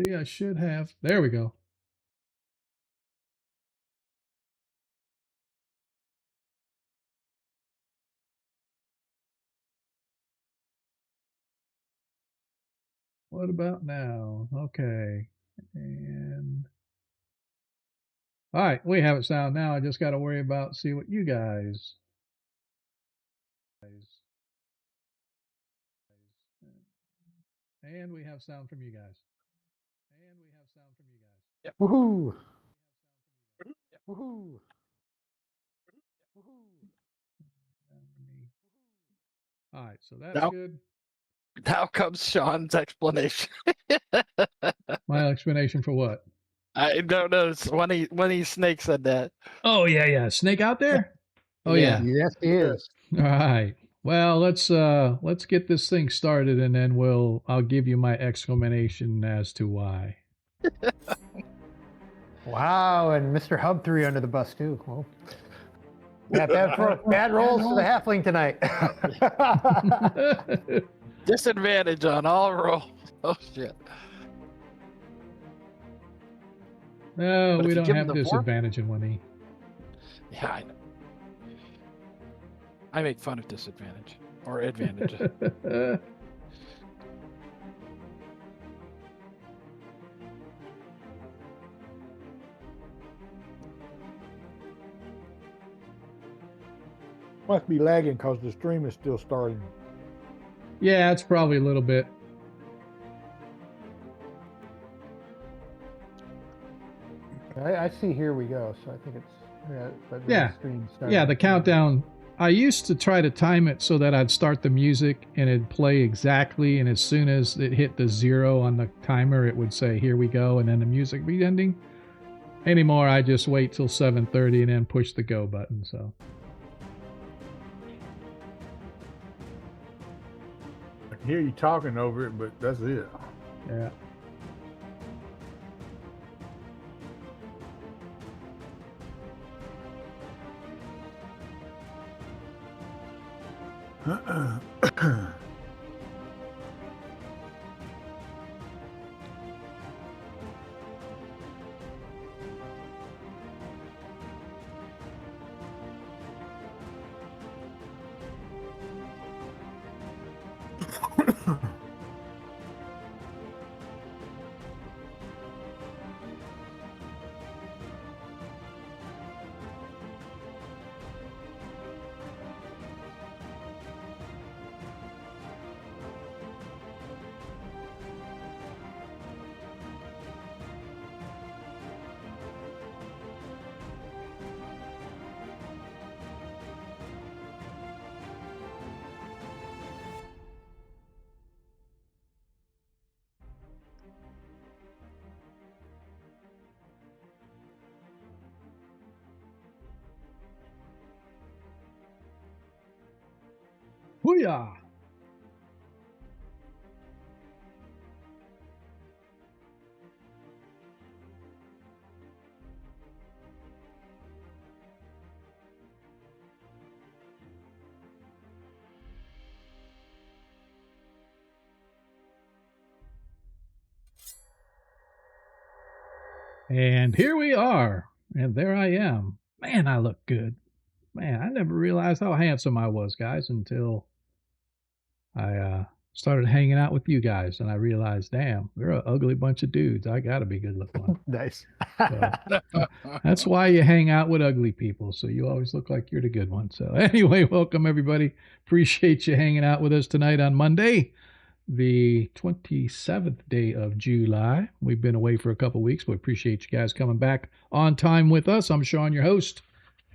See, I should have. There we go. What about now? Okay. And all right, we have it sound now. I just got to worry about see what you guys. And we have sound from you guys. And we have sound from you guys. Yep. Woohoo! Yep. Woohoo! Woohoo! All right, so that's good. Now comes Sean's explanation. My explanation for what? I don't know. It's when he Snake said that. Oh yeah. Snake out there? Oh yeah. Yes, he is. All right. Well, let's get this thing started, and then I'll give you my explanation as to why. Wow, and Mr. Hub 3 under the bus too. Well, bad rolls for the halfling tonight. Disadvantage on all rolls. Oh shit. No, But we if you don't give have him the disadvantage in 1E. Yeah, I know. I make fun of disadvantage or advantage. Must be lagging because the stream is still starting. Yeah, it's probably a little bit. I see here we go, so I think it's Yeah, the countdown. I used to try to time it so that I'd start the music and it'd play exactly, and as soon as it hit the 0 on the timer, it would say, here we go, and then the music be ending. Anymore, I just wait till 7:30 and then push the go button, so. I can hear you talking over it, but that's it. Yeah. Hoo-yah! And here we are. And there I am. Man, I look good. Man, I never realized how handsome I was, guys, until I started hanging out with you guys. And I realized, damn, they're an ugly bunch of dudes. I got to be good looking. Nice. So, that's why you hang out with ugly people. So you always look like you're the good one. So anyway, welcome everybody. Appreciate you hanging out with us tonight on Monday, the 27th day of July. We've been away for a couple weeks, but appreciate you guys coming back on time with us. I'm Sean, your host,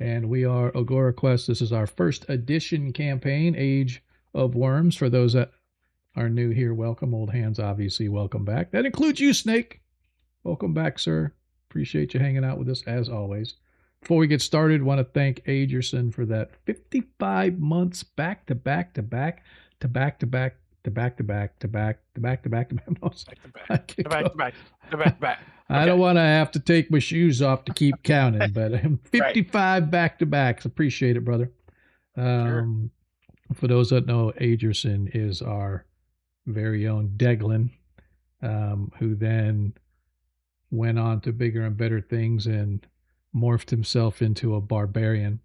and we are Agora Quest. This is our first edition campaign, Age of Worms. For those that are new here, welcome. Old hands, obviously, welcome back. That includes you, Snake. Welcome back, sir. Appreciate you hanging out with us as always. Before we get started, want to thank Agerson for that 55 months back to back to back to back to back to back to back to back to back to back to back to back. I don't want to have to take my shoes off to keep counting, but 55 back to backs. Appreciate it, brother. Sure. For those that know, Agerson is our very own Deglin. who then went on to bigger and better things and morphed himself into a barbarian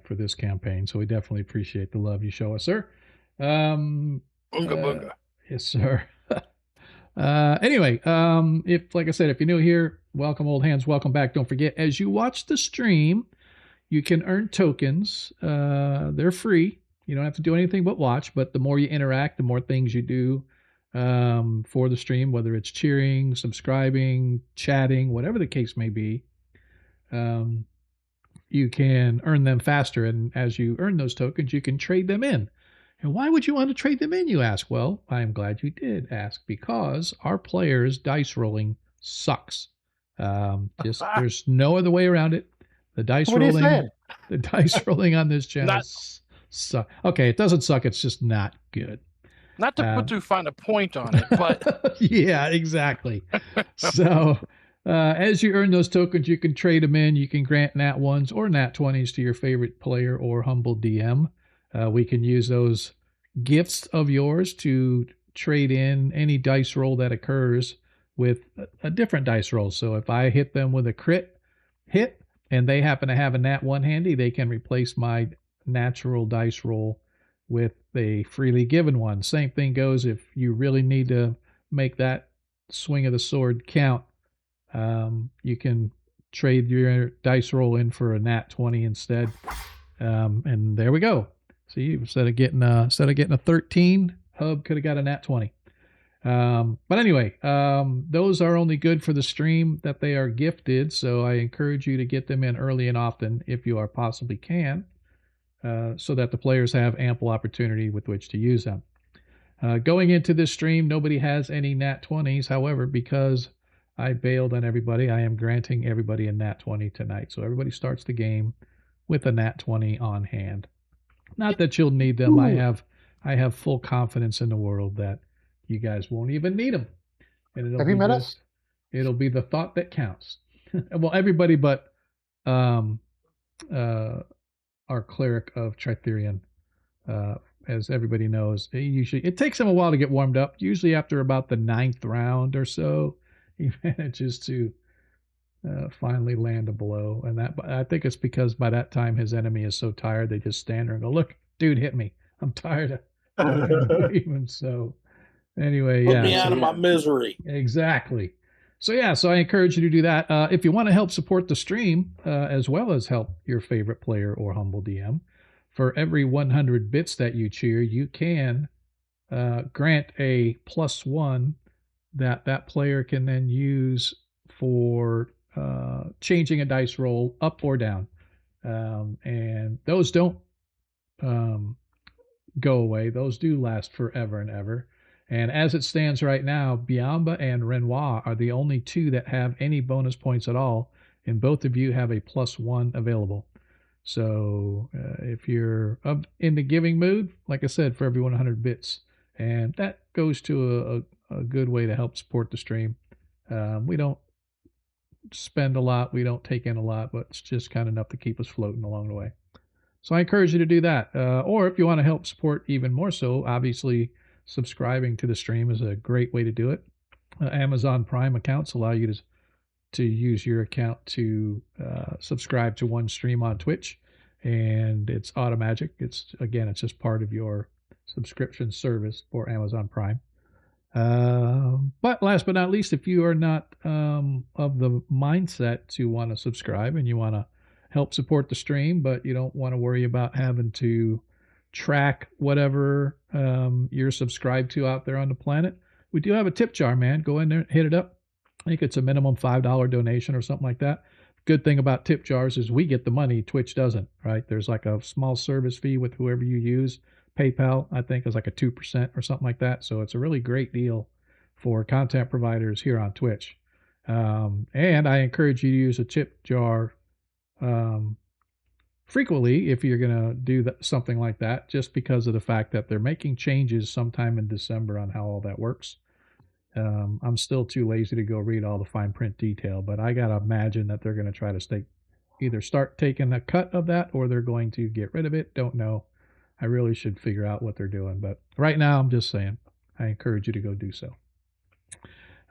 for this campaign. So we definitely appreciate the love you show us, sir. Bunga bunga. Yes, sir. Anyway, if, like I said, if you're new here, welcome, old hands, welcome back. Don't forget, as you watch the stream, you can earn tokens. They're free. You don't have to do anything but watch, but the more you interact, the more things you do for the stream, whether it's cheering, subscribing, chatting, whatever the case may be, you can earn them faster. And as you earn those tokens, you can trade them in. And why would you want to trade them in, you ask? Well, I'm glad you did ask, because our players' dice rolling sucks. There's no other way around it. The dice What are you rolling, saying? the dice rolling on this channel Not- suck. Okay, it doesn't suck. It's just not good. Not to put too fine a point on it, but yeah, exactly. So as you earn those tokens, you can trade them in. You can grant nat 1s or nat 20s to your favorite player or humble DM. We can use those gifts of yours to trade in any dice roll that occurs with a different dice roll. So if I hit them with a crit hit and they happen to have a nat 1 handy, they can replace my natural dice roll with a freely given one. Same thing goes if you really need to make that swing of the sword count. You can trade your dice roll in for a nat 20 instead. And there we go. See, instead of getting a 13, Hub could have got a nat 20. But anyway, those are only good for the stream that they are gifted. So I encourage you to get them in early and often if you are possibly can, so that the players have ample opportunity with which to use them. Going into this stream, nobody has any nat 20s. However, because I bailed on everybody, I am granting everybody a nat 20 tonight. So everybody starts the game with a nat 20 on hand. Not that you'll need them. I have full confidence in the world that you guys won't even need them. And Have you met us? It'll be the thought that counts. Well, everybody but our cleric of Tritherion. As everybody knows, it takes him a while to get warmed up. Usually after about the 9th round or so, he manages to finally land a blow. And that, I think it's because by that time his enemy is so tired they just stand there and go, "Look, dude, hit me. I'm tired of even." So anyway, Put me out of my misery. Exactly. So I encourage you to do that. If you want to help support the stream, as well as help your favorite player or humble DM, for every 100 bits that you cheer, you can grant a +1 that player can then use for changing a dice roll up or down. And those don't go away. Those do last forever and ever. And as it stands right now, Biamba and Renoir are the only two that have any bonus points at all, and both of you have a +1 available. So if you're in the giving mood, like I said, for every 100 bits, and that goes to a good way to help support the stream. We don't spend a lot, we don't take in a lot, but it's just kind of enough to keep us floating along the way. So I encourage you to do that. Or if you want to help support even more so, obviously subscribing to the stream is a great way to do it. Amazon Prime accounts allow you to use your account to subscribe to one stream on Twitch, and it's automatic. It's just part of your subscription service for Amazon Prime. But last but not least, if you are not of the mindset to want to subscribe and you want to help support the stream, but you don't want to worry about having to track whatever you're subscribed to out there on the planet, we do have a tip jar, man. Go in there, hit it up. I think it's a minimum $5 donation or something like that. Good thing about tip jars is we get the money, Twitch doesn't, right? There's like a small service fee with whoever you use. PayPal, I think, is like a 2% or something like that. So it's a really great deal for content providers here on Twitch. And I encourage you to use a tip jar frequently if you're going to do something like that, just because of the fact that they're making changes sometime in December on how all that works. I'm still too lazy to go read all the fine print detail, but I got to imagine that they're going to try to either start taking a cut of that or they're going to get rid of it. Don't know. I really should figure out what they're doing. But right now, I'm just saying, I encourage you to go do so.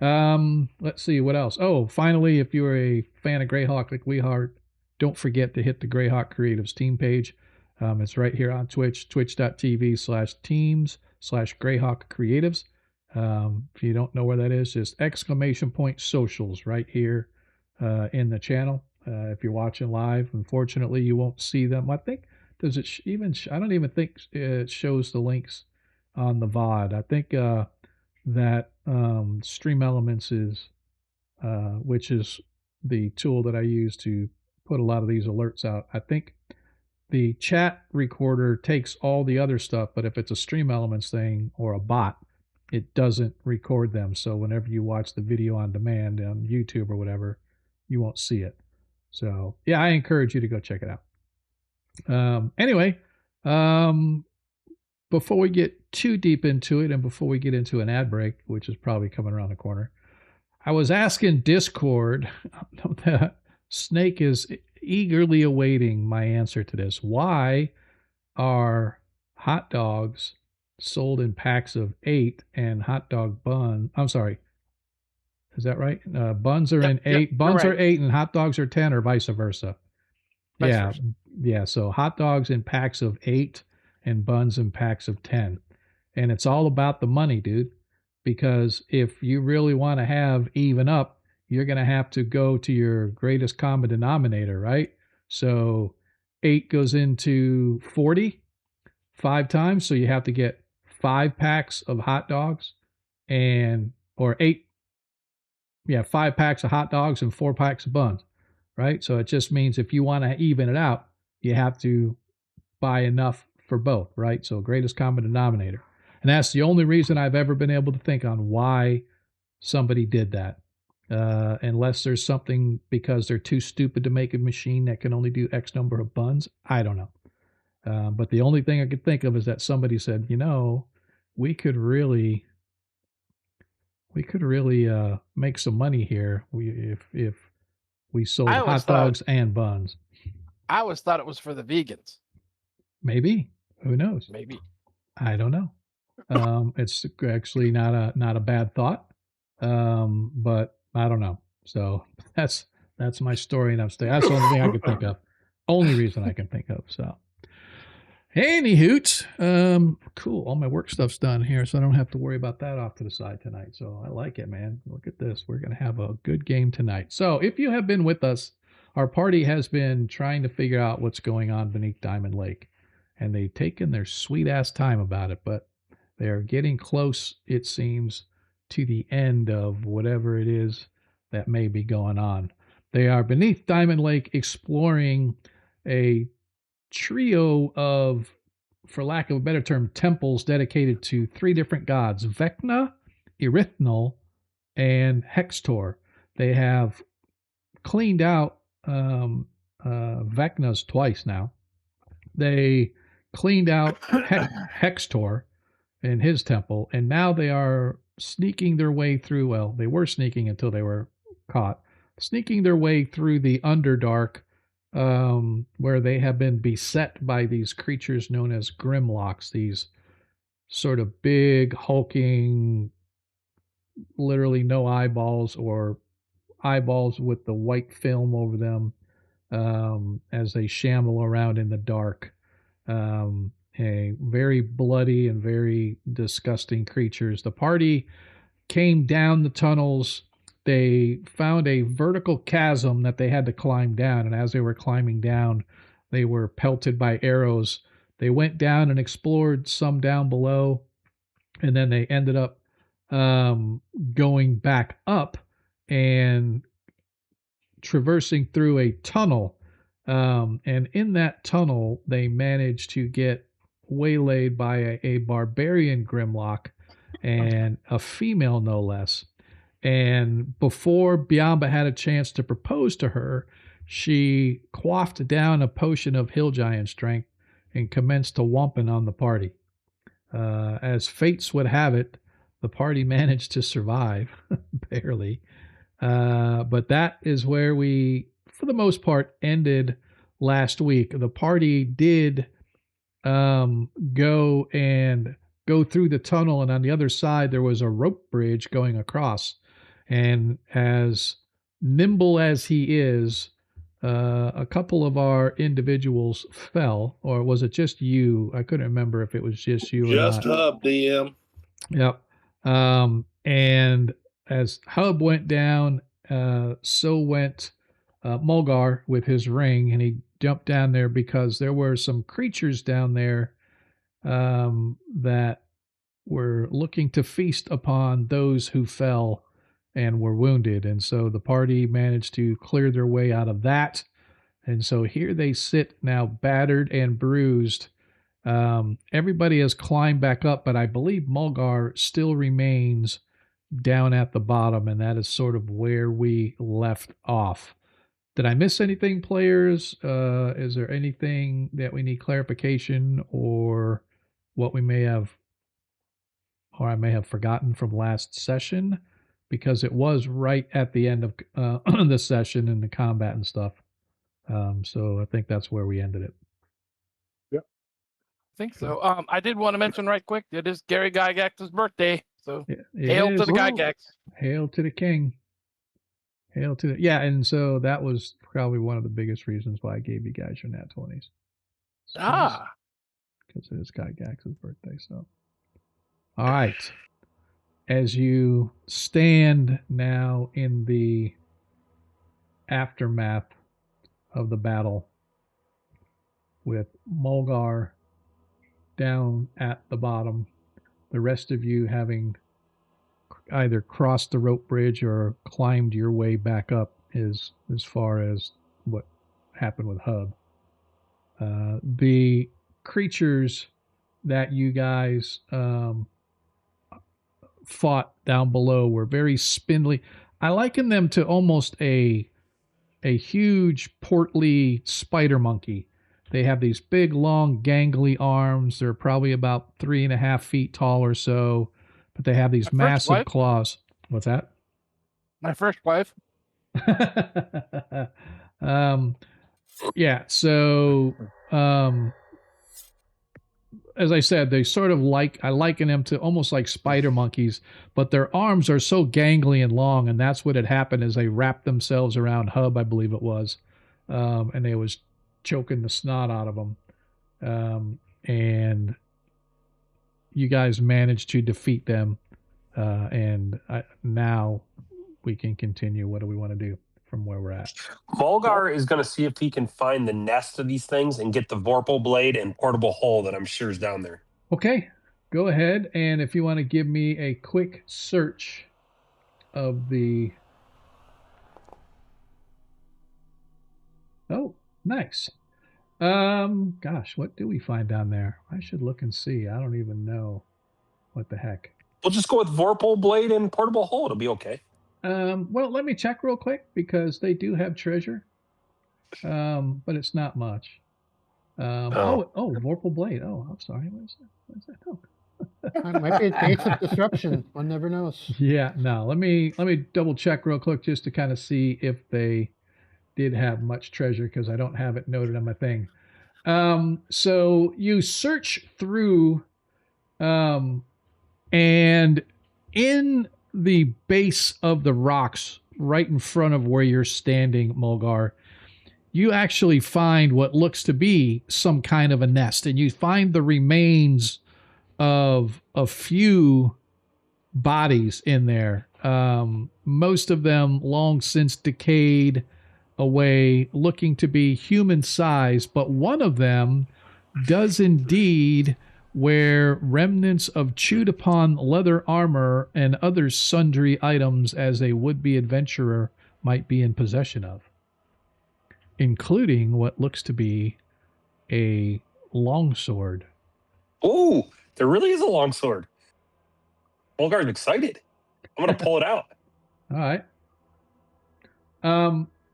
Let's see what else. Oh, finally, if you're a fan of Greyhawk like we are, don't forget to hit the Greyhawk Creatives team page. It's right here on Twitch, twitch.tv/teams/Greyhawk Creatives. If you don't know where that is, just exclamation point socials right here in the channel. If you're watching live, unfortunately, you won't see them. I think, does it I don't even think it shows the links on the VOD. I think that Stream Elements is, which is the tool that I use to put a lot of these alerts out. I think the chat recorder takes all the other stuff, but if it's a Stream Elements thing or a bot, it doesn't record them. So whenever you watch the video on demand on YouTube or whatever, you won't see it. So yeah, I encourage you to go check it out. Anyway, before we get too deep into it and before we get into an ad break, which is probably coming around the corner, I was asking Discord, that Snake is eagerly awaiting my answer to this. Why are hot dogs sold in packs of 8 and hot dog bun? I'm sorry. Is that right? Buns are in 8. Buns are 8 and hot dogs are 10, or vice versa. Vice versa. Yeah. So hot dogs in packs of 8 and buns in packs of 10. And it's all about the money, dude. Because if you really want to have even up, you're going to have to go to your greatest common denominator, right? So 8 goes into 40 5 times. So you have to get 5 packs of hot dogs or 5 packs of hot dogs and 4 packs of buns, right? So it just means if you want to even it out, you have to buy enough for both, right? So greatest common denominator. And that's the only reason I've ever been able to think on why somebody did that. Unless there's something because they're too stupid to make a machine that can only do X number of buns. I don't know. But the only thing I could think of is that somebody said, we could really make some money here if we sold hot dogs and buns. I always thought it was for the vegans. Maybe. Who knows? Maybe. I don't know. It's actually not a bad thought. But I don't know. So that's my story, and that's the only thing I can think of. Only reason I can think of. So any hoots. Cool. All my work stuff's done here, so I don't have to worry about that off to the side tonight. So I like it, man. Look at this. We're gonna have a good game tonight. So if you have been with us, our party has been trying to figure out what's going on beneath Diamond Lake, and they've taken their sweet ass time about it, but they are getting close, it seems, to the end of whatever it is that may be going on. They are beneath Diamond Lake exploring a trio of, for lack of a better term, temples dedicated to 3 different gods: Vecna, Erythnul, and Hextor. They have cleaned out Vecna's twice now. They cleaned out Hextor in his temple, and now they are sneaking their way through. Well, they were sneaking until they were caught, sneaking their way through the Underdark, where they have been beset by these creatures known as grimlocks, these sort of big, hulking, literally no eyeballs, or eyeballs with the white film over them, as they shamble around in the dark. A very bloody and very disgusting creatures. The party came down the tunnels. They found a vertical chasm that they had to climb down, and as they were climbing down, they were pelted by arrows. They went down and explored some down below, and then they ended up going back up and traversing through a tunnel. And in that tunnel, they managed to get waylaid by a barbarian grimlock, and a female no less. And before Biamba had a chance to propose to her, she quaffed down a potion of hill giant strength and commenced to whomping on the party. As fates would have it, the party managed to survive, barely. But that is where we, for the most part, ended last week. The party did go and go through the tunnel, and on the other side there was a rope bridge going across. And as nimble as he is, a couple of our individuals fell, or was it just you? I couldn't remember if it was just you or Just not. Hub, DM. Yep. And as Hub went down, so went Mulgar with his ring, and he jumped down there because there were some creatures down there that were looking to feast upon those who fell and were wounded. And so the party managed to clear their way out of that. And so here they sit now, battered and bruised. Everybody has climbed back up, but I believe Mulgar still remains down at the bottom, and that is sort of where we left off. Did I miss anything, players? Is there anything that we need clarification, or what we may have, or I may have forgotten from last session? Because it was right at the end of the session and the combat and stuff. So I think that's where we ended it. I think so. I did want to mention right quick, it is Gary Gygax's birthday. So It hail to is. the Gygax. Hail to the king. Hail to the, yeah, and so that was probably one of the biggest reasons why I gave you guys your nat 20s. Because it is Gygax's birthday. So, all right. As you stand now in the aftermath of the battle with Mulgar down at the bottom, the rest of you having either crossed the rope bridge or climbed your way back up, is as far as what happened with Hub. The creatures that you guys fought down below were very spindly. I liken them to almost a huge portly spider monkey. They have these big, long, gangly arms. They're probably about 3.5 feet tall or so, but they have these massive claws. What's that? My first wife. Yeah. So, as I said, they sort of I liken them to almost like spider monkeys, but their arms are so gangly and long, and that's what had happened as they wrapped themselves around Hub, I believe it was, and they was choking the snot out of them, and you guys managed to defeat them, and now we can continue. What do we want to do from where we're at? Mulgar is going to see if he can find the nest of these things and get the Vorpal blade and portable hole that I'm sure is down there. Okay, go ahead, and if you want to give me a quick search of the... Oh, nice. Gosh, what do we find down there? I should look and see. I don't even know what the heck. We'll just go with Vorpal blade and portable hole. It'll be okay. Well, let me check real quick because they do have treasure, but it's not much. Vorpal blade. Oh, I'm sorry. What is that? Oh. It might be a case of disruption. One never knows. Yeah, no. Let me double check real quick just to kind of see if they did have much treasure, because I don't have it noted on my thing. So you search through, and in the base of the rocks right in front of where you're standing, Mulgar, you actually find what looks to be some kind of a nest, and you find the remains of a few bodies in there. Most of them long since decayed away, looking to be human size, but one of them does indeed wear remnants of chewed upon leather armor and other sundry items as a would-be adventurer might be in possession of, including what looks to be a longsword. Oh, there really is a longsword. Mulgar's excited. I'm going to pull it out. All right.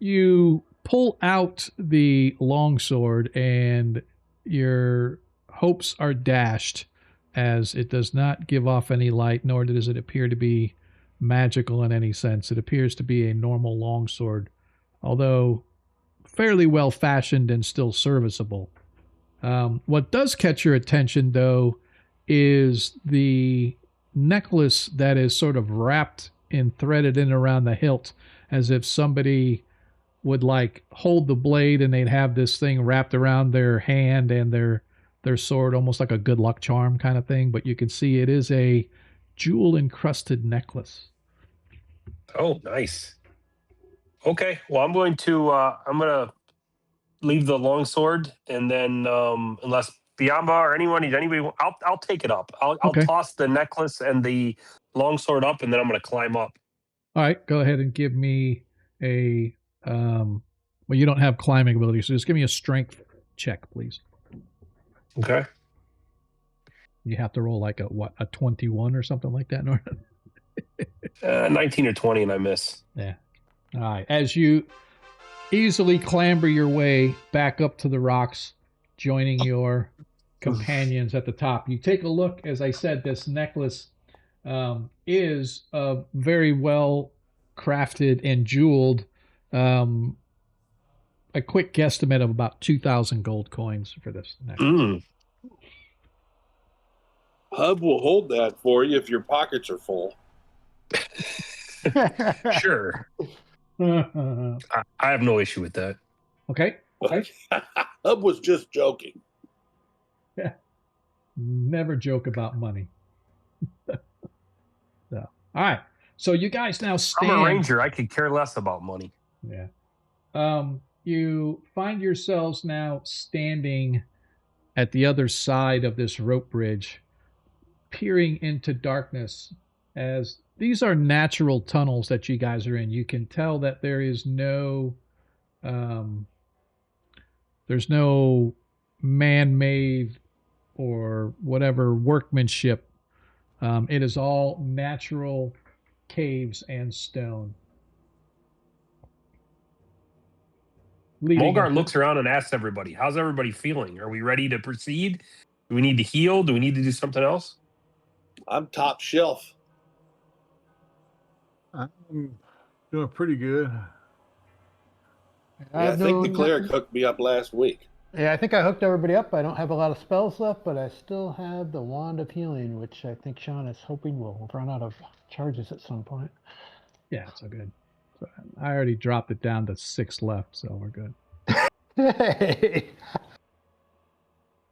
You pull out the longsword, and your hopes are dashed, as it does not give off any light, nor does it appear to be magical in any sense. It appears to be a normal longsword, although fairly well fashioned and still serviceable. What does catch your attention, though, is the necklace that is sort of wrapped and threaded in around the hilt, as if somebody would like hold the blade and they'd have this thing wrapped around their hand and their sword, almost like a good luck charm kind of thing. But you can see it is a jewel encrusted necklace. Oh, nice. Okay, well, I'm gonna leave the longsword, and then unless Biamba or anybody, I'll take it up. I'll Okay. toss the necklace and the longsword up, and then I'm gonna climb up. All right, go ahead and give me a well, you don't have climbing ability, so just give me a strength check, please. Okay. You have to roll like a 21 or something like that in order. 19 or 20, and I miss. Yeah. All right. As you easily clamber your way back up to the rocks, joining your companions at the top, you take a look. As I said, this necklace is very well crafted and jeweled. A quick guesstimate of about 2,000 gold coins for this necklace. Hub will hold that for you if your pockets are full. Sure. I have no issue with that. Okay. Hub was just joking. Never joke about money. So, all right. So you guys now stand. I'm a ranger. I could care less about money. Yeah. You find yourselves now standing at the other side of this rope bridge, peering into darkness, as these are natural tunnels that you guys are in. You can tell that there is there's no man-made or whatever workmanship. It is all natural caves and stone. Mulgar looks around and asks everybody, how's everybody feeling? Are we ready to proceed? Do we need to heal? Do we need to do something else? I'm top shelf. I'm doing pretty good. Yeah, I think the cleric hooked me up last week. Yeah, I think I hooked everybody up. I don't have a lot of spells left, but I still have the Wand of Healing, which I think Sean is hoping will run out of charges at some point. Yeah, it's all good. So I already dropped it down to 6 left, so we're good. Hey.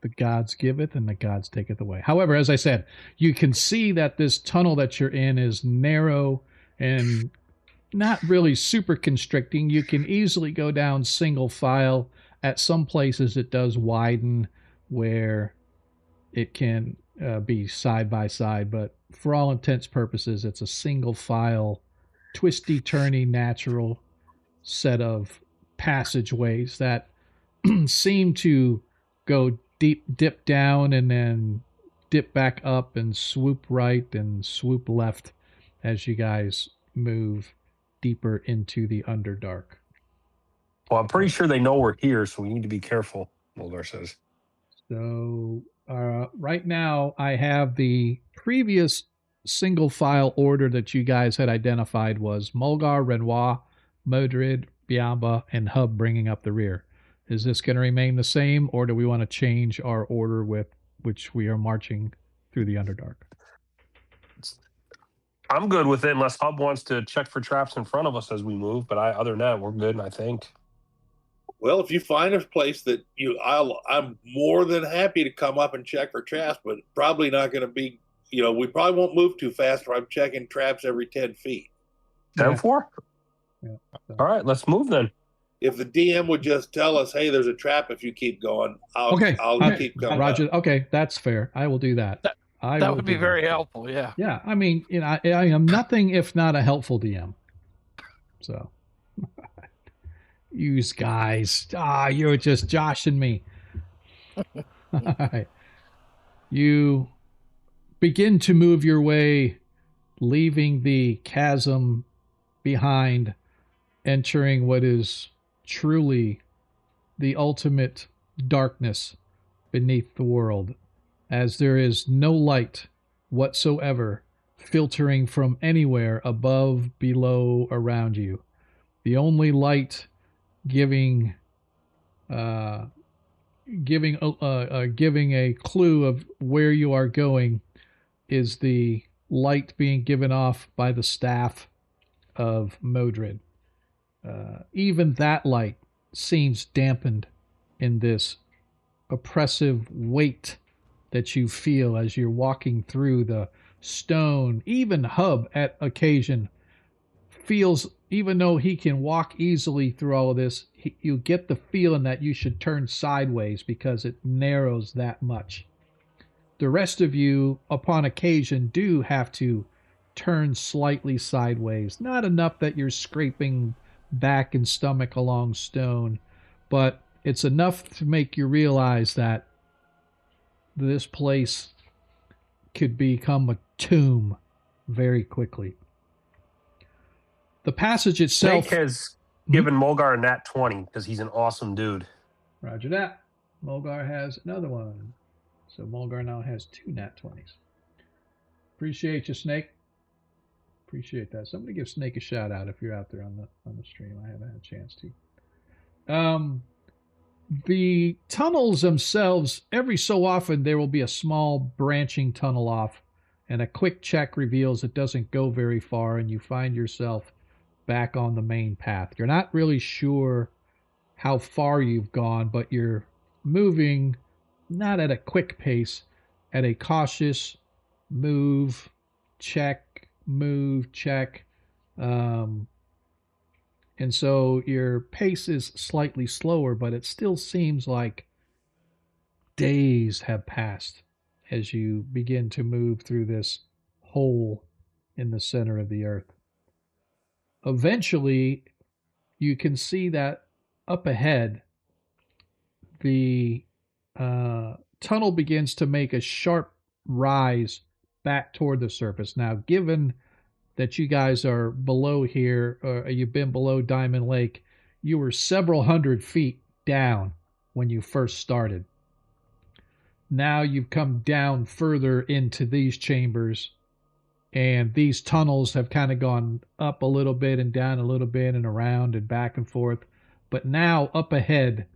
The gods giveth and the gods taketh away. However, as I said, you can see that this tunnel that you're in is narrow and not really super constricting. You can easily go down single file. At some places it does widen where it can be side by side, but for all intents purposes, it's a single file, twisty, turny, natural set of passageways that seem to go dip down and then dip back up and swoop right and swoop left as you guys move deeper into the Underdark. Well, I'm pretty sure they know we're here, so we need to be careful, Mulgar says. So right now I have the previous single file order that you guys had identified was Mulgar, Renoir, Modred, Biamba, and Hub bringing up the rear. Is this going to remain the same, or do we want to change our order with which we are marching through the Underdark? I'm good with it unless Hub wants to check for traps in front of us as we move, but other than that, we're good, I think. Well, if you find a place that I'm more than happy to come up and check for traps, but probably not going to be, we probably won't move too fast if I'm checking traps every 10 feet. 10-4? Yeah. All right, let's move then. If the DM would just tell us, hey, there's a trap if you keep going, I'll keep going. Roger. Up. Okay, that's fair. I will do that. That would be very helpful, yeah. Yeah, I mean, I am nothing if not a helpful DM. So, you guys, you're just joshing me. All right. You begin to move your way, leaving the chasm behind, entering what is truly the ultimate darkness beneath the world, as there is no light whatsoever filtering from anywhere above, below, around you. The only light giving giving a clue of where you are going is the light being given off by the staff of Modred. Even that light seems dampened in this oppressive weight that you feel as you're walking through the stone. Even Hub at occasion feels, even though he can walk easily through all of this, you get the feeling that you should turn sideways because it narrows that much. The rest of you, upon occasion, do have to turn slightly sideways. Not enough that you're scraping back and stomach along stone, but it's enough to make you realize that this place could become a tomb very quickly. The passage itself... Snake has given Mulgar a nat 20 because he's an awesome dude. Roger that. Mulgar has another one. So Mulgar now has 2 nat 20s. Appreciate you, Snake. Appreciate that. Somebody give Snake a shout out if you're out there on the stream. I haven't had a chance to. The tunnels themselves, every so often there will be a small branching tunnel off, and a quick check reveals it doesn't go very far, and you find yourself back on the main path. You're not really sure how far you've gone, but you're moving not at a quick pace, at a cautious move, check, move, check. And so your pace is slightly slower, but it still seems like days have passed as you begin to move through this hole in the center of the earth. Eventually, you can see that up ahead, the tunnel begins to make a sharp rise back toward the surface. Now, given that you guys are below here, or you've been below Diamond Lake, you were several hundred feet down when you first started. Now you've come down further into these chambers, and these tunnels have kind of gone up a little bit and down a little bit and around and back and forth. But now up ahead,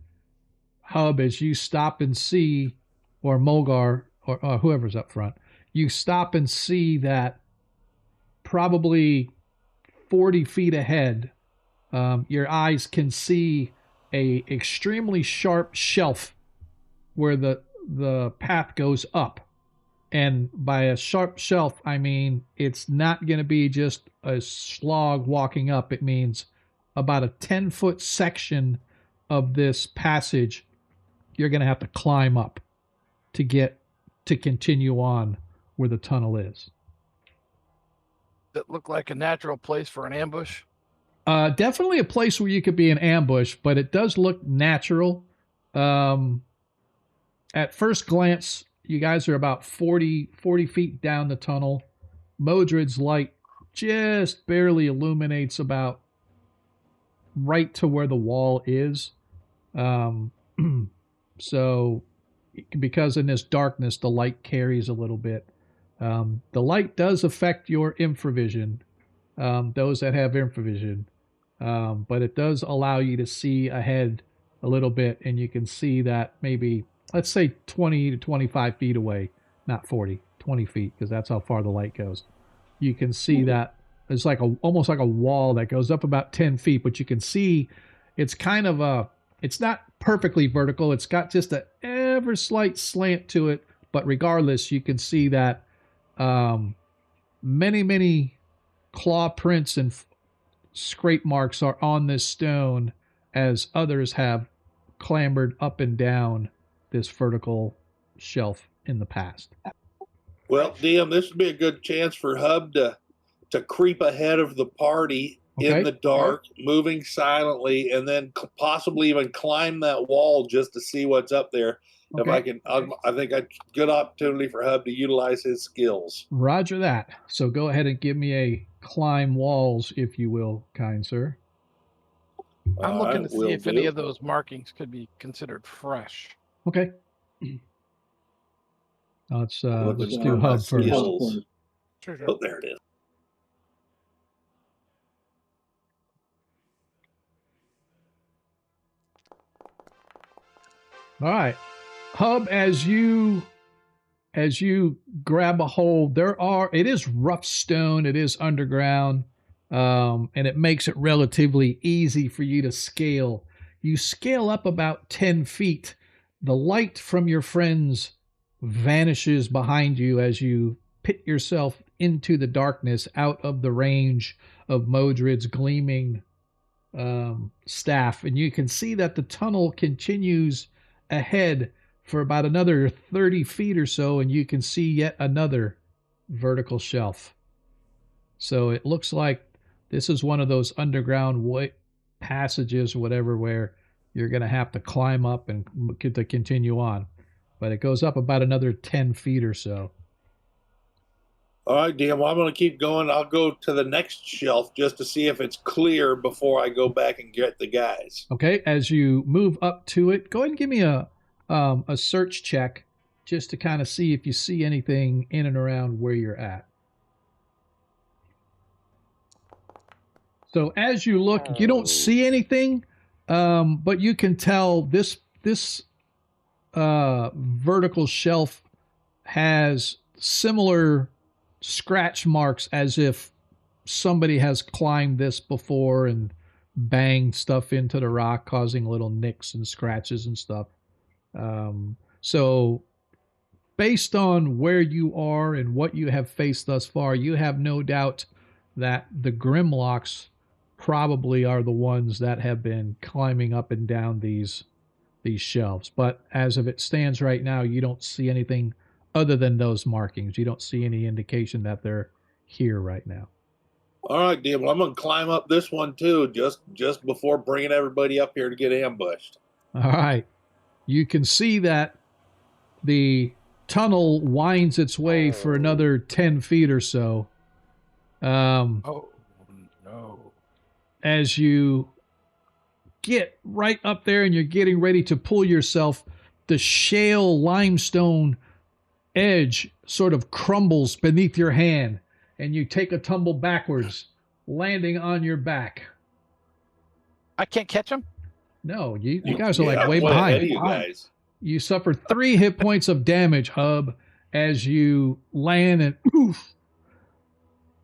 Hub, as you stop and see, or Mulgar, or whoever's up front, you stop and see that probably 40 feet ahead, your eyes can see a extremely sharp shelf where the path goes up. And by a sharp shelf, I mean it's not going to be just a slog walking up. It means about a 10-foot section of this passage you're going to have to climb up to get to continue on where the tunnel is. That look like a natural place for an ambush? Definitely a place where you could be an ambush, but it does look natural. At first glance, you guys are about 40 feet down the tunnel. Modred's light just barely illuminates about right to where the wall is. So, because in this darkness, the light carries a little bit. The light does affect your infravision, those that have infravision, but it does allow you to see ahead a little bit, and you can see that maybe, let's say 20 to 25 feet away, not 40, 20 feet, because that's how far the light goes. You can see that it's like almost like a wall that goes up about 10 feet, but you can see it's kind of it's not perfectly vertical. It's got just a ever slight slant to it, but regardless, you can see that many claw prints and scrape marks are on this stone as others have clambered up and down this vertical shelf in the past. Well, DM, this would be a good chance for Hub to creep ahead of the party in the dark, moving silently, and then possibly even climb that wall just to see what's up there. If I can, I think a good opportunity for Hub to utilize his skills. Roger that. So go ahead and give me a climb walls, if you will, kind sir. I'm looking to see if any of those markings could be considered fresh. Okay. Let's do Hub first. Sure. Oh, there it is. All right. Hub, as you grab a hold, it is rough stone, it is underground, and it makes it relatively easy for you to scale. You scale up about 10 feet. The light from your friends vanishes behind you as you pit yourself into the darkness, out of the range of Modred's gleaming staff. And you can see that the tunnel continues ahead for about another 30 feet or so, and you can see yet another vertical shelf. So it looks like this is one of those underground passages, whatever, where you're going to have to climb up and to continue on. But it goes up about another 10 feet or so. All right, Dan. Well, I'm going to keep going. I'll go to the next shelf just to see if it's clear before I go back and get the guys. Okay, as you move up to it, go ahead and give me a search check just to kind of see if you see anything in and around where you're at. So as you look, you don't see anything, but you can tell this vertical shelf has similar scratch marks as if somebody has climbed this before and banged stuff into the rock, causing little nicks and scratches and stuff. So based on where you are and what you have faced thus far, you have no doubt that the grimlocks probably are the ones that have been climbing up and down these shelves. But as of it stands right now, you don't see anything other than those markings. You don't see any indication that they're here right now. All right, Dan. Well, I'm going to climb up this one too, just before bringing everybody up here to get ambushed. All right. You can see that the tunnel winds its way for another 10 feet or so. Oh, no. As you get right up there and you're getting ready to pull yourself, the shale limestone edge sort of crumbles beneath your hand, and you take a tumble backwards, landing on your back. I can't catch him? No, you guys are like I'm way ahead behind. of you guys. You suffer 3 hit points of damage, Hub, as you land, and oof.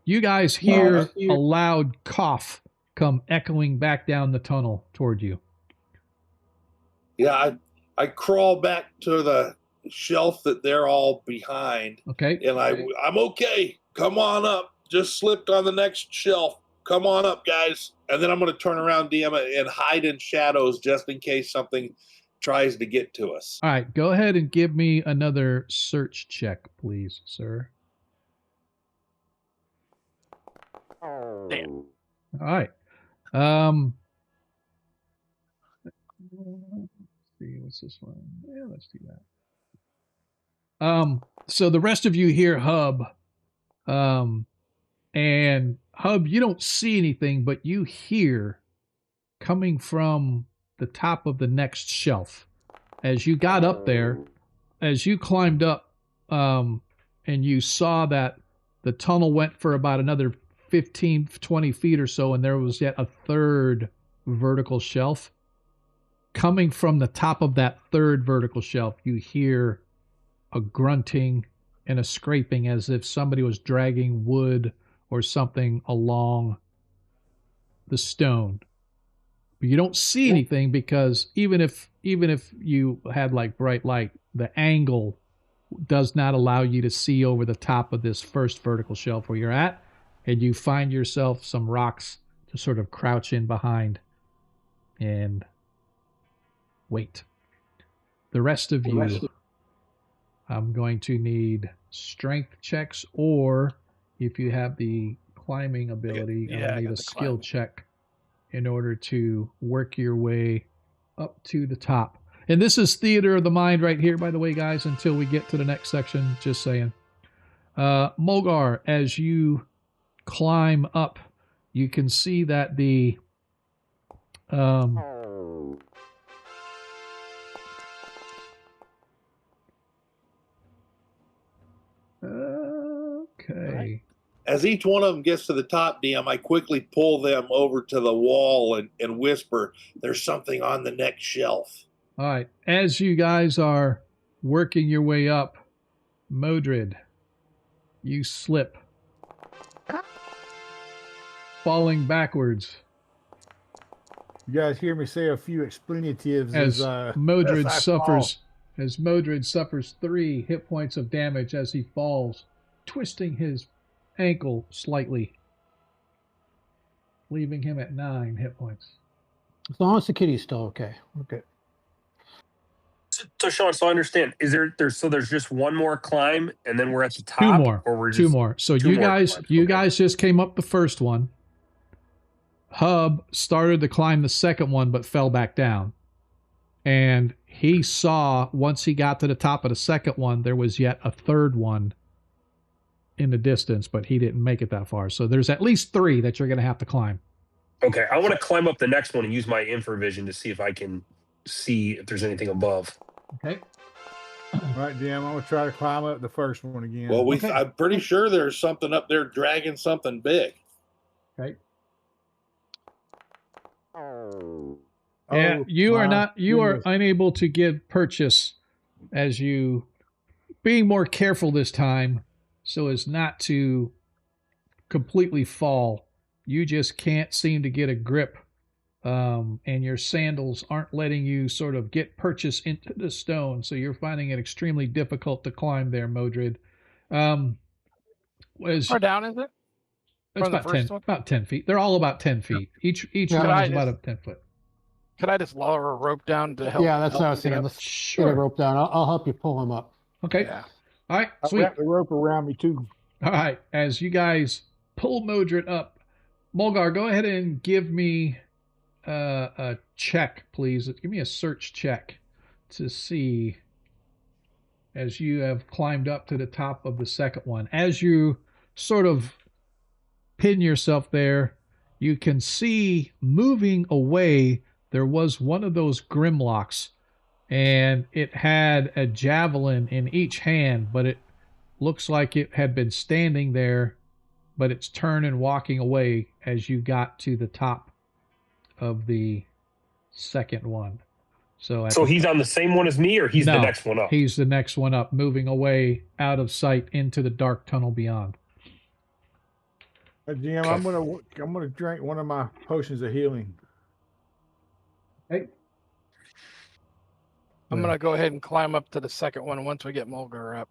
You guys hear a loud cough come echoing back down the tunnel toward you. Yeah, I crawl back to the shelf that they're all behind. Okay. And I'm okay. Come on up. Just slipped on the next shelf. Come on up, guys. And then I'm going to turn around, DM, and hide in shadows just in case something tries to get to us. All right. Go ahead and give me another search check, please, sir. Damn. All right. Let's see, what's this one? Yeah, let's do that. So the rest of you hear Hub. And Hub, you don't see anything, but you hear coming from the top of the next shelf. As you got up there, as you climbed up, and you saw that the tunnel went for about another 15, 20 feet or so, and there was yet a third vertical shelf. Coming from the top of that third vertical shelf, you hear a grunting and a scraping as if somebody was dragging wood or something along the stone. But you don't see anything because even if you had like bright light, the angle does not allow you to see over the top of this first vertical shelf where you're at, and you find yourself some rocks to sort of crouch in behind and wait. The rest of you, I'm going to need strength checks, or if you have the climbing ability, Yeah, I'll need a skill check in order to work your way up to the top. And this is theater of the mind right here, by the way, guys, until we get to the next section, just saying. Mogar, as you climb up, you can see that the okay. As each one of them gets to the top, DM, I quickly pull them over to the wall and whisper, "There's something on the next shelf." All right. As you guys are working your way up, Modred, you slip, falling backwards You guys hear me say a few explanatives as as Modred I fall. suffers. As Modred suffers 3 hit points of damage as he falls, twisting his ankle slightly, leaving him at 9 hit points. As long as the kitty's still okay, we're good. So Sean, so I understand. Is there's just one more climb and then we're at the top? 2 more. Or we're 2 just more. So 2 you more guys climbs. you Okay. guys just came up the first one. Hub started to climb the second one but fell back down. And he saw, once he got to the top of the second one, there was yet a third one in the distance, but he didn't make it that far. So there's at least 3 that you're going to have to climb. Okay, I want to climb up the next one and use my infravision to see if I can see if there's anything above. Okay. All right, Jim, I'm gonna try to climb up the first one again. Well, Okay. I'm pretty sure there's something up there dragging something big. Okay. Oh, Yeah, you are my not. You are goodness. unable to give purchase, as you being more careful this time, so as not to completely fall. You just can't seem to get a grip, and your sandals aren't letting you sort of get purchase into the stone. So you're finding it extremely difficult to climb there, Modred. As How far down is it? it's from the about first 10, one? about 10 feet. They're all about 10 feet. Each Yeah. one Could is I about just- a 10 foot. Could I just lower a rope down to help? Yeah, that's what I help was me get thinking. up? Let's get a Sure. rope down. I'll help you pull him up. Okay. Yeah. All right. I Sweet. wrapped the rope around me too. All right. As you guys pull Modred up, Mulgar, go ahead and give me a check, please. Give me a search check to see, as you have climbed up to the top of the second one. As you sort of pin yourself there, you can see moving away, there was one of those grimlocks, and it had a javelin in each hand, but it looks like it had been standing there, but it's turned and walking away as you got to the top of the second one. So He's on the same one as me, or he's the No, next one up? he's the next one up, moving away out of sight into the dark tunnel beyond. Jim, I'm gonna drink one of my potions of healing. Hey. I'm gonna go ahead and climb up to the second one once we get Mulgar up.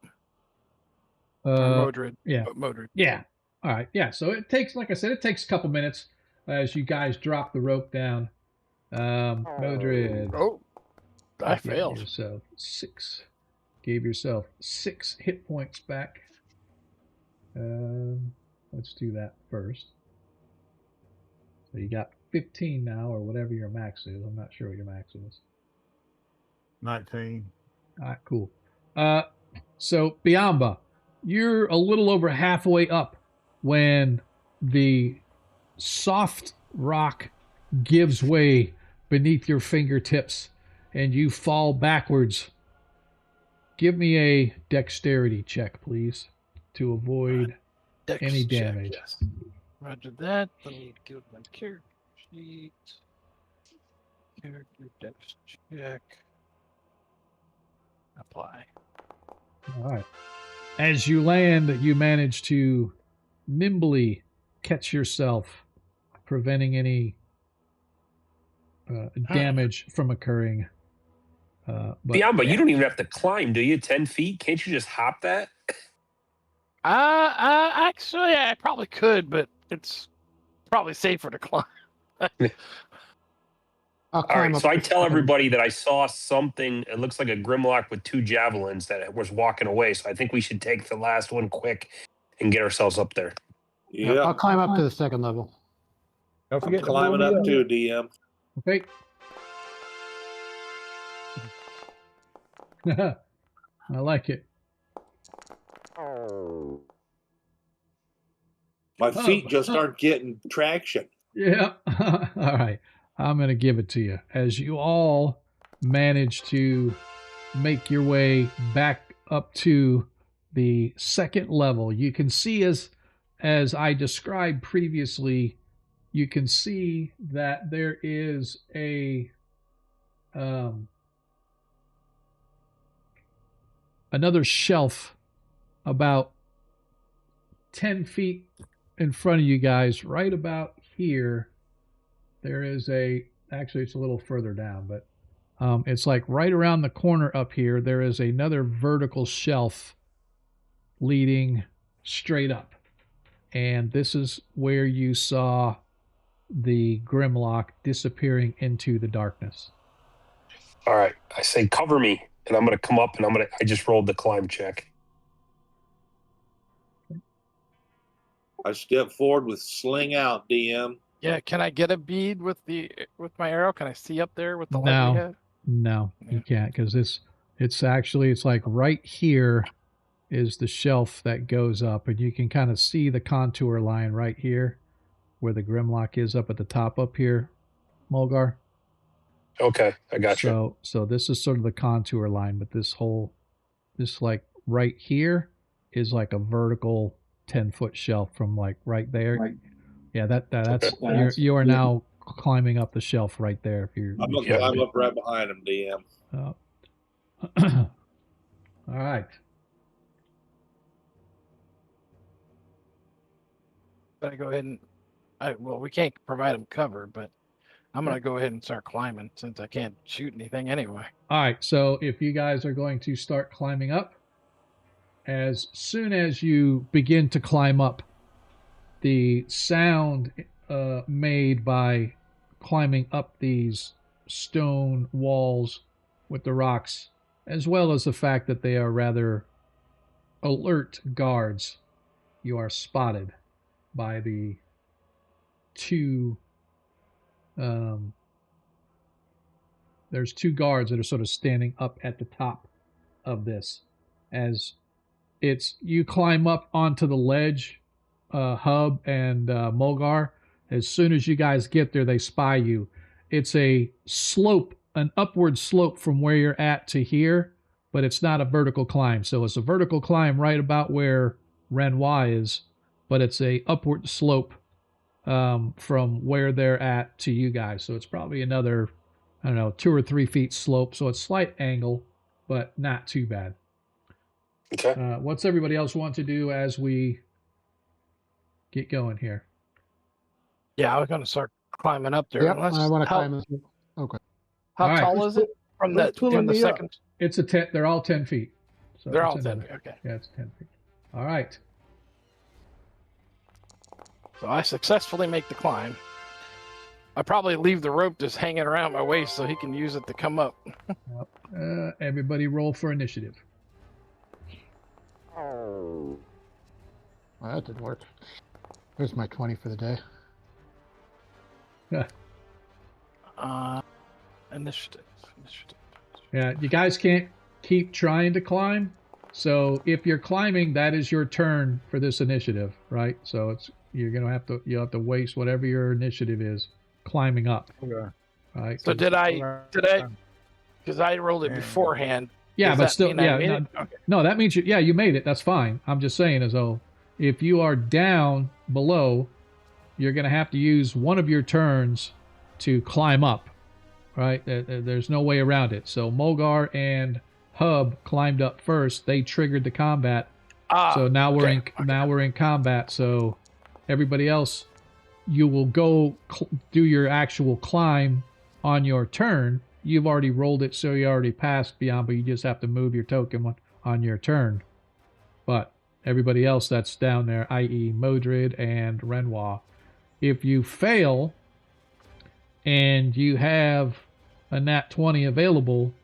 Or Uh, Modred. yeah. Modred. Yeah. All right. Yeah. So it takes, like I said, it takes a couple minutes as you guys drop the rope down. Modred. Oh, I Gave failed. yourself 6. Gave yourself 6 hit points back. Let's do that first. So you got 15 now, or whatever your max is. I'm not sure what your max is. 19. All right, cool. So Biamba, you're a little over halfway up when the soft rock gives way beneath your fingertips and you fall backwards. Give me a dexterity check, please, to avoid Dex any check, damage. yes. Roger that. Let me give my character sheet. Character dex check. Apply. All right. As you land, you manage to nimbly catch yourself, preventing any damage from occurring. But Biamba, you don't even have to climb, do you? 10 feet? Can't you just hop that? Actually, I probably could, but it's probably safer to climb. I'll All climb right, up so I the tell second- everybody that I saw something. It looks like a grimlock with 2 javelins that was walking away. So I think we should take the last one quick and get ourselves up there. Yep, Yeah, I'll climb up to the second level. Don't I'm forget to climbing pull me up too, DM. okay. I like it. My feet just aren't getting traction. Yeah. All right. I'm going to give it to you. As you all manage to make your way back up to the second level, you can see, as I described previously, you can see that there is a another shelf about 10 feet in front of you guys, right about here. There is actually it's a little further down, but it's like right around the corner up here. There is another vertical shelf leading straight up. And this is where you saw the grimlock disappearing into the darkness. All right. I say cover me, and I'm going to come up, and I just rolled the climb check. I step forward with sling out, DM. Yeah, can I get a bead with my arrow? Can I see up there with the light No. we have? No, you can't, because it's like right here is the shelf that goes up, and you can kind of see the contour line right here where the grimlock is up at the top up here, Mulgar. Okay, I got you. So this is sort of the contour line, but this like right here is like a vertical 10-foot shelf from like right there. Right. Yeah, that's you are now climbing up the shelf right there. If you're, I'm gonna climb up right behind him, DM. All right. Better go ahead and well, we can't provide them cover, but I'm gonna go ahead and start climbing since I can't shoot anything anyway. All right. So if you guys are going to start climbing up, as soon as you begin to climb up, the sound made by climbing up these stone walls with the rocks, as well as the fact that they are rather alert guards, you are spotted by the two there's two guards that are sort of standing up at the top of this. As you climb up onto the ledge, Hub and Mulgar. As soon as you guys get there, they spy you. It's a slope, an upward slope from where you're at to here, but it's not a vertical climb. So it's a vertical climb right about where Renoir is, but it's a upward slope from where they're at to you guys. So it's probably another, 2 or 3 feet slope. So it's slight angle, but not too bad. Okay. What's everybody else want to do as we get going here? Yeah, I was gonna start climbing up there. Yep, Unless- I want to how, climb. Okay. How All right. tall is it from Who's pulling the me up? second? It's they're all 10 feet. So They're it's all 10 another- feet. Okay. Yeah, it's 10 feet. All right. So I successfully make the climb. I probably leave the rope just hanging around my waist so he can use it to come up. Everybody roll for initiative. Well, that didn't work. There's my 20 for the day. Initiative. Yeah, you guys can't keep trying to climb. So if you're climbing, that is your turn for this initiative, right? So you'll have to waste whatever your initiative is climbing up. Okay. Right? So did I? Because I rolled it beforehand. Yeah, does but that still, mean I yeah. made No, it? Okay. no, that means you made it. That's fine. I'm just saying, as though if you are down below, you're going to have to use one of your turns to climb up, right? There's no way around it. So Mulgar and Hub climbed up first. They triggered the combat. So now we're in combat. So everybody else, you will go do your actual climb on your turn. You've already rolled it, so you already passed beyond, but you just have to move your token on your turn. But everybody else that's down there, i.e. Modred and Renoir, if you fail and you have a nat 20 available,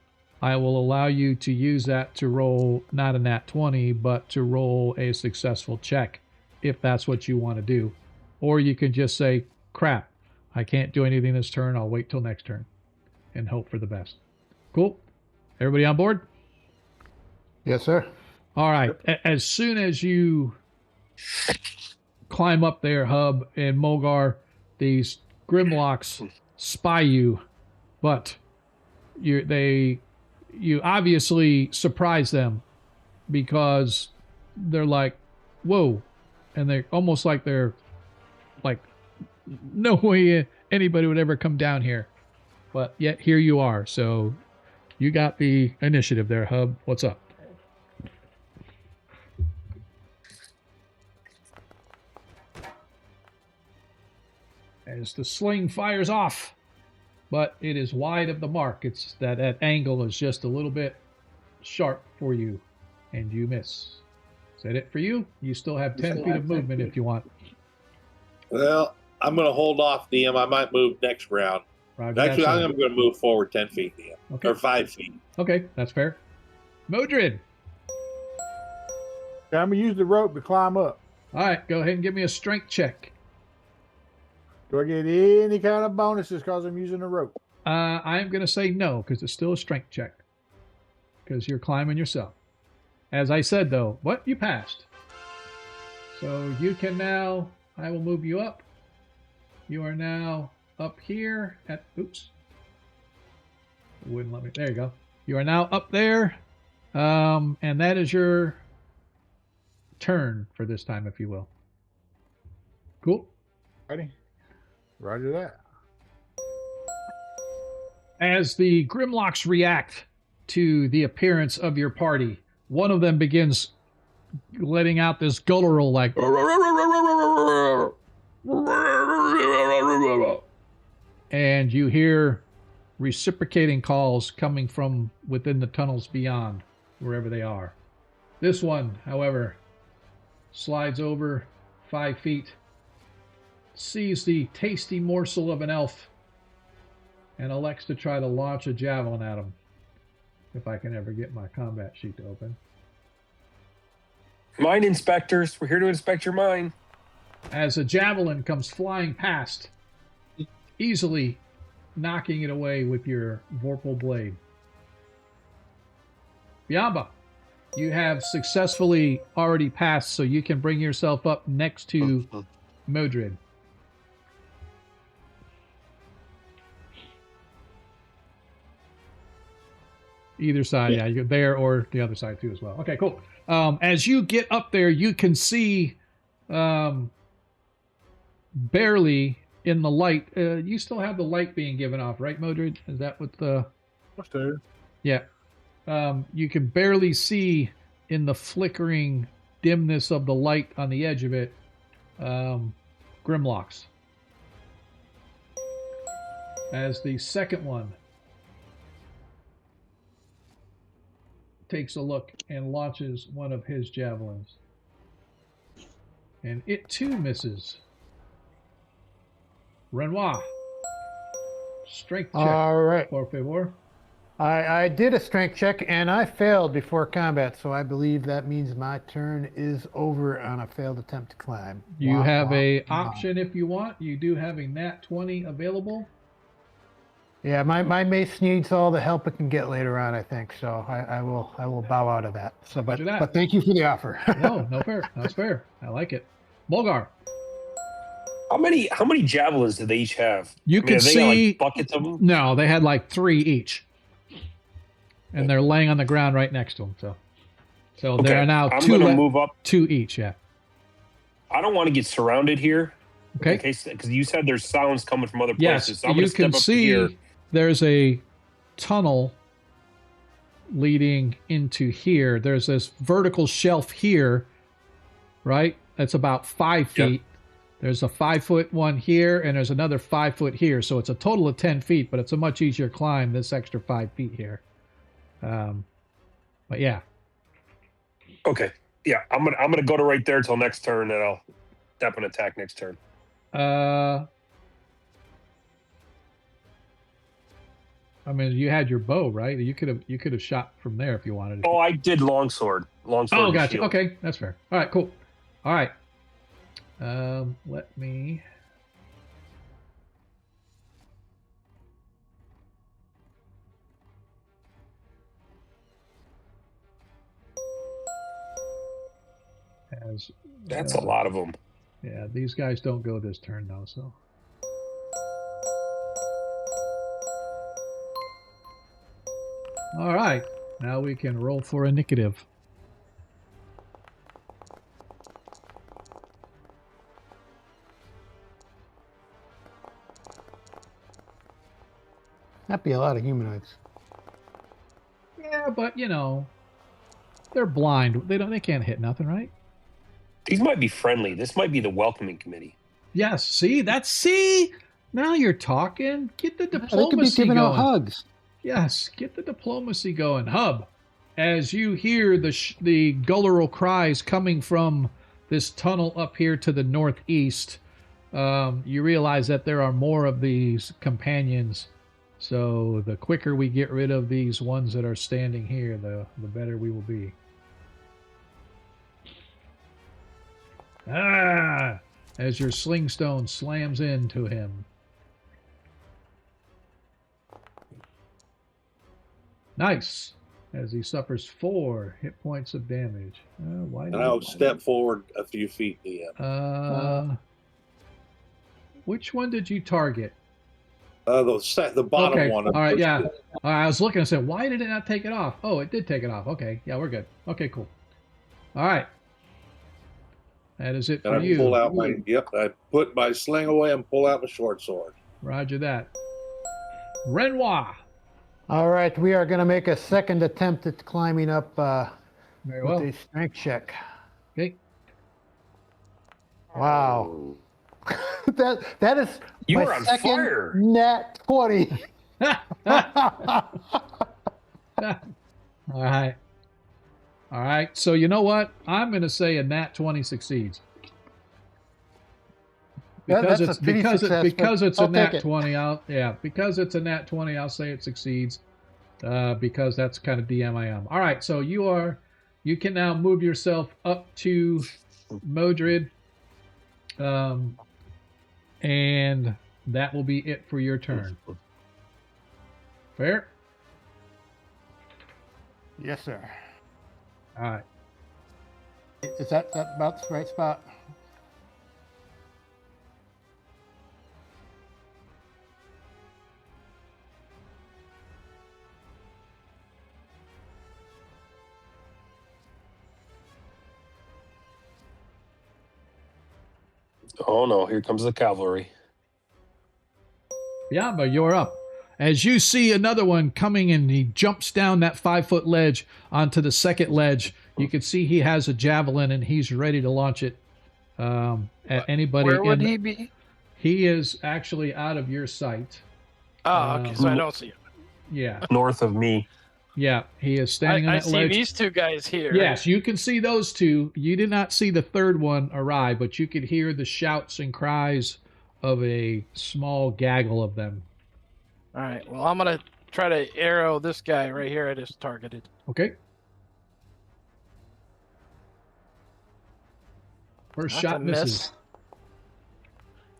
I will allow you to use that to roll not a nat 20, but to roll a successful check if that's what you want to do. Or you can just say, crap, I can't do anything this turn. I'll wait till next turn and hope for the best. Cool? Everybody on board? Yes, sir. All right. As soon as you climb up there, Hub and Mulgar, these grimlocks spy you, but you obviously surprise them because they're like, whoa, and they're almost like they're like, no way anybody would ever come down here, but yet here you are. So you got the initiative there, Hub. What's up? as the sling fires off, but it is wide of the mark. It's that angle is just a little bit sharp for you, and you miss. Is that it for you? You still have 10 feet of movement if you want. Well, I'm going to hold off, DM. I might move next round. Roger Actually, that, I'm going to move forward 10 feet, DM. Okay. Or 5 feet. Okay, that's fair. Modred. I'm gonna use the rope to climb up. All right, go ahead and give me a strength check. Do I get any kind of bonuses because I'm using the rope? I'm going to say no, because it's still a strength check. Because you're climbing yourself. As I said, though, what? You passed. So you can now, I will move you up. You are now up here at, oops. It wouldn't let me, there you go. You are now up there. And that is your turn for this time, if you will. Cool. Ready? Roger that. As the grimlocks react to the appearance of your party, one of them begins letting out this guttural like and you hear reciprocating calls coming from within the tunnels beyond, wherever they are. This one, however, slides over 5 feet, sees the tasty morsel of an elf, and elects to try to launch a javelin at him. If I can ever get my combat sheet to open. Mine inspectors. We're here to inspect your mine. As a javelin comes flying past, easily knocking it away with your vorpal blade. Biamba, you have successfully already passed, so you can bring yourself up next to Modred. Either side, yeah, you're there or the other side too as well. Okay, cool. As you get up there, you can see barely in the light. You still have the light being given off, right, Modred? Is that what the... Let's do. Yeah. You can barely see in the flickering dimness of the light on the edge of it, grimlocks. As the second one takes a look and launches one of his javelins. And it too misses. Renoir. Strength check. All right. Por favor. I did a strength check and I failed before combat, so I believe that means my turn is over on a failed attempt to climb. You have a womp. option if you want. You do have a nat 20 available. Yeah, my mace needs all the help it can get later on, I think. So I will bow out of that. So, but thank you for the offer. No fair. That's fair. I like it. Mulgar. How many javelins do they each have? You can have they see got, like, buckets of them. No, they had like 3 each, and they're laying on the ground right next to them. So there are now I'm 2 gonna move up. 2 each. Yeah. I don't want to get surrounded here. Okay. In case, because you said there's sounds coming from other Yes, places. So I'm you gonna step can up see here. there's a tunnel leading into here. There's this vertical shelf here, right? That's about 5 feet. Yep. There's a 5-foot one here, and there's another 5-foot here. So it's a total of 10 feet, but it's a much easier climb this extra 5 feet here. But yeah. Okay. Yeah, I'm gonna go to right there till next turn, and I'll step and attack next turn. I mean, you had your bow, right? You could have shot from there if you wanted to. Oh, I did longsword. Longsword. Oh, and gotcha. shield. Okay, that's fair. All right, cool. All right. Let me. That's a lot of them. Yeah, these guys don't go this turn though, so. All right, now we can roll for initiative. That'd be a lot of humanoids. Yeah, but you know, they're blind. They can't hit nothing, right? These might be friendly. This might be the welcoming committee. Yes, see? Now you're talking. Get the They could be diplomacy giving out going. hugs. Yes, get the diplomacy going. Hub, as you hear the guttural cries coming from this tunnel up here to the northeast, you realize that there are more of these companions. So the quicker we get rid of these ones that are standing here, the better we will be. Ah! As your sling stone slams into him. Nice. As he suffers 4 hit points of damage. And I'll step forward a few feet, DM. Which one did you target? The bottom Okay. one. All right. Yeah. I was looking and said, why did it not take it off? Oh, it did take it off. Okay. Yeah, we're good. Okay, cool. All right. That is it And for I you. pull out I put my sling away and pull out my short sword. Roger that. Renoir. All right, we are going to make a second attempt at climbing up Very with well. a strength check. Okay. Wow. that is You my are on second fire. nat 20. All right. All right. So you know what? I'm going to say a nat 20 succeeds. Because That's a pity because success, because but it's a I'll take nat it. 20. Because it's a nat 20, I'll say it succeeds. Because that's kind of DM I am. All right. So you can now move yourself up to Modred. And that will be it for your turn. Fair? Yes, sir. All right. Is that about the right spot? Oh no, here comes the cavalry. Biamba, you're up. As you see another one coming and he jumps down that 5-foot ledge onto the second ledge, you can see he has a javelin and he's ready to launch it at anybody. Where would he be? He is actually out of your sight. Oh, okay. So I don't see him. Yeah. North of me. Yeah. He is standing on I that see ledge. these two guys here. Yes, you can see those two. You did not see the third one arrive, but you could hear the shouts and cries of a small gaggle of them. All right. Well, I'm gonna try to arrow this guy right here. I just targeted. Okay. First That's shot a misses. miss.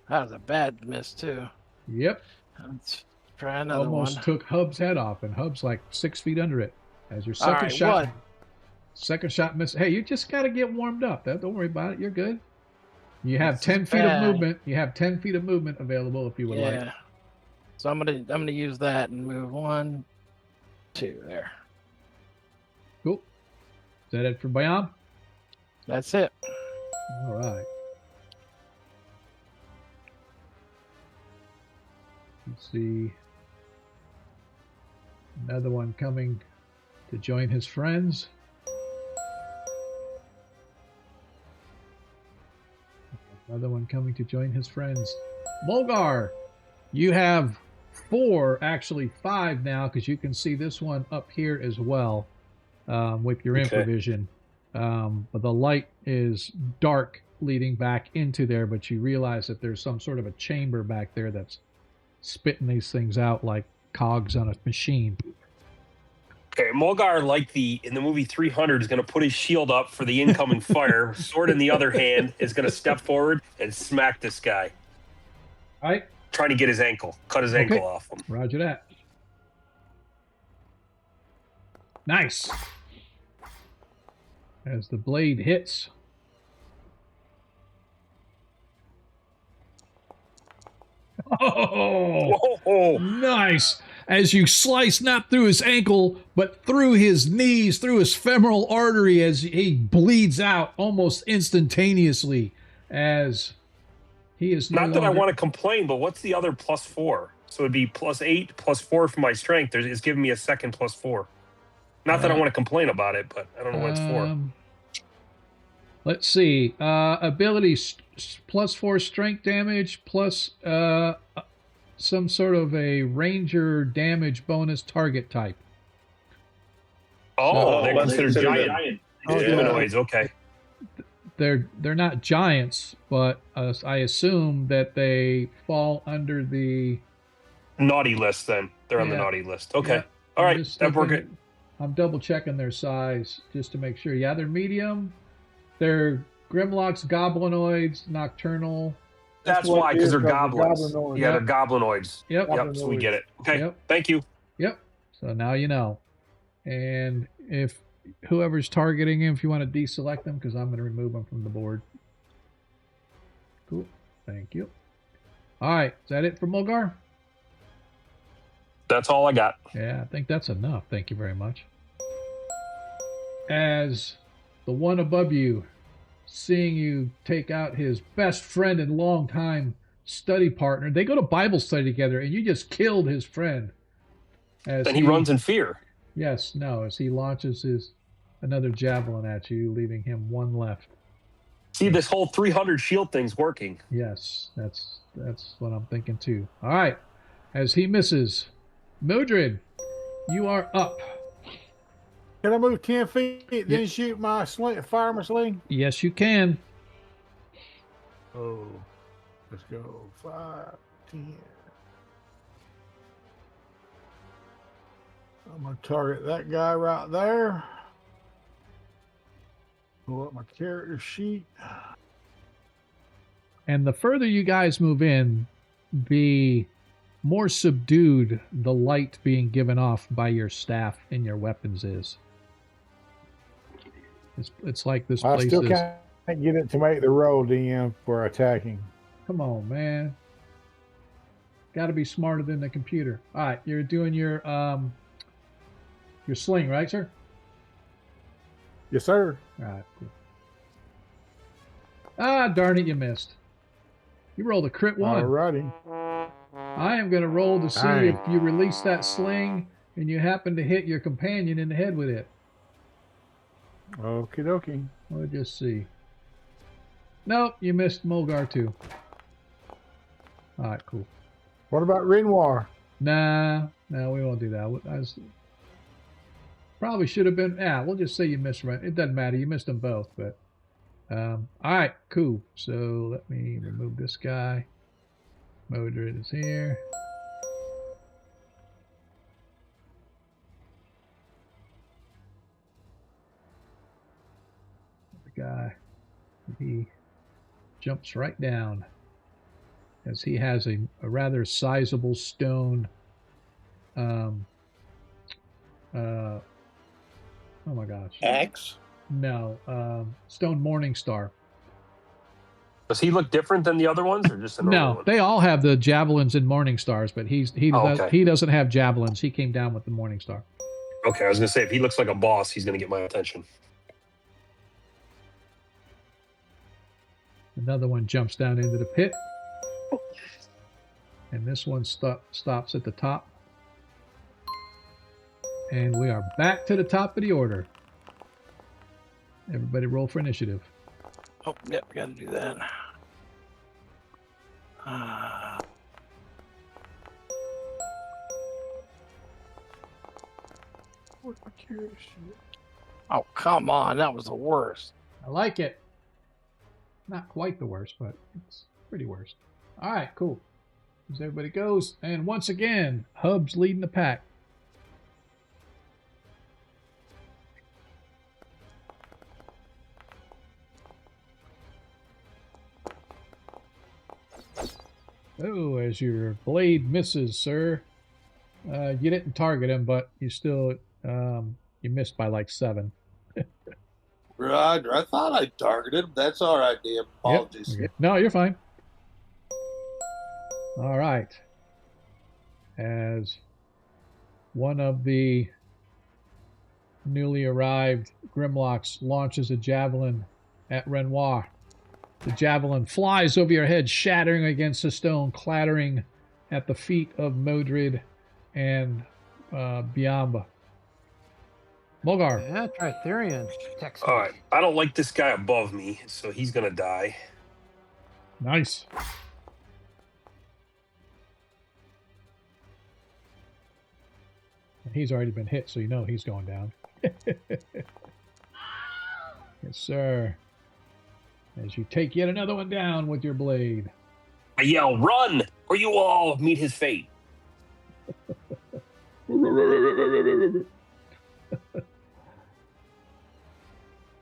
That was a bad miss too. Yep. Let's try another Almost one. took Hub's head off, and Hub's like 6 feet under it. As your All second right, shot. one. Second shot misses. Hey, you just got to get warmed up. Don't worry about it. You're good. You have This is 10 feet of bad. movement. You have 10 feet of movement available if you would like. Yeah. So I'm gonna use that and move 1, 2 there. Cool. Is that it for Bayam? That's it. All right. Let's see. Another one coming to join his friends. Another one coming to join his friends. Mulgar, you have 4, actually 5 now, because you can see this one up here as well with your Okay. infravision. But the light is dark leading back into there, but you realize that there's some sort of a chamber back there that's spitting these things out like cogs on a machine. Okay, Mulgar, like in the movie 300, is going to put his shield up for the incoming fire. Sword in the other hand is going to step forward and smack this guy. All right. Trying to get his ankle, cut his ankle off him. Roger that. Nice. As the blade hits. Oh, Oh, nice. As you slice not through his ankle, but through his knees, through his femoral artery, as he bleeds out almost instantaneously, as he is no not that I longer- want to complain, but what's the other +4? So it'd be +8, +4 for my strength. It's giving me a second +4. Not that I want to complain about it, but I don't know what it's for. Let's see. Ability +4 strength damage plus some sort of a ranger damage bonus target type. Oh, they're but considered giant humanoids. Okay. They're not giants, but I assume that they fall under the Naughty list then. They're on the Yeah. naughty list. Okay. Yeah. All I'm right. just That work looking- it. I'm double checking their size just to make sure. Yeah, they're medium. They're grimlocks, goblinoids, nocturnal. That's what why, it because is, they're 'cause they're goblins. goblinoids. Yeah, they're goblinoids. Yep. Yep. So we get it. Okay. Yep. Thank you. Yep. So now you know. And if whoever's targeting him, if you want to deselect them, because I'm going to remove them from the board. Cool. Thank you. All right. Is that it for Mulgar? That's all I got. Yeah, I think that's enough. Thank you very much. As the one above you, seeing you take out his best friend and longtime study partner, they go to Bible study together, and you just killed his friend. As Then he runs in fear. Yes, no, as he launches another javelin at you, leaving him one left. See, this whole 300 shield thing's working. Yes, that's what I'm thinking too. All right, as he misses, Mildred, you are up. Can I move 10 feet, then Yeah. shoot my sling, fire my sling? Yes, you can. Oh, let's go. 5, 10. I'm going to target that guy right there. Pull up my character sheet. And the further you guys move in, the more subdued the light being given off by your staff and your weapons is. It's like this I place still is. can't get it to make the roll, DM, for attacking. Come on, man. Got to be smarter than the computer. All right, you're doing your sling, right, sir? Yes, sir. All right. Cool. Ah, darn it, you missed. You rolled a crit one. Alrighty. I am going to roll to see Dang. if you release that sling and you happen to hit your companion in the head with it. Okie dokie. We'll just see. Nope, you missed Mulgar too. All right, cool. What about Renoir? Nah, no, we won't do that. Probably should have been. Yeah, we'll just say you missed. Right, it doesn't matter. You missed them both, but all right, cool. So let me remove this guy. Modred is here. The guy, he jumps right down as he has a rather sizable stone. Oh my gosh. Axe. No, stone morning star. Does he look different than the other ones, or just a normal No, one? they all have the javelins and morning stars, but he okay. doesn't have javelins. He came down with the morning star. Okay, I was gonna say if he looks like a boss, he's gonna get my attention. Another one jumps down into the pit, and this one stops at the top. And we are back to the top of the order. Everybody roll for initiative. Oh, yep, got to do that. Where's my character sheet? Oh, come on. That was the worst. I like it. Not quite the worst, but it's pretty worst. All right, cool. As everybody goes, and once again, Hub's leading the pack. Oh, as your blade misses, sir. You didn't target him, but you still you missed by like 7. Roger. I thought I targeted him. That's all right, Dan. Apologies. Okay. No, you're fine. All right. As one of the newly arrived Grimlocks launches a javelin at Renoir, the javelin flies over your head, shattering against a stone, clattering at the feet of Modred and Biamba. Mulgar. Yeah, try Therian. All right, I don't like this guy above me, so he's gonna die. Nice. He's already been hit, so you know he's going down. Yes, sir. As you take yet another one down with your blade. I yell, "Run, or you all meet his fate."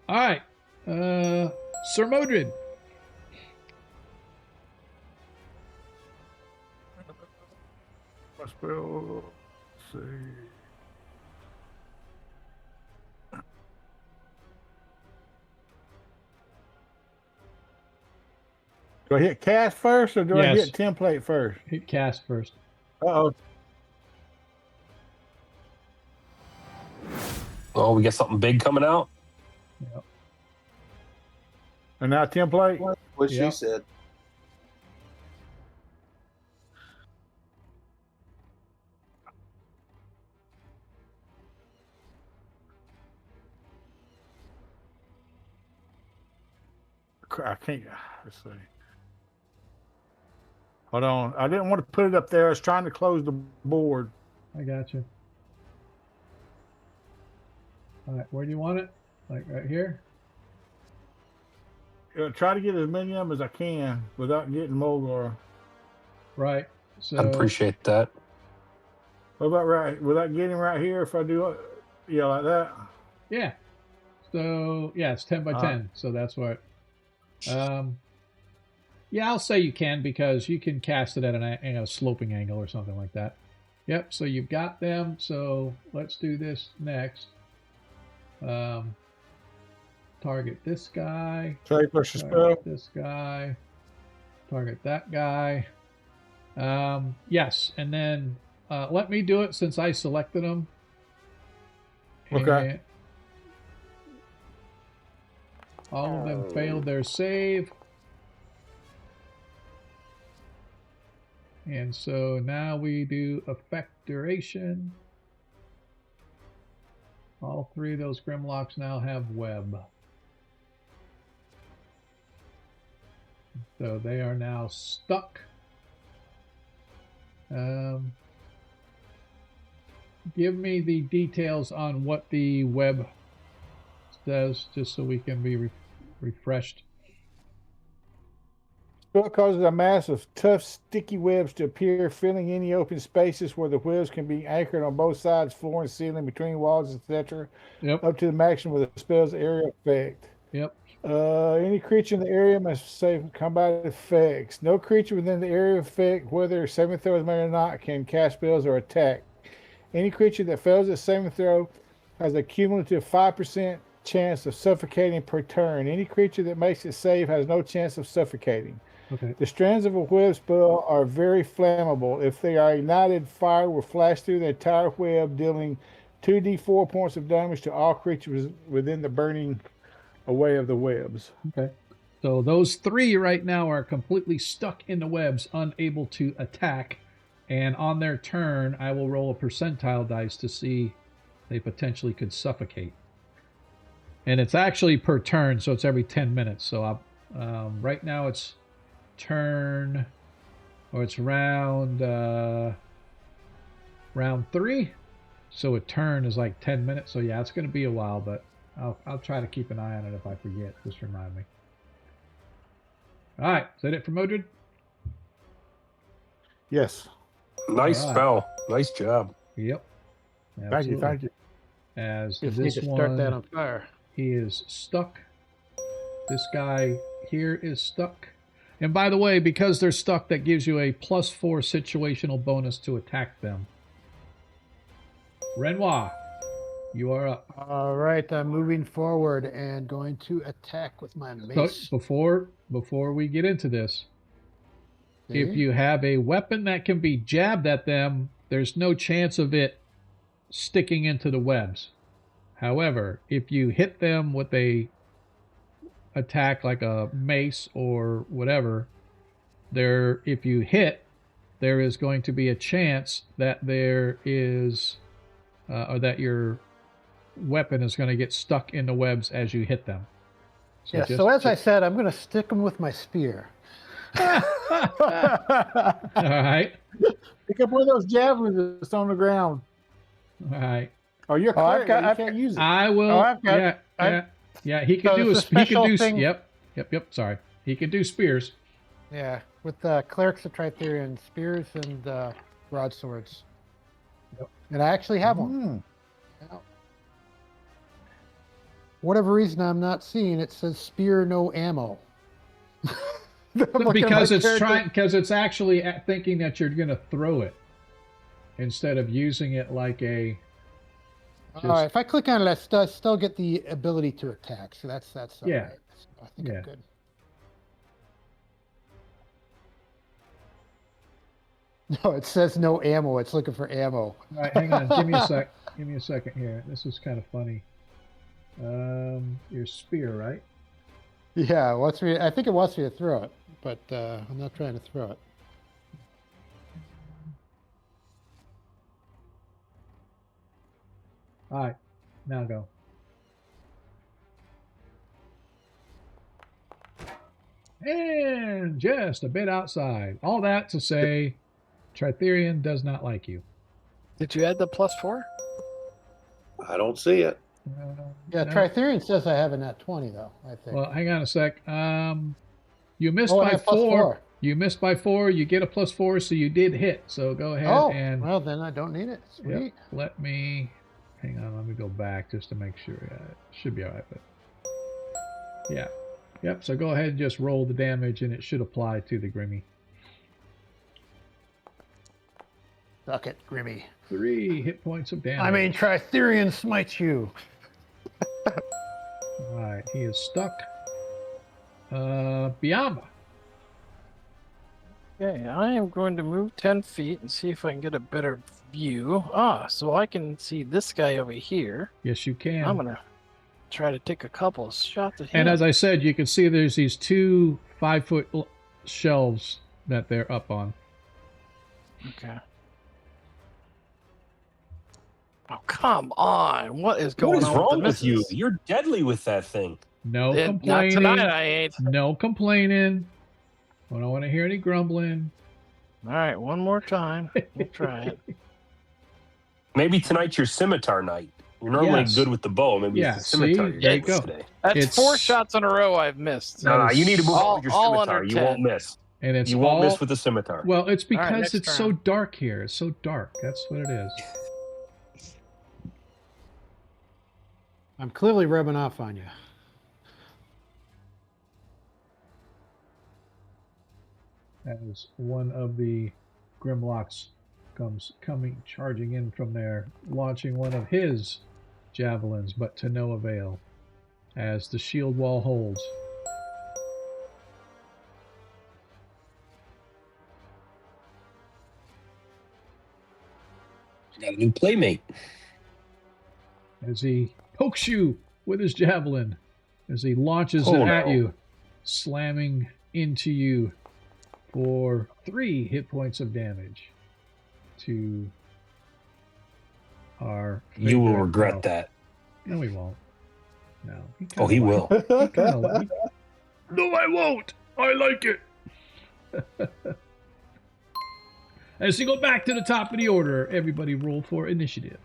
All right. Sir Modred. My spell. Let's see. Do I hit cast first or do I Yes. hit template first? Hit cast first. Uh-oh. Oh, we got something big coming out. Yep. And now template? What Yep. she said. I can't. Let's see. Hold on. I didn't want to put it up there. I was trying to close the board. I got you. All right, where do you want it? Like right here? Try to get as many of them as I can without getting Mulgar. Right. So I appreciate that. What about right? Without getting right here, if I do it, yeah, like that. yeah. So yeah, it's 10 by 10. So that's what. Yeah, I'll say you can because you can cast it at a sloping angle or something like that. Yep. So you've got them. So let's do this next. Target this guy. Trade versus spell. Target this guy. Target that guy. Yes, and then let me do it since I selected them. Okay. And all of them failed their save. And so now we do effect duration. All three of those grimlocks now have web. So they are now stuck. Give me the details on what the web says, just so we can be refreshed. Spell causes a mass of tough, sticky webs to appear, filling any open spaces where the webs can be anchored on both sides, floor and ceiling, between walls, etc. Yep. Up to the maximum of the spell's area effect. Yep. Any creature in the area must save combat effects. No creature within the area of effect, whether saving throw is made or not, can cast spells or attack. Any creature that fails its saving throw has a cumulative 5% chance of suffocating per turn. Any creature that makes it save has no chance of suffocating. Okay. The strands of a web spell are very flammable. If they are ignited, fire will flash through the entire web, dealing 2d4 points of damage to all creatures within the burning away of the webs. Okay. So those three right now are completely stuck in the webs, unable to attack. And on their turn, I will roll a percentile dice to see they potentially could suffocate. And it's actually per turn, so it's every 10 minutes. So right now it's turn, or it's round 3. So a turn is like 10 minutes. So yeah, it's going to be a while, but I'll try to keep an eye on it if I forget. Just remind me. All right, is that it for Modred? Yes. Nice All right. spell. Nice job. Yep. Thank you. Thank you. As Just need this to start one, that on fire. he is stuck. This guy here is stuck. And by the way, because they're stuck, that gives you a +4 situational bonus to attack them. Renoir, you are up. All right, I'm moving forward and going to attack with my So mace. before we get into this, if Okay. you have a weapon that can be jabbed at them, there's no chance of it sticking into the webs. However, if you hit them with a attack like a mace or whatever, if you hit, there is going to be a chance that there is or that your weapon is going to get stuck in the webs as you hit them. Yeah, so as I said, I'm going to stick them with my spear. All right. Pick up one of those javelins that's on the ground. All right. Oh, you're Oh, cleric. You can't use it. I will. Oh, I've got- Yeah. I've- Yeah. He could So do it's a he could special do. thing. Yep. Sorry. He could do spears. Yeah, with clerics of Tritherian, spears and broadswords. Yep. And I actually have one. Mm. Yeah. Whatever reason I'm not seeing, it says spear no ammo. I'm looking at Because my it's character. because it's actually thinking that you're going to throw it instead of using it like a. All right, if I click on it, I still get the ability to attack. So that's all Yeah. right. I think Yeah. I'm good. No, it says no ammo. It's looking for ammo. All right, hang on. Give me a sec. Give me a second here. This is kind of funny. Your spear, right? Yeah, I think it wants me to throw it, but I'm not trying to throw it. All right, now go. And just a bit outside. All that to say, Tritherian does not like you. Did you add the +4? I don't see it. Yeah, No. Tritherian says I have a nat 20 though. I think. Well, hang on a sec. You missed Oh, I by have four. +4. You missed by 4. You get a +4, so you did hit. So go ahead Oh, and well then I don't need it. yep, Sweet. let me. Hang on. Let me go back just to make sure. Yeah, it should be all right. But yeah, yep. So go ahead and just roll the damage, and it should apply to the Grimmy. Suck it, Grimmy. 3 hit points of damage. I mean, Tritherian smites you. All right, he is stuck. Biamba. Okay, I am going to move 10 feet and see if I can get a better view. So I can see this guy over here. Yes, you can. I'm going to try to take a couple of shots at him. And as I said, you can see there's these 2 5-foot shelves that they're up on. Okay. Oh, come on. What is going What is on wrong with, with the you? missus? You're deadly with that thing. No Not complaining. tonight, I ain't. No complaining. I don't want to hear any grumbling. All right, one more time. We'll try it. Maybe tonight's your scimitar night. You're normally Yes. good with the bow. Maybe Yeah, it's the scimitar see? you're There you good go. with today. That's It's- 4 shots in a row I've missed. No, That you is- need to move all- on with your all scimitar. under You 10. won't miss. And it's You won't all, miss with the scimitar. Well, it's because next it's so round. dark here. It's so dark. That's what it is. I'm clearly rubbing off on you. As one of the grimlocks comes charging in from there, launching one of his javelins, but to no avail, as the shield wall holds. Got a new playmate. As he pokes you with his javelin, as he launches Oh, it at no. you, slamming into you for 3 hit points of damage to our You will favorite regret elf. that. No, he won't. No. Oh, he will. No, I won't. I like it. As you go back to the top of the order, everybody roll for initiative.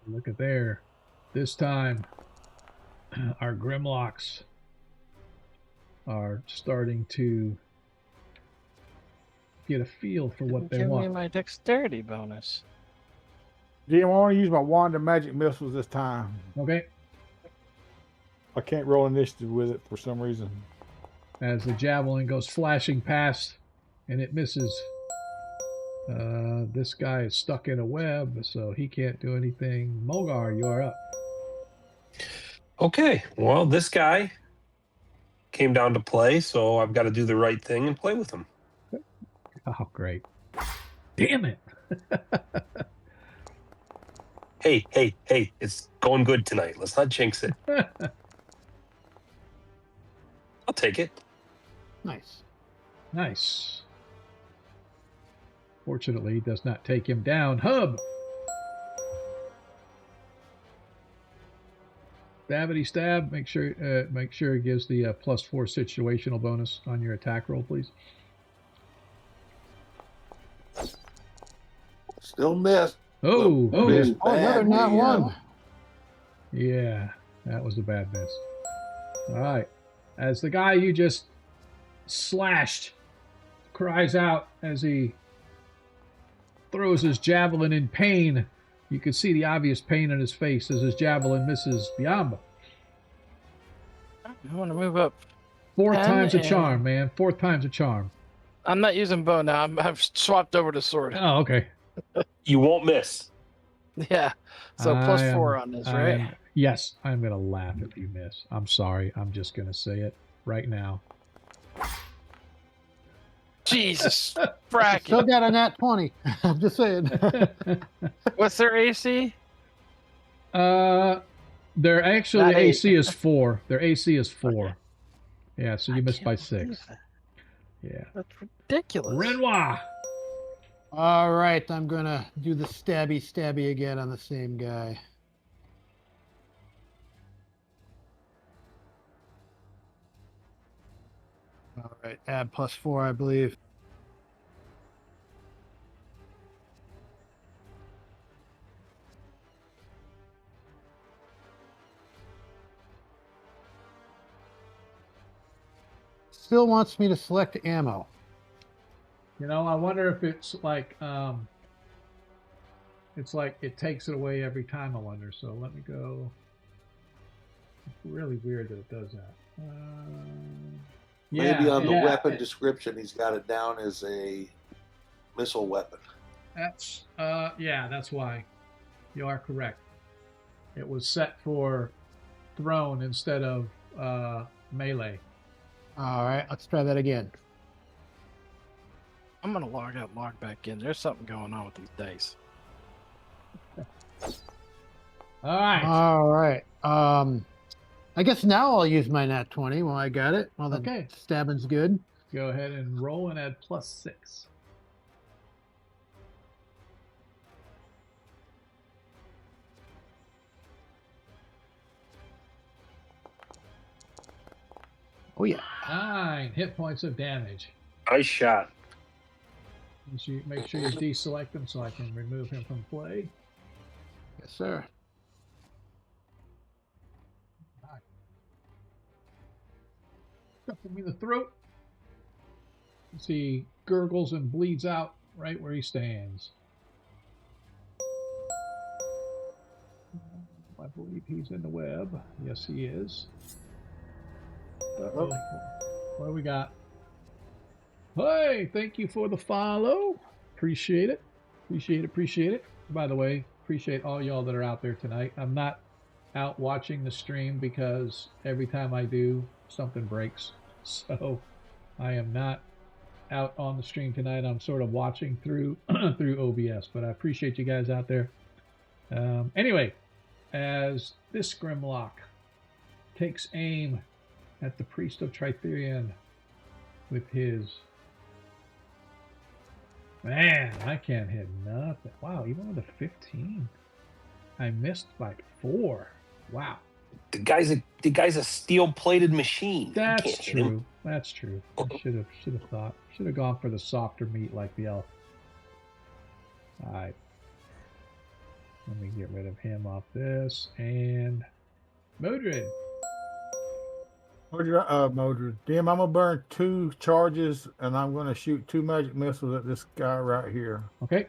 Look at there. This time, our grimlocks are starting to get a feel for what they Give me want. my dexterity bonus. Jim, I want to use my wand of magic missiles this time. Okay. I can't roll initiative with it for some reason. As the javelin goes flashing past and it misses. This guy is stuck in a web, so he can't do anything. Mogar, you are up. Okay. Well, this guy came down to play, so I've got to do the right thing and play with him. Oh, great. Damn it. Hey, it's going good tonight. Let's not jinx it. I'll take it. Nice. Nice. Fortunately, it does not take him down. Hub. Stabbity stab. Make sure it gives the +4 situational bonus on your attack roll, please. Still missed. Oh, Missed Oh, another badly, not yeah. one. yeah, that was a bad miss. All right, as the guy you just slashed cries out as he throws his javelin in pain. You can see the obvious pain in his face as his javelin misses Biamba. I want to move up. Fourth 10 time's a and- charm, man. Fourth time's a charm. I'm not using bow now. I've swapped over to sword. Oh, okay. You won't miss. Yeah. So I +4 am- on this, I right? am- yes, I'm going to laugh if you miss. I'm sorry. I'm just going to say it right now. Jesus, Still fracking. got a nat 20. I'm just saying. What's their AC? Their actually Not eight. AC is 4. Their AC is 4. Yeah, so you I missed can't by believe 6. that. Yeah. That's ridiculous. Renoir. All right, I'm going to do the stabby again on the same guy. All right, add +4, I believe. Still wants me to select ammo. You know, I wonder if it's like it takes it away every time, I wonder. So let me go. It's really weird that it does that. Maybe on the yeah, weapon description, he's got it down as a missile weapon. That's that's why. You are correct. It was set for thrown instead of melee. All right, let's try that again. I'm gonna log out, log back in. There's something going on with these dice. All right. All right. I guess now I'll use my nat 20 while I got it. Well, then Okay. stabbing's good. Go ahead and roll and add +6. Oh yeah. 9 hit points of damage. Nice shot. Make sure you deselect him so I can remove him from play. Yes, sir. Stuff him in the throat. As he gurgles and bleeds out right where he stands. I believe he's in the web. Yes, he is. Uh-oh. What do we got? Hey, thank you for the follow. Appreciate it. Appreciate it. By the way, appreciate all y'all that are out there tonight. I'm not out watching the stream because every time I do, something breaks. So I am not out on the stream tonight. I'm sort of watching through through OBS, but I appreciate you guys out there. Anyway, as this grimlock takes aim at the priest of Tritherion with his... Man, I can't hit nothing. Wow, even with a 15, I missed by 4. Wow. The guy's a steel-plated machine. You That's can't hit him. true. That's true. I should have thought. Should have gone for the softer meat like the elf. All right. Let me get rid of him off this and Modred. Modred. Damn, I'm gonna burn 2 charges, and I'm gonna shoot 2 magic missiles at this guy right here. Okay.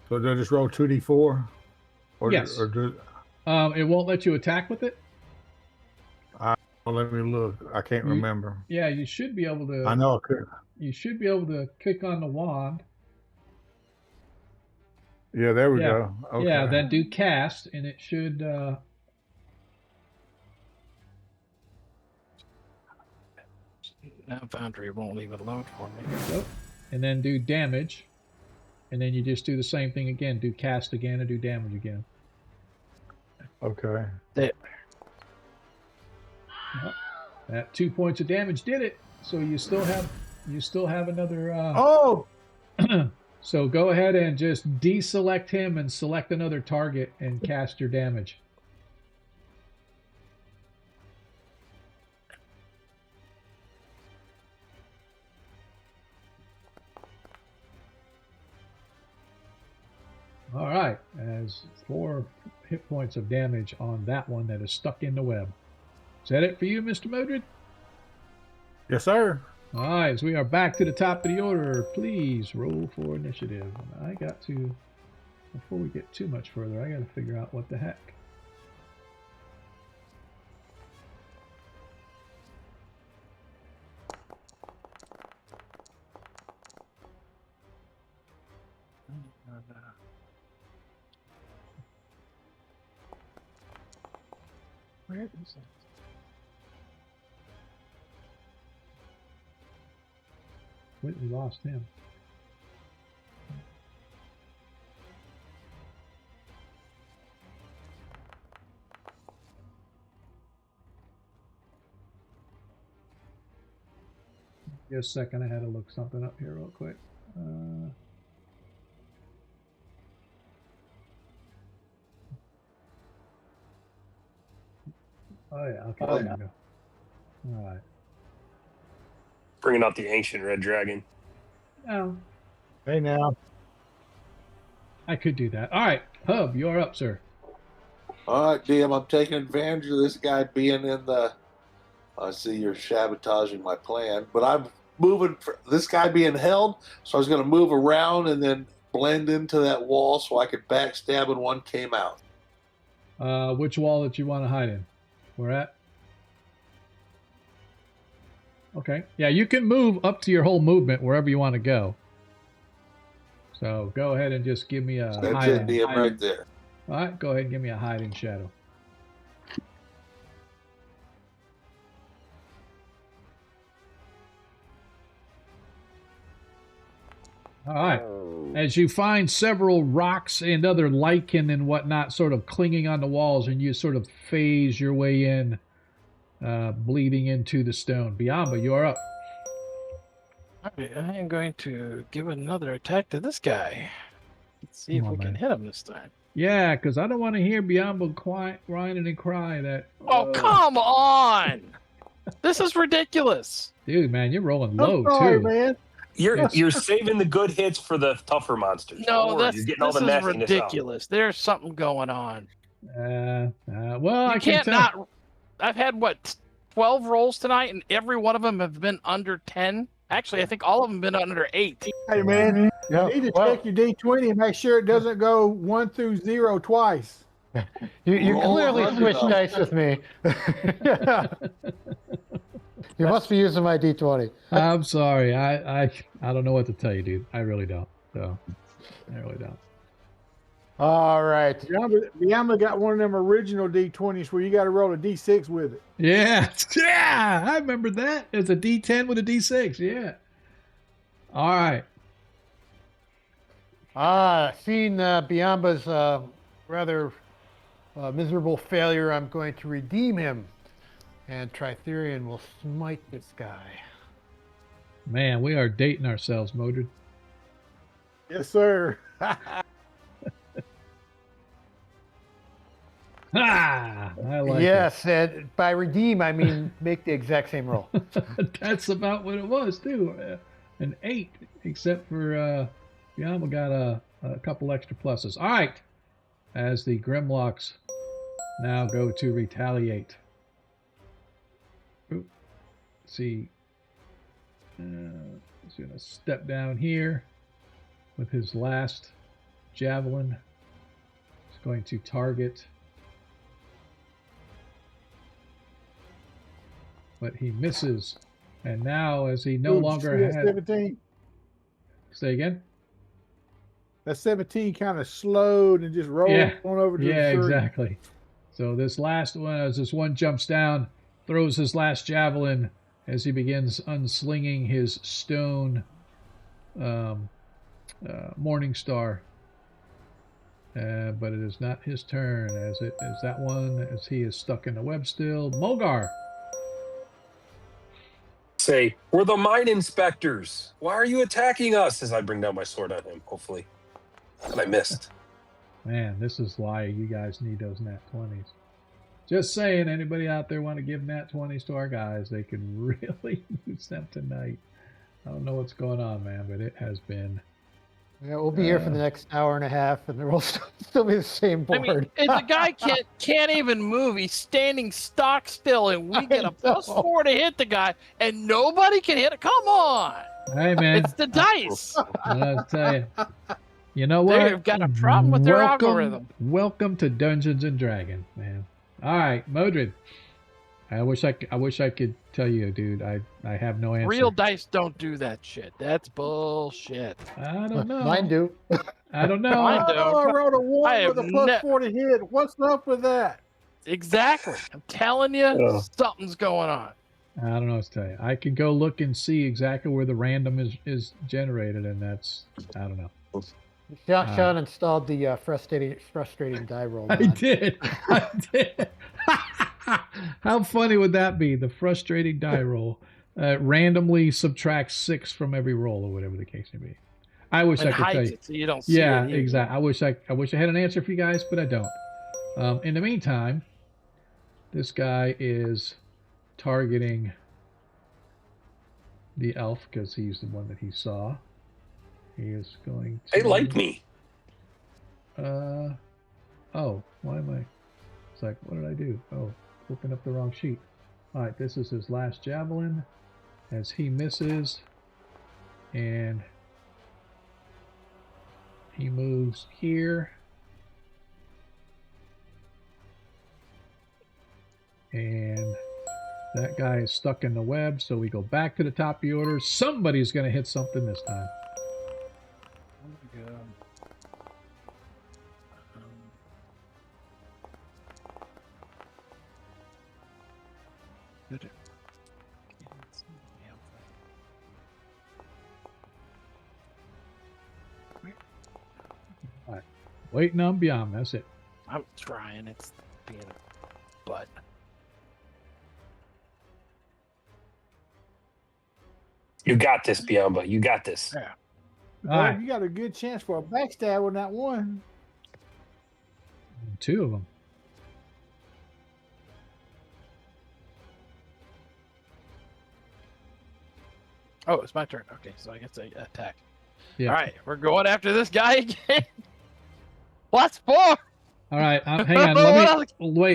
So they'll just roll 2d4. Or Yes. Do, It won't let you attack with it. well, let me look. I can't You- remember. Yeah, you should be able to. I know I could. You should be able to click on the wand. Yeah, there we Yeah. go. Okay. Yeah, then do cast, and it should. Now Foundry won't leave it alone for me. Go. And then do damage, and then you just do the same thing again. Do cast again and do damage again. Okay. That 2 points of damage did it. So you still have another. Oh, So go ahead and just deselect him and select another target and cast your damage. All right, as 4 hit points of damage on that one that is stuck in the web. Is that it for you, Mr. Modred? Yes, sir. All right, so we are back to the top of the order. Please roll for initiative. I got to, before we get too much further, I got to figure out what the heck. Where is it? We lost him. Just a second, I had to look something up here real quick. Oh yeah, okay, there you go. All right. Bringing out the ancient red dragon. Now, Hey, now. I could do that. All right, Hub, you're up, sir. All right, DM, I'm taking advantage of this guy being in the. I see you're sabotaging my plan, but I'm moving. This guy being held, so I was going to move around and then blend into that wall so I could backstab when one came out. Which wall that you want to hide in? Where at? Okay. Yeah, you can move up to your whole movement wherever you want to go. So go ahead and just give me a That's hide. it, DM, right there. All right, go ahead and give me a hide in shadow. All right. As you find several rocks and other lichen and whatnot sort of clinging on the walls, and you sort of phase your way in, bleeding into the stone. Biamba, you're up. Alright, I am going to give another attack to this guy. Let's see if Come on, we can man. hit him this time. Yeah, because I don't want to hear Biamba whining and cry that. Oh, come on! This is ridiculous. Dude, man, you're rolling low, I'm sorry, too. man. You're saving the good hits for the tougher monsters. No, Don't worry, this you're getting all is the nastiness ridiculous. There's something going on. Well, I You can't can't tell. not. I've had what 12 rolls tonight, and every one of them have been under 10. Actually, I think all of them have been under 8. Hey, man. Yeah, You need to well, check your D20 and make sure it doesn't go 1 through 0 twice. you Roll clearly 100 switched though. dice with me. You must be using my D20. I'm sorry. I don't know what to tell you, dude. I really don't. So, I really don't. All right. Biamba got one of them original D20s where you got to roll a D6 with it. Yeah. Yeah. I remember that. It's a D10 with a D6. Yeah. All right. Seeing Biamba's rather miserable failure, I'm going to redeem him. And Tritherion will smite this guy. Man, we are dating ourselves, Modred. Yes, sir. Ah, I like Yes, and by redeem, I mean make the exact same roll. it. That's about what it was, too. An 8, except for Biamba got a couple extra pluses. All right. As the grimlocks now go to retaliate. Oop. Let's see. He's going to step down here with his last javelin. He's going to target. But he misses. And now, as he no longer has has. 17. Say again? That 17 kind of slowed and just rolled Yeah. on over to Yeah, the 3. exactly. So this last one, as this one jumps down, throws his last javelin as he begins unslinging his stone morning star. But it is not his turn, as it is that one, as he is stuck in the web still. Mulgar. say, "We're the mine inspectors. Why are you attacking us?" As I bring down my sword on him, hopefully. And I missed. Man, this is why you guys need those nat 20s. Just saying, anybody out there want to give nat 20s to our guys, they can really use them tonight. I don't know what's going on, man, but it has been. Yeah, we'll be here for the next hour and a half, and we'll still be the same I board. mean, if the guy can't even move. He's standing stock still, and we get a +4 to hit the guy, and nobody can hit it. Come on. Hey, man. It's the dice. I'll tell you. You know what? They've got a problem with their algorithm. Welcome to Dungeons and Dragons, man. All right, Modred. I wish I could tell you, dude. I have no answer. Real dice don't do that shit. That's bullshit. I don't know. Mine do. I don't know. Mine do. Oh, I rolled a I 1 with a have +4 to hit. What's up with that? Exactly. I'm telling you, something's going on. I don't know what to tell you. I can go look and see exactly where the random is generated, and that's, I don't know. Sean installed the frustrating die roll. I did. I did. How funny would that be? The frustrating die roll randomly subtracts 6 from every roll, or whatever the case may be. I wish I could tell you. It so you don't see Yeah, it exactly. I wish I had an answer for you guys, but I don't. In the meantime, this guy is targeting the elf because he's the one that he saw. He is going to. They like me. Oh, why am I? It's like, what did I do? Oh, open up the wrong sheet. All right, this is his last javelin as he misses, and he moves here. And that guy is stuck in the web, so we go back to the top of the order. Somebody's going to hit something this time. Oh my God. Good. All right, waiting on Beyond. That's it. I'm trying. It's being a butt. You got this, Biamba. You got this. Yeah. All right, You got a good chance for a backstab on that one. 2 of them. Oh, it's my turn. Okay, so I guess I attack. Yeah. All right, we're going after this guy again. +4. All right, hang on.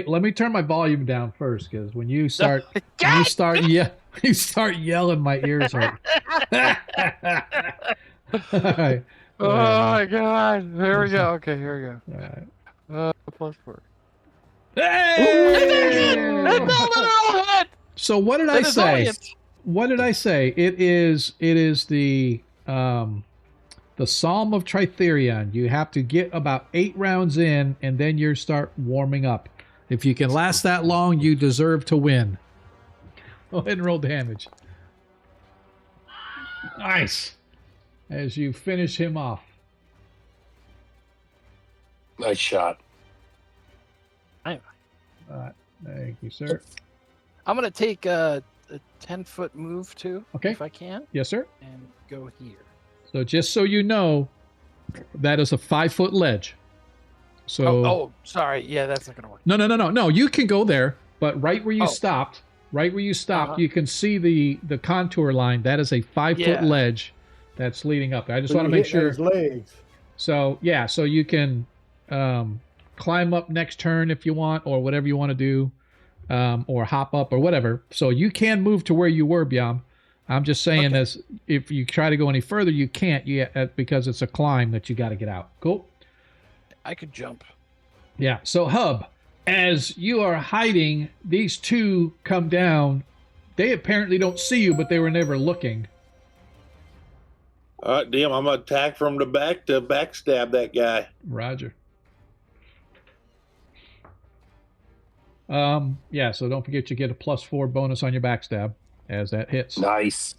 Let me turn my volume down first, because when you start, you start yelling, my ears hurt. All right. Oh my God! Here we go. Okay, here we go. All right. +4. Hey! That's all hit. So what did I That is only say? What did I say? It is the Psalm of Tritherion. You have to get about 8 rounds in, and then you start warming up. If you can last that long, you deserve to win. Go ahead and roll damage. Nice. As you finish him off. Nice shot. All right. Thank you, sir. I'm gonna take a 10-foot move too, Okay. if I can, Yes, sir. and go here. So just so you know, that is a 5-foot ledge. So Oh, sorry. Yeah, that's not gonna work. No. You can go there, but right where you Oh. stopped, Uh-huh. you can see the contour line. That is a 5-foot Yeah. ledge that's leading up there. I just So want to you make hit sure. his legs. So yeah, so you can climb up next turn if you want, or whatever you want to do, or hop up or whatever. So you can move to where you were, Biam. I'm just saying, Okay. as if you try to go any further, you can't yet because it's a climb that you got to get out. Cool. I could jump. Yeah. So Hub, as you are hiding, these two come down. They apparently don't see you, but they were never looking. All right, damn, I'm gonna attack from the back to backstab that guy. Roger. Yeah, so don't forget you get a +4 bonus on your backstab as that hits. Nice.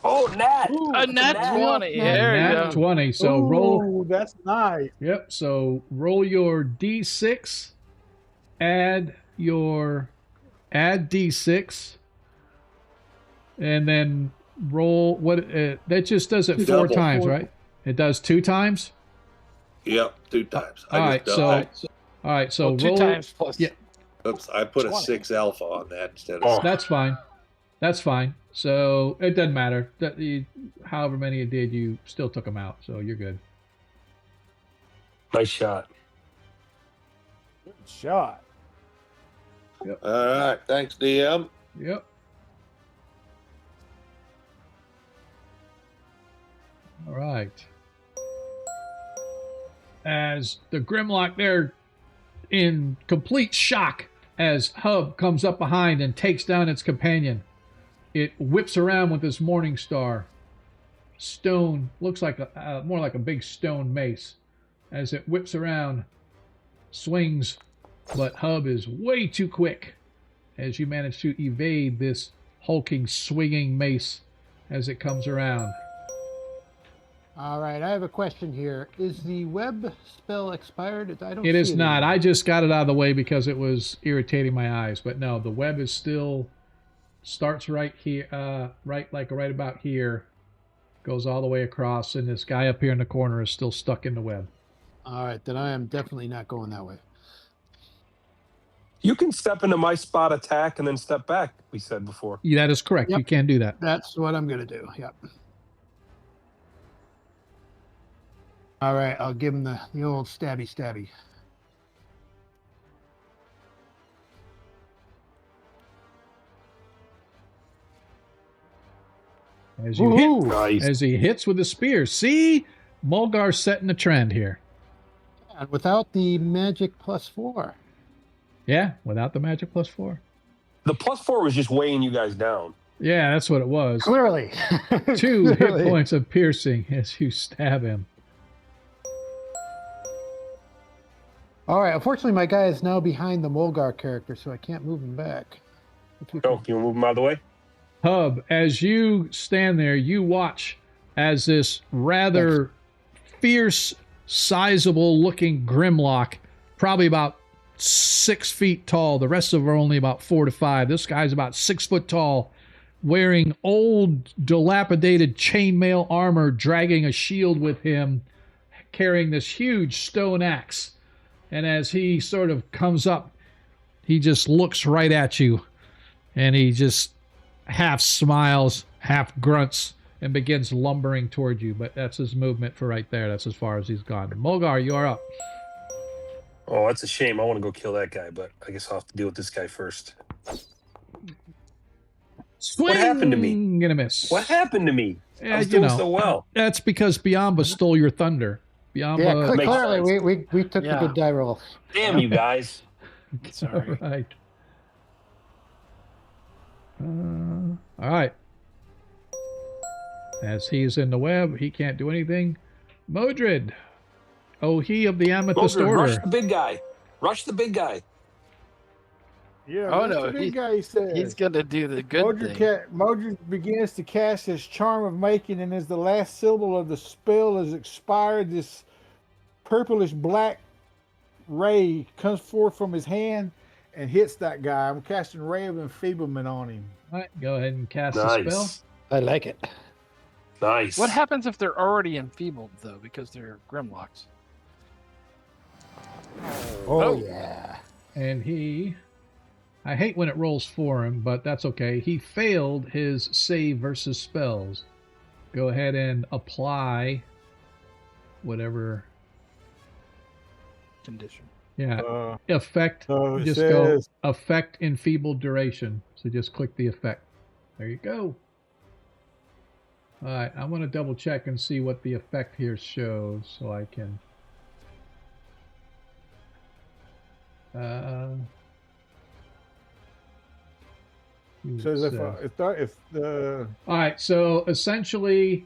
Oh, Nat. A nat 20. A There you nat go. 20. So roll. Ooh, that's nice. Yep. So roll your D6. Add D6. and then roll what that just does it Double. 4 times, right? It does 2 times. Yep, 2 times. All right, so Well, 2 roll. times plus. Yeah. Oops, I put a 20. 6 alpha on that instead of. Oh. That's fine. That's fine. So it doesn't matter. That however many it did, you still took them out, so you're good. Nice shot. Good shot. All right, thanks, DM. Yep. All right. As the Grimlock there in complete shock as Hub comes up behind and takes down its companion. It whips around with this morning star. Stone, looks like more like a big stone mace. As it whips around, swings, but Hub is way too quick as you manage to evade this hulking, swinging mace as it comes around. All right, I have a question here. Is the web spell expired? I don't. It is see not. anymore. I just got it out of the way because it was irritating my eyes. But no, the web is still starts right here, right about here, goes all the way across, and this guy up here in the corner is still stuck in the web. All right, then I am definitely not going that way. You can step into my spot attack and then step back, we said before. Yeah, that is correct. Yep. You can do that. That's what I'm going to do. Yep. All right, I'll give him the old stabby. As you hit, Nice. as he hits with the spear. See, Mulgar's setting the trend here. And without the magic +4. Yeah, without the magic +4. The +4 was just weighing you guys down. Yeah, that's what it was. Clearly. 2 hit Clearly. points of piercing as you stab him. All right, unfortunately, my guy is now behind the Mulgar character, so I can't move him back. If you Oh, can- you move him out of the way? Hub, as you stand there, you watch as this rather fierce, sizable looking Grimlock, probably about 6 feet tall. The rest of them are only about 4 to 5. This guy's about 6 foot tall, wearing old, dilapidated chainmail armor, dragging a shield with him, carrying this huge stone axe. And as he sort of comes up, he just looks right at you, and he just half smiles, half grunts, and begins lumbering toward you. But that's his movement for right there. That's as far as he's gone. Mulgar, you are up. Oh, that's a shame. I want to go kill that guy, but I guess I'll have to deal with this guy first. Swing! happened to me? Gonna miss. What happened to me? Yeah, I was you doing know, so well. that's because Biamba stole your thunder. Biamba. Yeah, makes clearly sense. we took Yeah. the good die rolls. Damn you guys. Sorry. All right. All right. As he's in the web, he can't do anything. Modred. Oh, he of the Amethyst Roger, rush Order. the big guy. Rush the big guy. Yeah, Oh, that's no, the big he- guy said. He's gonna do the good thing. Modred begins to cast his charm of making, and as the last syllable of the spell is expired, this purplish black ray comes forth from his hand and hits that guy. I'm casting Ray of Enfeeblement on him. All right, go ahead and cast the spell. Nice. I like it. Nice. What happens if they're already enfeebled though, because they're Grimlocks? Oh, yeah. And I hate when it rolls for him, but that's okay. He failed his save versus spells. Go ahead and apply whatever. Condition. Yeah, effect. So it Just says, go effect enfeebled duration. So just click the effect. There you go. All right, I want to double check and see what the effect here shows, so I can. says if the All right, so essentially,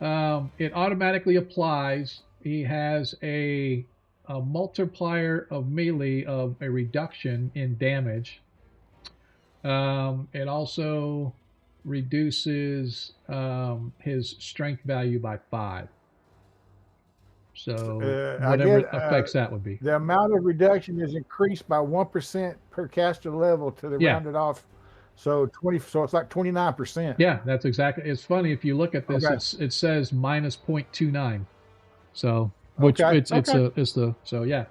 it automatically applies. He has a multiplier of melee of a reduction in damage. It also reduces his strength value by 5. So I whatever get, effects that would be. the amount of reduction is increased by 1% per caster level to the Yeah. rounded off So 20. So it's like 29%. Yeah, that's exactly. It's funny if you look at this. Okay. It says minus 0.29. So which Okay, it's the so yeah.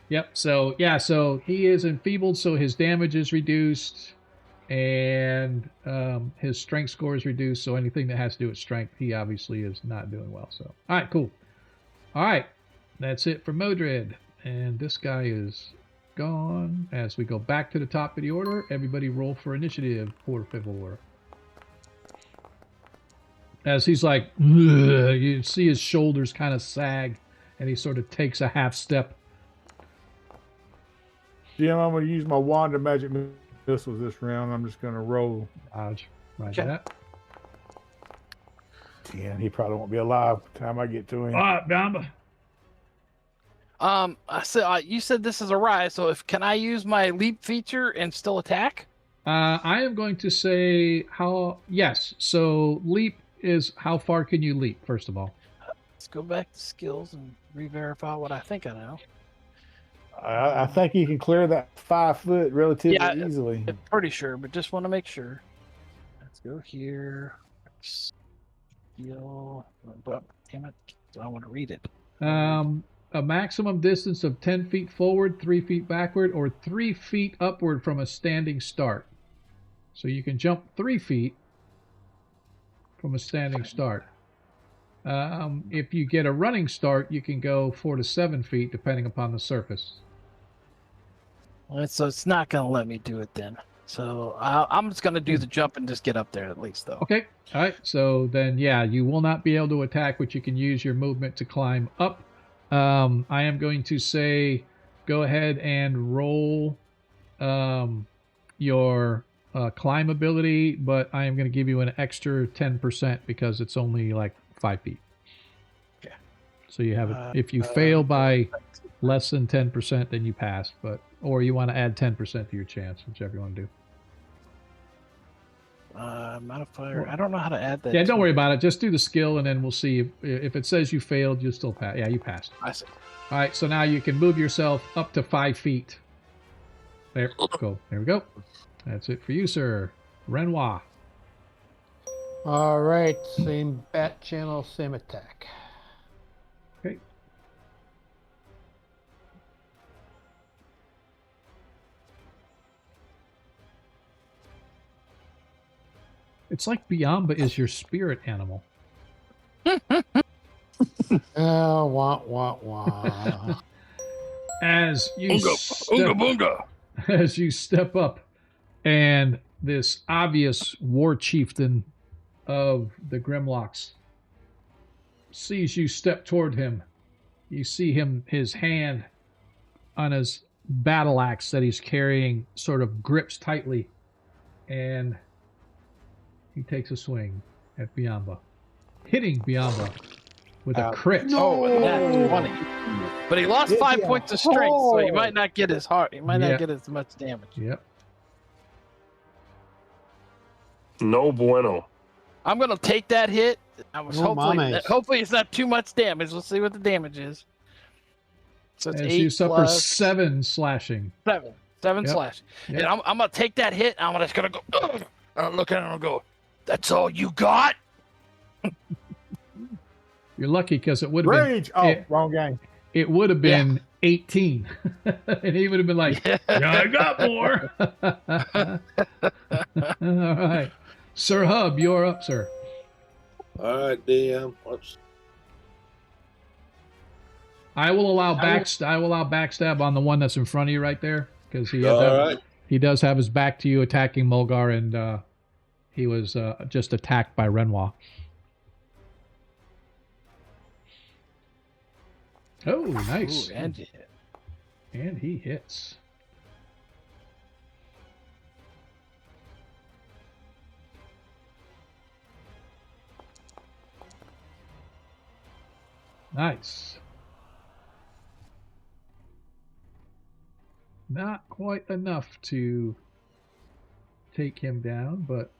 Yep. So yeah. So he is enfeebled. So his damage is reduced, and his strength score is reduced. So anything that has to do with strength, he obviously is not doing well. So all right, cool. All right, that's it for Modred, and this guy is gone. As we go back to the top of the order, everybody roll for initiative. Por favor. As he's like, ugh, you see his shoulders kind of sag, and he sort of takes a half step. Jim, I'm going to use my wand of magic missiles this round. I'm just going to roll. Roger that. 10. He probably won't be alive by the time I get to him. All right, Bamba. I said you said this is a rise, so can I use my leap feature and still attack? I am going to say yes. So leap is how far can you leap, first of all? Let's go back to skills and re-verify what I think I know. I think you can clear that 5 foot relatively easily. I'm pretty sure, but just want to make sure. Let's go here. Skill. Damn it. I want to read it. A maximum distance of 10 feet forward, 3 feet backward, or 3 feet upward from a standing start. So you can jump 3 feet from a standing start. If you get a running start, you can go 4 to 7 feet, depending upon the surface. So it's not going to let me do it then. So I'm just going to do the jump and just get up there at least, though. Okay. All right. So then, yeah, you will not be able to attack, but you can use your movement to climb up. I am going to say go ahead and roll your climb ability, but I am going to give you an extra 10% because it's only like 5 feet. Okay. So you have it. If you fail by less than 10%, then you pass. Or you want to add 10% to your chance, whichever you want to do. Modifier. I don't know how to add that. Yeah, don't worry about it. Just do the skill, and then we'll see if it says you failed. You still pass. Yeah, you passed. I see. All right, so now you can move yourself up to 5 feet. There, go. There we go. That's it for you, sir. Renoir. All right, same bat channel, same attack. Okay. It's like Biamba is your spirit animal. Oh, wah. As you step up, and this obvious war chieftain of the Grimlocks sees you step toward him. You see his hand on his battle axe that he's carrying sort of grips tightly, and he takes a swing at Biamba, hitting Biamba with a crit. Oh, that's funny. But he lost 5 points of strength, so he might not get as hard. He might not get as much damage. Yep. No bueno. I'm gonna take that hit. Hopefully it's not too much damage. Let's see what the damage is. So it's As 8 you suffer plus 7 slashing. 7 Yep. slash. Yep. And I'm gonna take that hit. And I'm just gonna go. Ugh! I'm looking at him and go. That's all you got? You're lucky because it would have been Rage! Oh, wrong game. it would have been 18. And he would have been like, yeah, I got more. All right. Sir Hub, you're up, sir. All right, DM. I will allow backstab on the one that's in front of you right there, because he does have his back to you attacking Mulgar, and he was just attacked by Renoir. Oh, nice. Ooh, and you hit. And he hits. Nice. Not quite enough to take him down, but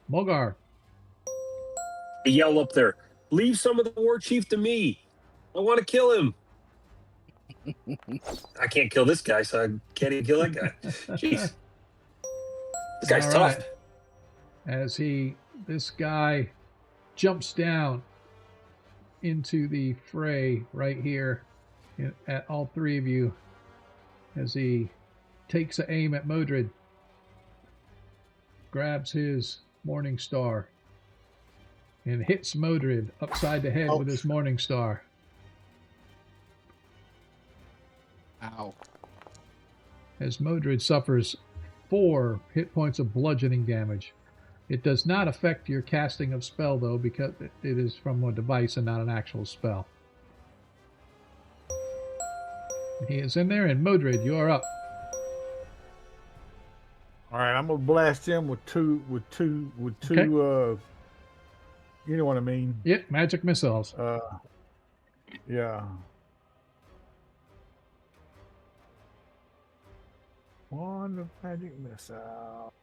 Mulgar. Yell up there. Leave some of the war chief to me. I want to kill him. I can't kill this guy, so I can't even kill that guy. Jeez. This guy's All tough. right. As this guy jumps down into the fray right here at all three of you, as he takes an aim at Modred, grabs his Morning Star, and hits Modred upside the head with his Morning Star. Ow. As Modred suffers 4 hit points of bludgeoning damage. It does not affect your casting of spell, though, because it is from a device and not an actual spell. He is in there, and Modred, you are up. All right, I'm gonna blast him with two. Okay. You know what I mean? Yep, magic missiles. Yeah. One of magic missiles.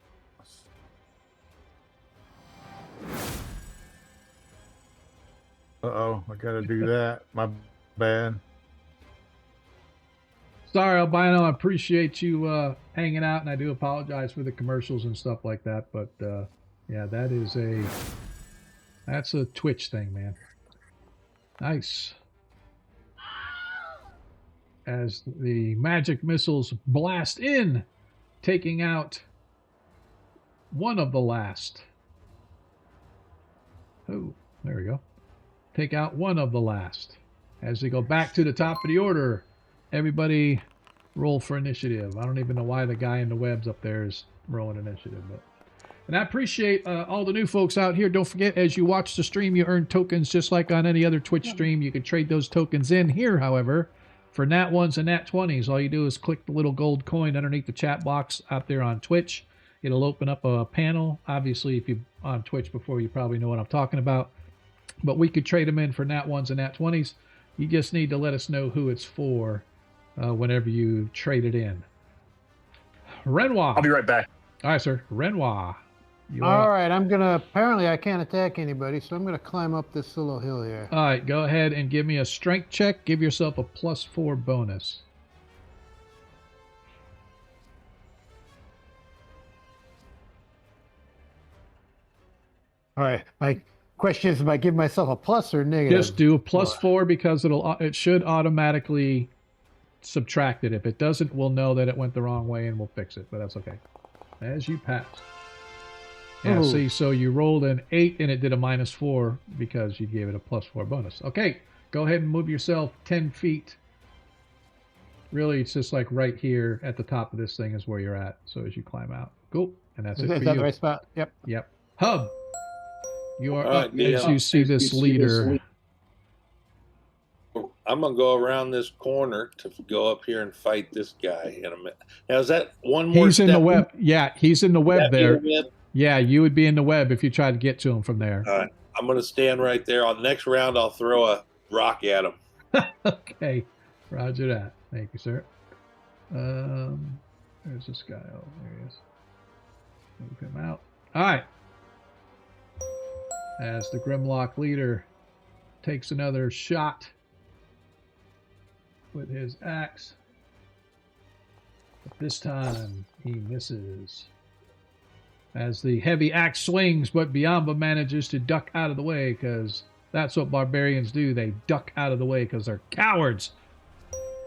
Uh-oh, I gotta do that. My bad. Sorry, Albino. I appreciate you hanging out, and I do apologize for the commercials and stuff like that. But yeah, that's a Twitch thing, man. Nice. As the magic missiles blast in, taking out one of the last. Oh, there we go. Take out one of the last. As we go back to the top of the order, everybody roll for initiative. I don't even know why the guy in the webs up there is rolling initiative. And I appreciate all the new folks out here. Don't forget, as you watch the stream, you earn tokens just like on any other Twitch stream. You can trade those tokens in here, however. For Nat 1s and Nat 20s, all you do is click the little gold coin underneath the chat box out there on Twitch. It'll open up a panel. Obviously, if you're on Twitch before, you probably know what I'm talking about. But we could trade them in for Nat 1s and Nat 20s. You just need to let us know who it's for whenever you trade it in. Renoir. I'll be right back. All right, sir. Renoir. All right, apparently I can't attack anybody, so I'm going to climb up this little hill here. All right, go ahead and give me a strength check. Give yourself a +4 bonus. All right, my question is, if I give myself a plus or negative? Just do a +4 because it should automatically subtract it. If it doesn't, we'll know that it went the wrong way and we'll fix it, but that's okay. As you pass. Yeah, see, so you rolled an 8 and it did a -4 because you gave it a +4 bonus. Okay, go ahead and move yourself 10 feet. Really, it's just like right here at the top of this thing is where you're at. So as you climb out. Cool. And that's it for Is that you. the right spot? Yep. Yep. Hub, you are All right, up as yeah. you see this leader. I'm gonna go around this corner to go up here and fight this guy in a minute. Now, is that one more? He's in step the web. Yeah, he's in the web there. Web? Yeah, you would be in the web if you tried to get to him from there. All right, I'm gonna stand right there. On the next round, I'll throw a rock at him. Okay, roger that. Thank you, sir. There's this guy. Oh, there he is. Move him out. All right. As the Grimlock leader takes another shot with his axe. But this time, he misses. As the heavy axe swings, but Biamba manages to duck out of the way, because that's what barbarians do. They duck out of the way because they're cowards.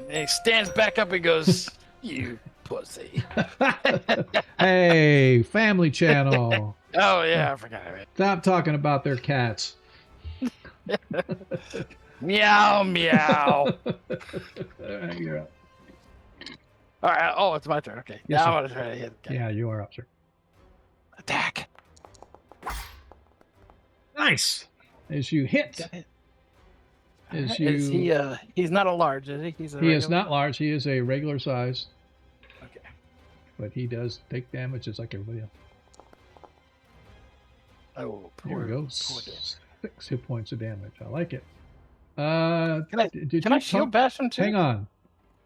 And he stands back up and goes, "You pussy." Hey, Family Channel. Oh, yeah, I forgot of it. Stop talking about their cats. Meow, meow. You're up. All right. Oh, it's my turn. Okay. Yes, now sir. I want to try to hit the guy. Yeah, you are up, sir. Attack. Nice. As you hit. As you, Is he, he's not a large, is he? He's a he is regular? not large. He is a regular size, Okay. but he does take damage just like everybody else. Oh, There we go. poor dude. 6 hit points of damage. I like it. Can I, did can you I shield bash him too? Hang on.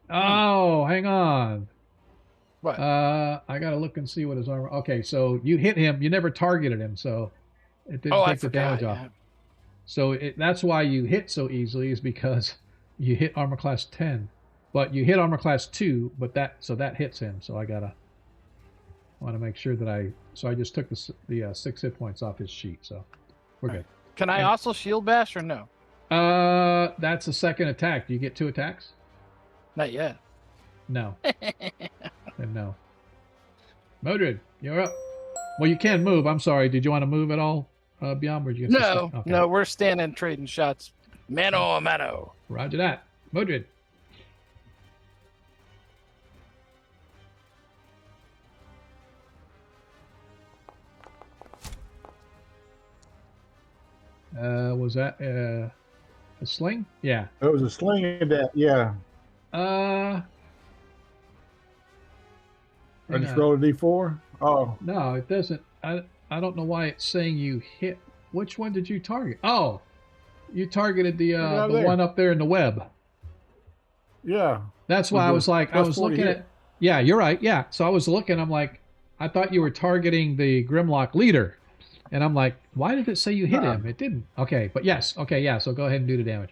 Oh, hang on. What? I gotta look and see what his armor. Okay, so you hit him. You never targeted him, so it didn't Oh, I take the forgot. damage off. Yeah. So that's why you hit so easily, is because you hit armor class 10. But you hit armor class 2, but that hits him. So I want to make sure that I just took the 6 hit points off his sheet. So we're good. Can I also shield bash or no? That's a second attack. Do you get 2 attacks? Not yet. No. And no. Modred, you're up. Well, you can move. I'm sorry. Did you want to move at all, Beyond? Or did you No, okay. no, we're standing trading shots. Mano a mano. Roger that. Modred. Was that a sling? Yeah. It was a sling attack. Yeah. I just rolled a d4. Oh. No, it doesn't. I don't know why it's saying you hit. Which one did you target? Oh, you targeted the one up there in the web. Yeah. That's why I was like, I was looking at. Yeah, you're right. Yeah. So I was looking. I'm like, I thought you were targeting the Grimlock leader. And I'm like, why did it say you hit him? It didn't. Okay, but yes. Okay, yeah. So go ahead and do the damage.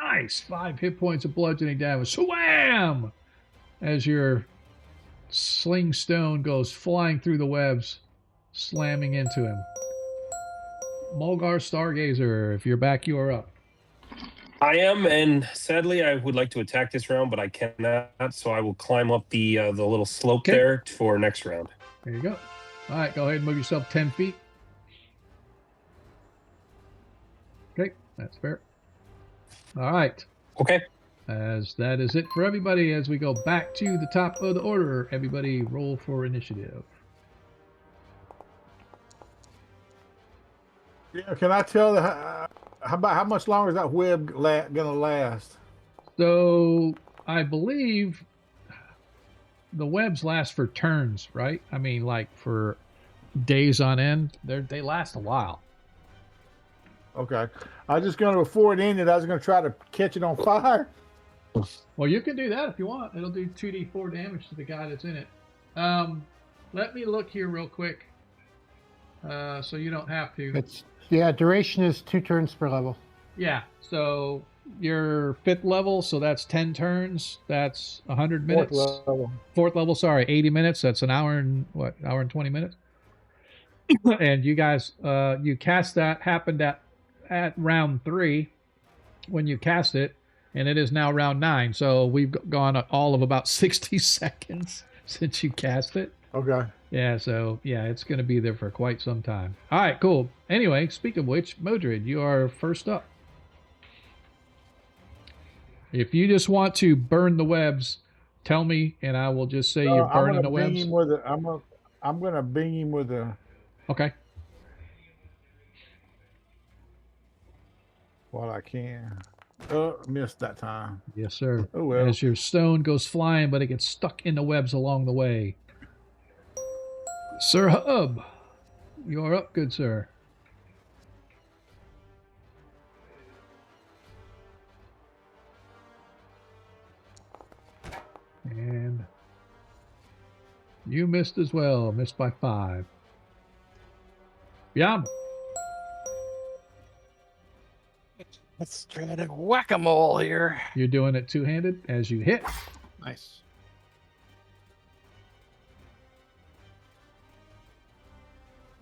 Nice. 5 hit points of bludgeoning damage. Swam! As your sling stone goes flying through the webs, slamming into him. Mulgar Stargazer, if you're back, you are up. I am, and sadly, I would like to attack this round, but I cannot. So I will climb up the little slope there for next round. There you go. All right, go ahead and move yourself 10 feet. Okay, that's fair. All right. Okay. As that is it for everybody, as we go back to the top of the order, everybody roll for initiative. Yeah. Can I tell how much longer is that web gonna last? So I believe the webs last for turns, right? I mean, like for days on end. They last a while. Okay. I was just gonna, before it ended, I was gonna try to catch it on fire. Well, you can do that if you want. It'll do 2d4 damage to the guy that's in it. Let me look here real quick, so you don't have to. Duration is 2 turns per level. Yeah, so you're 5th level, so that's 10 turns. That's 100 minutes. 4th level, sorry, 80 minutes. That's an hour and 20 minutes. And you guys, you cast that, happened at round 3 when you cast it, and it is now round 9. So we've gone all of about 60 seconds since you cast it. Okay. Yeah, so yeah, it's going to be there for quite some time. All right, cool. Anyway, speaking of which, Modred, you are first up. If you just want to burn the webs, tell me, and I will just say you're burning the webs. I'm gonna bing him with a. Okay. While I can. Missed that time. Yes, sir. Oh well. As your stone goes flying, but it gets stuck in the webs along the way. Sir Hub, you're up, good sir. And you missed as well. Missed by 5. Yeah. Let's try to whack-a-mole here. You're doing it two-handed as you hit. Nice.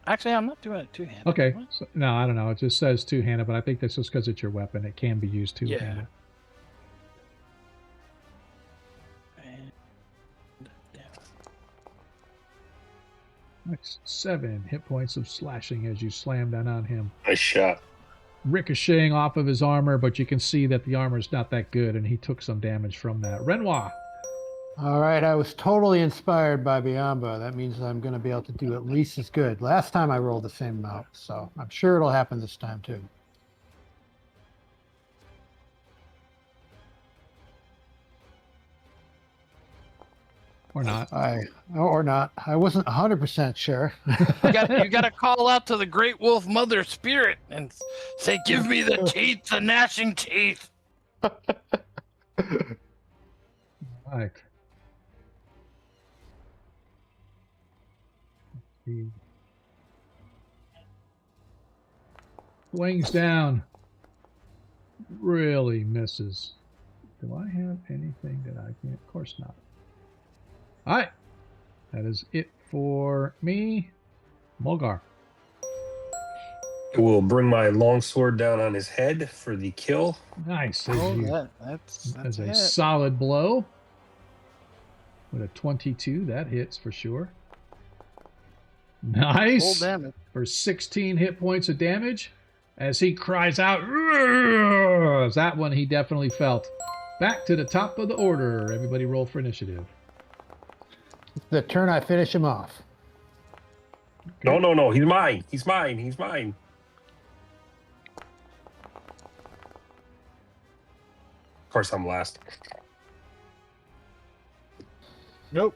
Actually, I'm not doing it two-handed. Okay. So, no, I don't know. It just says two-handed, but I think that's just because it's your weapon. It can be used two-handed. Yeah. Nice. 7 hit points of slashing as you slam down on him. Nice shot. Ricocheting off of his armor, but you can see that the armor's not that good, and he took some damage from that. Renoir. All right, I was totally inspired by Biamba. That means I'm going to be able to do at least as good. Last time I rolled the same amount, so I'm sure it'll happen this time too. Or not. Or not. I wasn't 100% sure. You got to call out to the Great Wolf Mother Spirit and say, "Give me the teeth, the gnashing teeth." All right. Swings down. really misses. Do I have anything that I can't? Of course not. All right. That is it for me. Mulgar. I will bring my longsword down on his head for the kill. Nice. Oh, that's As a a hit. solid blow. With a 22, that hits for sure. Full Nice. damage. For 16 hit points of damage. As he cries out, "Roar!" That one he definitely felt. Back to the top of the order. Everybody roll for initiative. The turn I finish him off. No, no, no. He's mine. He's mine. He's mine. Of course, I'm last. Nope.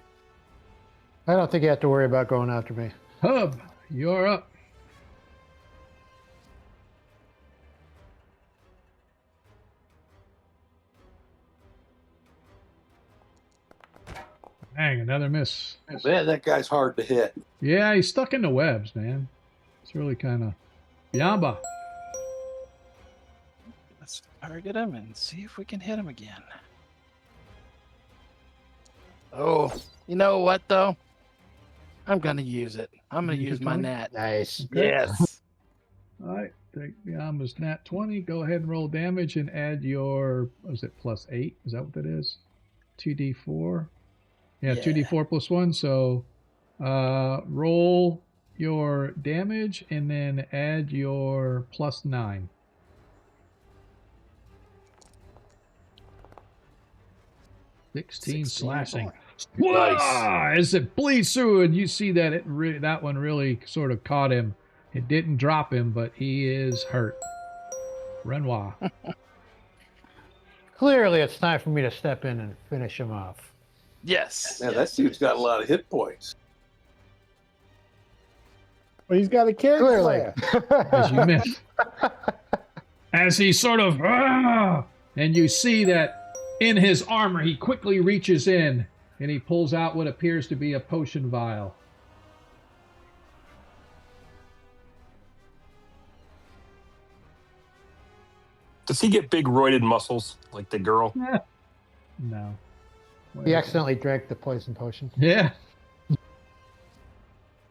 I don't think you have to worry about going after me. Hub, you're up. Dang, another miss. Man, that guy's hard to hit. Yeah, he's stuck in the webs, man. It's really kind of... Biamba. Let's target him and see if we can hit him again. Oh, you know what, though? I'm going to use it. I'm going to use my nat. Nice. Yes. All right, take Biamba's nat 20. Go ahead and roll damage and add your... Was it +8? Is that what that is? 2d4. Yeah, 2d4 plus 1. So roll your damage and then add your +9. Sixteen slashing. Nice. As it bleeds through, and you see that that one really sort of caught him. It didn't drop him, but he is hurt. Renoir. Clearly, it's time for me to step in and finish him off. Yes. Man, that dude's got a lot of hit points. Well, he's got a character. Clearly. Class. As you miss. As he sort of, and you see that in his armor, he quickly reaches in and he pulls out what appears to be a potion vial. Does he get big roided muscles like the girl? No. He accidentally drank the poison potion. Yeah.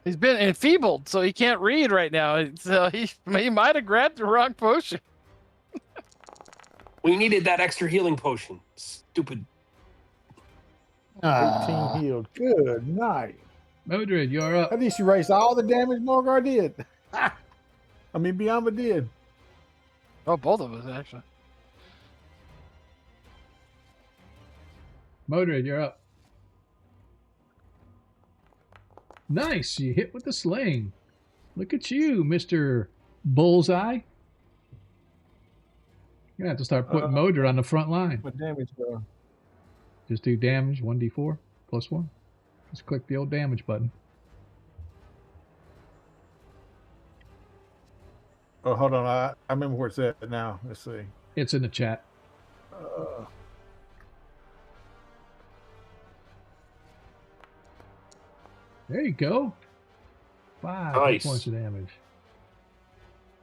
He's been enfeebled, so he can't read right now. So he might have grabbed the wrong potion. We needed that extra healing potion. Stupid. 18 healed. Good night. Modred, you're up. At least you erased all the damage Morgar did. I mean, Biamba did. Oh, both of us, actually. Modred, you're up. Nice. You hit with the sling. Look at you, Mr. Bullseye. You're going to have to start putting Modred on the front line. What damage, bro? Just do damage, 1d4, +1. Just click the old damage button. Oh, hold on. I remember where it's at now. Let's see. It's in the chat. There you go. 5 Nice. points of damage.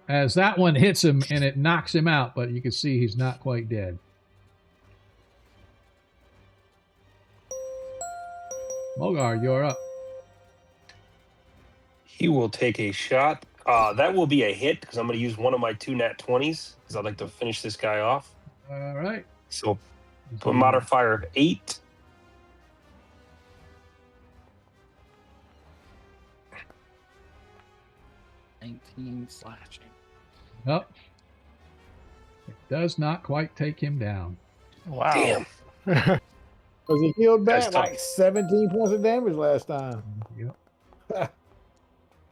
As that one hits him and it knocks him out, but you can see he's not quite dead. Mulgar, you're up. He will take a shot. That will be a hit because I'm going to use one of my 2 nat 20s because I'd like to finish this guy off. All right. So put a modifier of 8. Slashing. Oh. It does not quite take him down. Wow. Damn. Because he healed back That's tough. like 17 points of damage last time. Yep.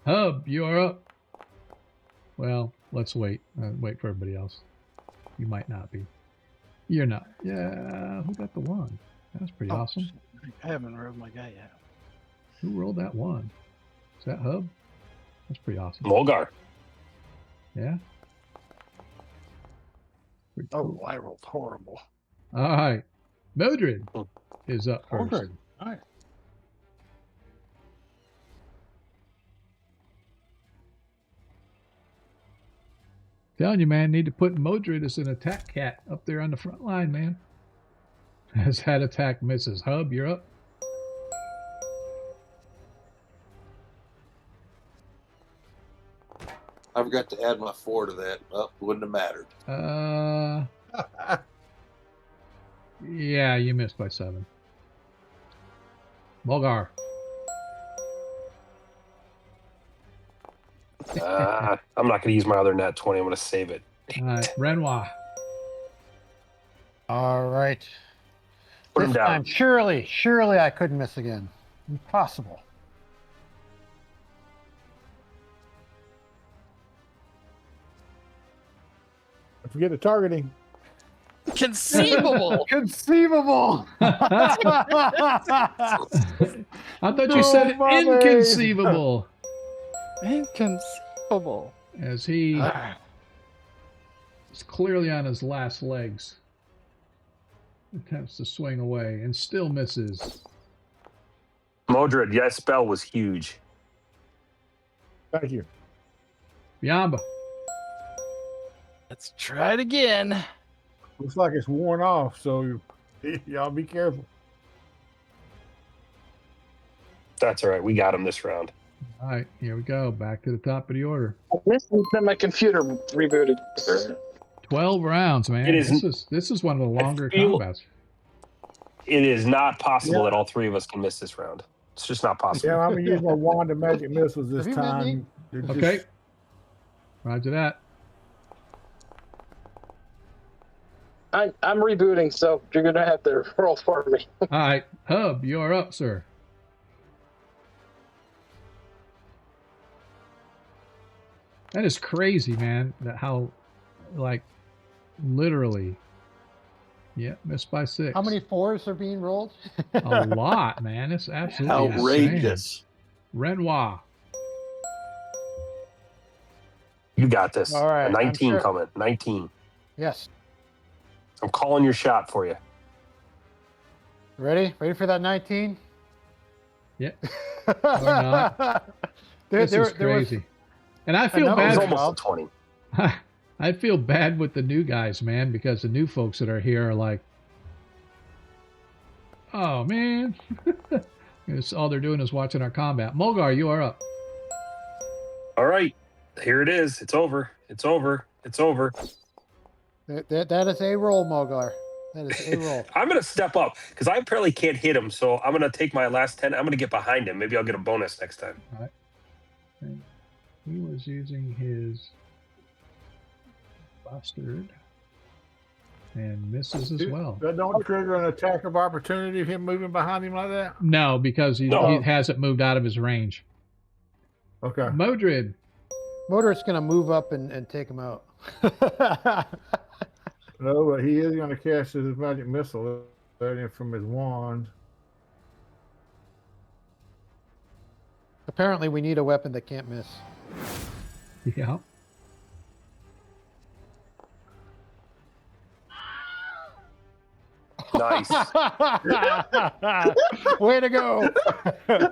Hub, you're up. Well, let's wait. Wait for everybody else. You might not be. You're not. Yeah, who got the 1? That was pretty awesome. I haven't rolled my guy yet. Who rolled that 1? Is that Hub? That's pretty awesome. Mulgar. Yeah? Pretty Oh, cool. I rolled horrible. All right. Mildred is up first. All right. Telling you, man, need to put Modred as an attack cat up there on the front line, man. Has had attack misses. Hub, you're up. I forgot to add my 4 to that. Well, wouldn't have mattered. Yeah, you missed by 7. Mulgar. I'm not going to use my other nat 20. I'm going to save it. All right, Renoir. All right. Put him This down. time, surely I couldn't miss again. Impossible. Don't forget the targeting. Conceivable. Conceivable. I thought you said it Nobody. inconceivable. Inconceivable. As he is clearly on his last legs. Attempts to swing away and still misses. Modred, that spell was huge. Thank you. Biamba. Let's try it again. Looks like it's worn off, so y'all be careful. That's all right. We got him this round. All right, here we go. Back to the top of the order. This is that my computer rebooted. 12 rounds, man. It is- This is one of the longer feel- combats. It is not possible that all 3 of us can miss this round. It's just not possible. Yeah, I'm gonna use my wand of magic missiles this Have you met time. They're just- Okay. Roger that. I'm rebooting, so you're gonna have to roll for me. All right, Hub, you're up, sir. That is crazy, man. That how, like, literally. Yeah, missed by 6. How many 4s are being rolled? A lot, man. It's absolutely insane. Outrageous. Renoir. You got this. All right, A 19 I'm sure- coming. 19. Yes. I'm calling your shot for you. Ready? Ready for that 19? Yeah. not. This is crazy. And I feel know. It was bad. almost a 20. I feel bad with the new guys, man, because the new folks that are here are like, oh, man. It's all they're doing is watching our combat. Mulgar, you are up. All right. Here it is. It's over. It's over. It's over. That is a roll, Mogar. That is a roll. I'm going to step up because I apparently can't hit him. So I'm going to take my last 10. I'm going to get behind him. Maybe I'll get a bonus next time. And he was using his bastard and misses as well. That don't trigger an attack of opportunity of him moving behind him like that? No, because he hasn't moved out of his range. Okay. Modred. Motor's going to move up and take him out. No, but he is going to cast his magic missile from his wand. Apparently, we need a weapon that can't miss. Yeah. Nice. Way to go. Yeah,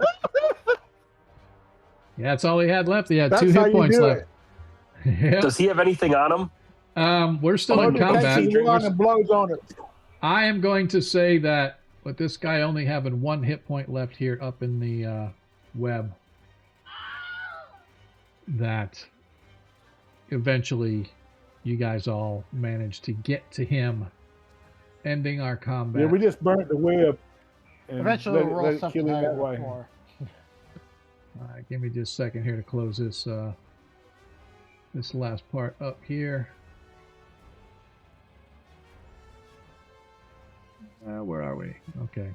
that's all he had left. He had That's 2 how hit you points do left. Yeah. Does he have anything on him? We're still in combat. Takes his wand and blows on it. I am going to say that with this guy only having 1 hit point left here up in the web, that eventually you guys all managed to get to him, ending our combat. Yeah, we just burnt the web. And Eventually, let we'll it, roll let it something kill him higher that way. before. All right, give me just a second here to close this this last part up here. Where are we? Okay.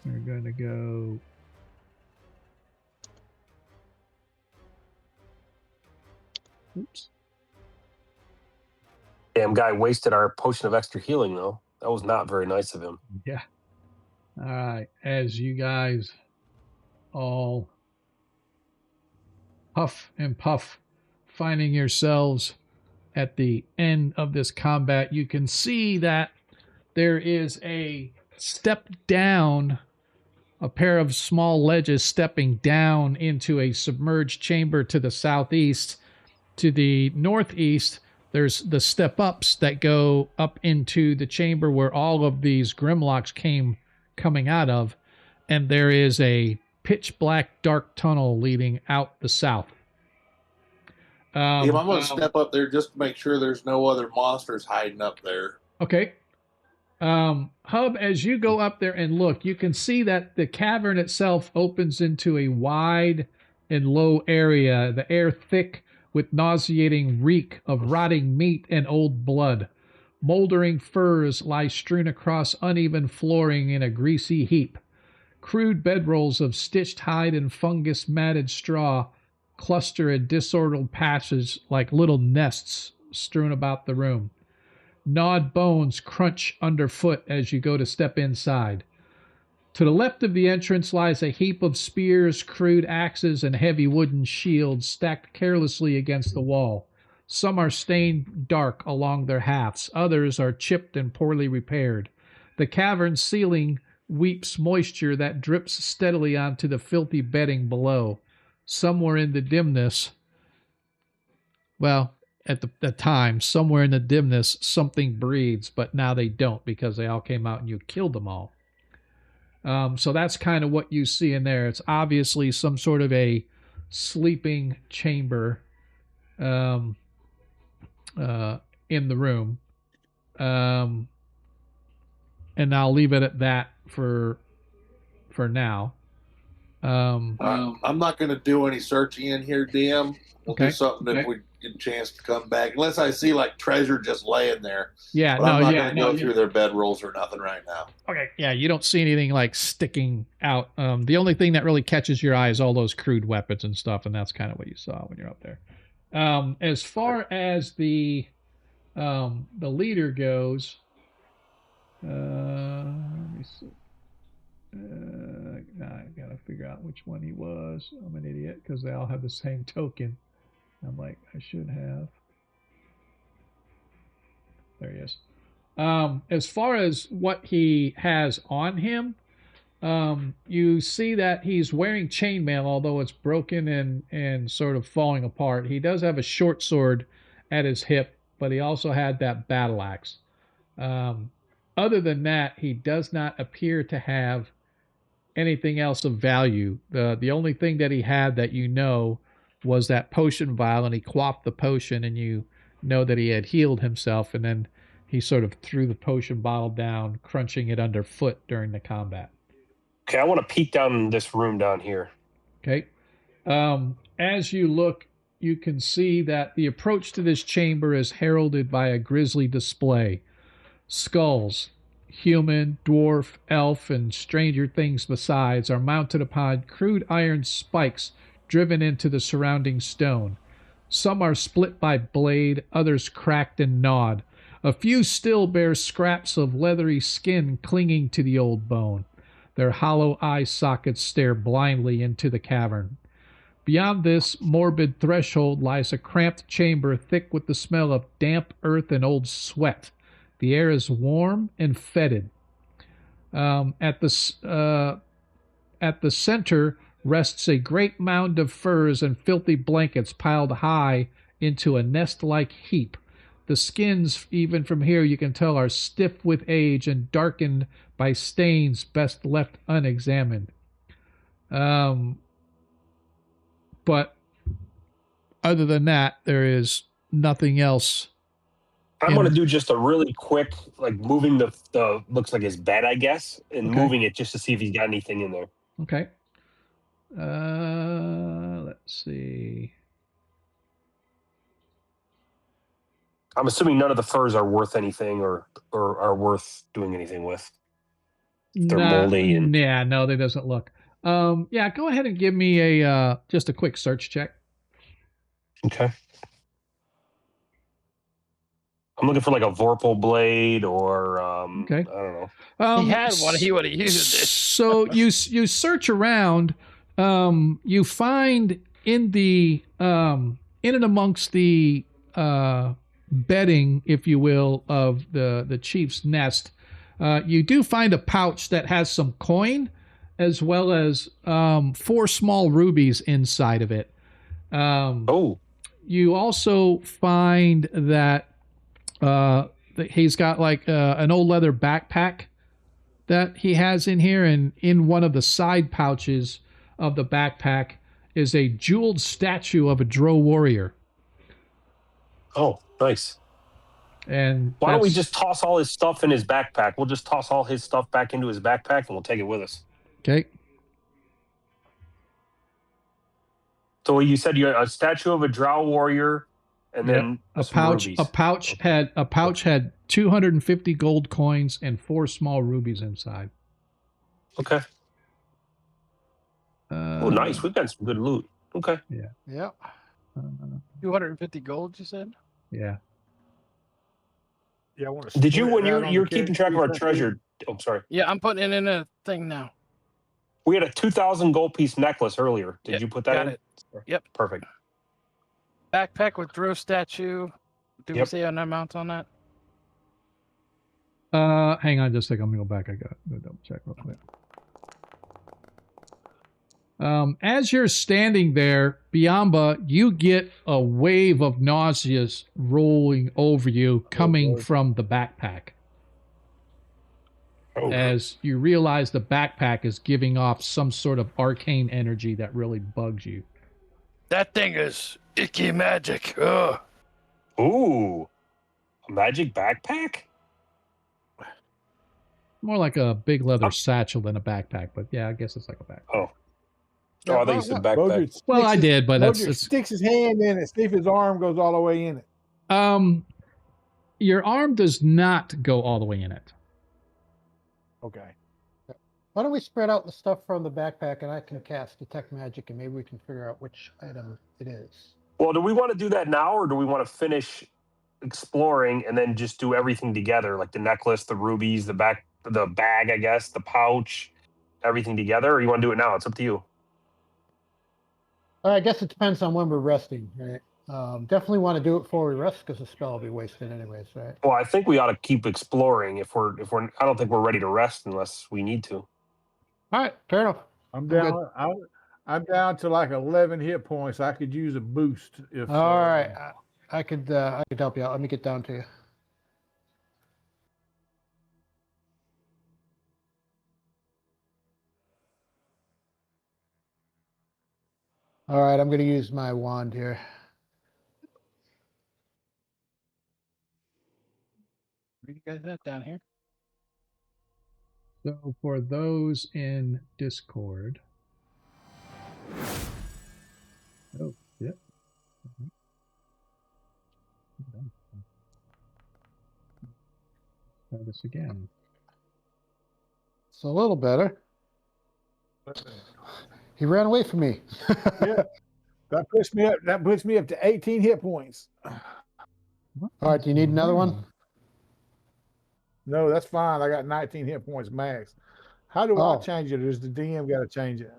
We're going to go. Oops. Damn guy wasted our potion of extra healing, though. That was not very nice of him. Yeah. All right. As you guys all huff and puff, finding yourselves at the end of this combat, you can see that there is a step down, a pair of small ledges stepping down into a submerged chamber to the southeast. to the northeast, there's the step ups that go up into the chamber where all of these grimlocks came coming out of, and there is a pitch black dark tunnel leading out the south. I'm going to step up there just to make sure there's no other monsters hiding up there. Okay. Hub, as you go up there and look, you can see that the cavern itself opens into a wide and low area, the air thick with nauseating reek of rotting meat and old blood. Moldering furs lie strewn across uneven flooring in a greasy heap. Crude bedrolls of stitched hide and fungus-matted straw cluster in disordered patches like little nests strewn about the room. Gnawed bones crunch underfoot as you go to step inside. To the left of the entrance lies a heap of spears, crude axes, and heavy wooden shields stacked carelessly against the wall. Some are stained dark along their halves. Others are chipped and poorly repaired. The cavern ceiling weeps moisture that drips steadily onto the filthy bedding below. Somewhere in the dimness, at the time, somewhere in the dimness, something breathes, but now they don't because they all came out and you killed them all. So that's kind of what you see in there. It's obviously some sort of a sleeping chamber in the room. And I'll leave it at that for now. I'm not going to do any searching in here, DM. We'll do something if we get a chance to come back. Unless I see like treasure just laying there. Yeah, but I'm not going to go through their bedrolls or nothing right now. Okay. Yeah, you don't see anything like sticking out. The only thing that really catches your eye is all those crude weapons and stuff, and that's kind of what you saw when you're up there. As far as the leader goes, let me see. I gotta figure out which one he was. I'm an idiot because they all have the same token. I'm like, I should have. There he is. As far as what he has on him, you see that he's wearing chainmail, although it's broken and sort of falling apart. He does have a short sword at his hip, but he also had that battle axe. Other than that, he does not appear to have anything else of value. The only thing that he had that you know was that potion vial, and he quaffed the potion, and you know that he had healed himself, and then he sort of threw the potion bottle down, crunching it underfoot during the combat. Okay, I want to peek down this room down here. Okay. As you look, you can see that the approach to this chamber is heralded by a grisly display. Skulls, human, dwarf, elf, and stranger things besides, are mounted upon crude iron spikes driven into the surrounding stone. Some are split by blade, others cracked and gnawed. A few still bear scraps of leathery skin clinging to the old bone. Their hollow eye sockets stare blindly into the cavern. Beyond this morbid threshold lies a cramped chamber thick with the smell of damp earth and old sweat. The air is warm and fetid. At the center rests a great mound of furs and filthy blankets piled high into a nest-like heap. The skins, even from here, you can tell, are stiff with age and darkened by stains best left unexamined. But other than that, there is nothing else. I'm going to do just a really quick, like moving the looks like his bed, I guess, and moving it just to see if he's got anything in there. Okay. Let's see. I'm assuming none of the furs are worth anything or are worth doing anything with. They're moldy. And... Yeah, no, that doesn't look. Yeah, go ahead and give me a just a quick search check. Okay. I'm looking for like a Vorpal blade or I don't know. He had one. He would have used it. So you search around. You find in the in and amongst the bedding, if you will, of the chief's nest, you do find a pouch that has some coin, as well as 4 small rubies inside of it. you also find that he's got like an old leather backpack that he has in here, and in one of the side pouches of the backpack is a jeweled statue of a Drow warrior. Oh, nice. And why don't we just toss all his stuff in his backpack? We'll just toss all his stuff back into his backpack and we'll take it with us. Okay. So you said you had a statue of a Drow warrior, and then a some pouch. rubies. A pouch had 250 gold coins and 4 small rubies inside. Okay. Oh, nice. We've got some good loot. Okay. Yeah. Yep. 250 gold, you said? Yeah. Yeah, I want to. Did you, when you're keeping track of our treasure? Oh, sorry. Yeah, I'm putting it in a thing now. We had a 2,000 gold piece necklace earlier. Did you put that got in? It. Yep. Perfect. Backpack with Drow statue. Did we Yep. say an amount on that? Hang on just a second. I'm gonna go back. I got to double check real quick. As you're standing there, Biamba, you get a wave of nauseas rolling over you coming from the backpack. Oh. As you realize the backpack is giving off some sort of arcane energy that really bugs you. That thing is icky magic. Ugh. Ooh. A magic backpack? More like a big leather satchel than a backpack, but yeah, I guess it's like a backpack. Oh. Oh, I thought you said backpack. Bodrick Well, I did, but Bodrick sticks his hand in it, see if his arm goes all the way in it. Your arm does not go all the way in it. Okay. Why don't we spread out the stuff from the backpack and I can cast detect magic and maybe we can figure out which item it is. Well, do we want to do that now, or do we want to finish exploring and then just do everything together, like the necklace, the rubies, the bag, I guess, the pouch, everything together, or you want to do it now? It's up to you. I guess it depends on when we're resting, right? Definitely want to do it before we rest because the spell will be wasted anyways, right? Well, I think we ought to keep exploring if we're I don't think we're ready to rest unless we need to. All right, fair enough. I'm down. I'm down to like 11 hit points. I could use a boost if. All right, I could help you out. Let me get down to you. All right, I'm going to use my wand here. Where you guys at down here? So for those in Discord. Oh, yep. Try this again. It's a little better. He ran away from me. Yeah, that puts me up. That puts me up to 18 hit points. All right, do you need another one? No, that's fine. I got 19 hit points max. How do I change it? Or does the DM got to change it?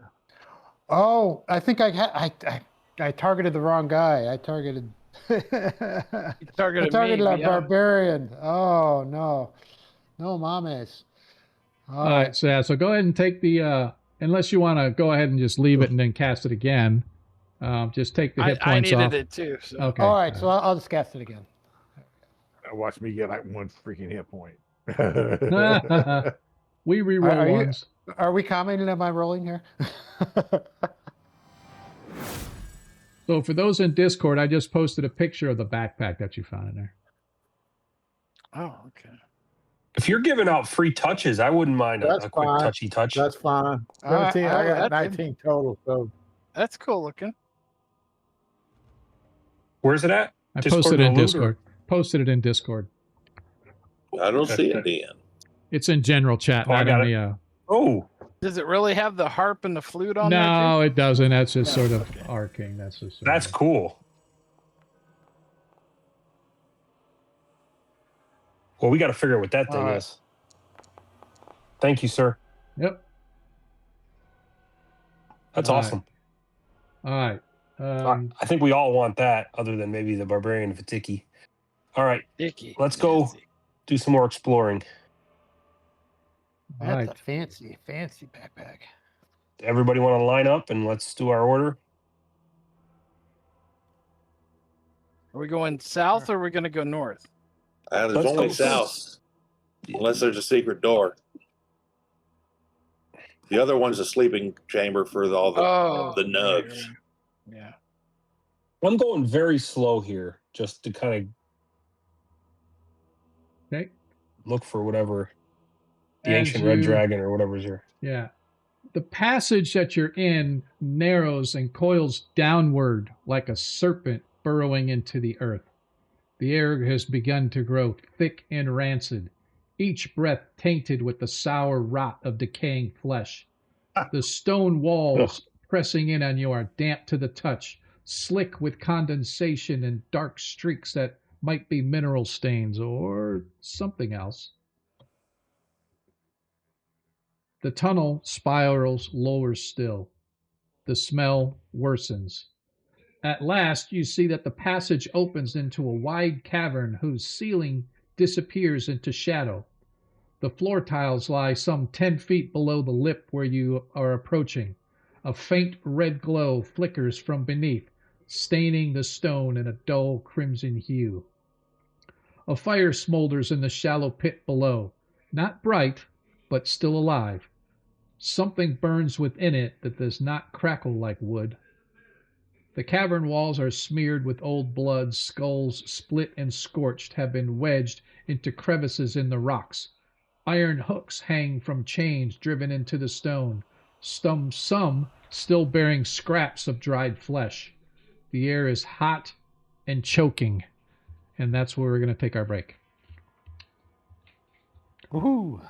Oh, I think I targeted the wrong guy. I targeted. You targeted me, a yeah. barbarian. Oh no, no mames. All right, so go ahead and take the. Unless you want to go ahead and just leave it and then cast it again, just take the hit points off. I needed it too. So. Okay. All right, so I'll just cast it again. Watch me get like 1 freaking hit point. We reroll ones. Are we commenting on my rolling here? So for those in Discord, I just posted a picture of the backpack that you found in there. Oh, okay. If you're giving out free touches, I wouldn't mind a quick fine. touchy touch. That's fine. 17, I got 19 total. So That's cool looking. Where's it at? I Discord posted it in loot, or- Discord. Posted it in Discord. I don't see it, Dan. It's in general chat, Oh, I not got in the. Oh, Does it really have the harp and the flute on there? No, it doesn't. That's just sort of arcane. That's just. that's cool. Well, we got to figure out what that thing is. Thank you, sir. Yep. That's All right. awesome. All right. I think we all want that, other than maybe the barbarian if it's icky. All right, Icky. let's go do some more exploring. All That's right. a fancy backpack. Everybody want to line up and let's do our order? Are we going south or are we going to go north? There's Let's only go south, unless there's a secret door. The other one's a sleeping chamber for all the nugs. Yeah. I'm going very slow here, just to kind of Okay. look for whatever the As ancient red you- dragon or whatever's here. Yeah. The passage that you're in narrows and coils downward like a serpent burrowing into the earth. The air has begun to grow thick and rancid, each breath tainted with the sour rot of decaying flesh. The stone walls pressing in on you are damp to the touch, slick with condensation and dark streaks that might be mineral stains or something else. The tunnel spirals lower still. The smell worsens. At last, you see that the passage opens into a wide cavern whose ceiling disappears into shadow. The floor tiles lie some 10 feet below the lip where you are approaching. A faint red glow flickers from beneath, staining the stone in a dull crimson hue. A fire smolders in the shallow pit below, not bright, but still alive. Something burns within it that does not crackle like wood. The cavern walls are smeared with old blood. Skulls, split and scorched, have been wedged into crevices in the rocks. Iron hooks hang from chains driven into the stone, some still bearing scraps of dried flesh. The air is hot and choking, and that's where we're going to take our break. Woohoo!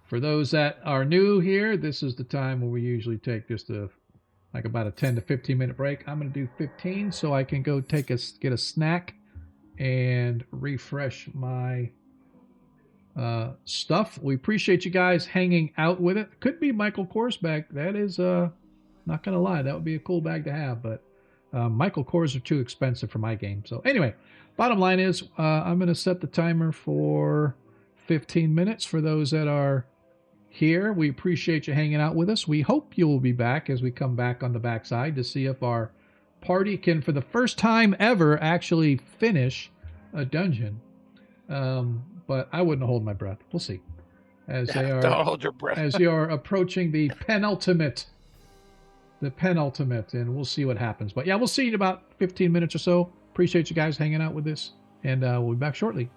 For those that are new here, this is the time where we usually take just about a 10 to 15 minute break. I'm going to do 15 so I can go get a snack and refresh my stuff. We appreciate you guys hanging out with it. Could be Michael Kors bag. That is not gonna lie, that would be a cool bag to have, but Michael Kors are too expensive for my game. So anyway, bottom line is I'm gonna set the timer for 15 minutes for those that are here. We appreciate you hanging out with us. We hope you will be back as we come back on the backside to see if our party can, for the first time ever, actually finish a dungeon. But I wouldn't hold my breath. We'll see. As they are, Don't hold your breath. as you are approaching the penultimate, and we'll see what happens. But yeah, we'll see you in about 15 minutes or so. Appreciate you guys hanging out with us, and we'll be back shortly.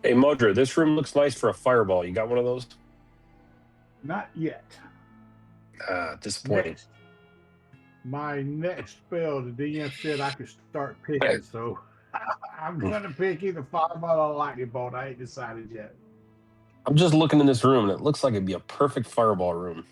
Hey, Modra, this room looks nice for a fireball. You got one of those? Not yet. Disappointing. My next spell, the DM said I could start picking, so I'm gonna pick either fireball or lightning bolt. I ain't decided yet. I'm just looking in this room, and it looks like it'd be a perfect fireball room.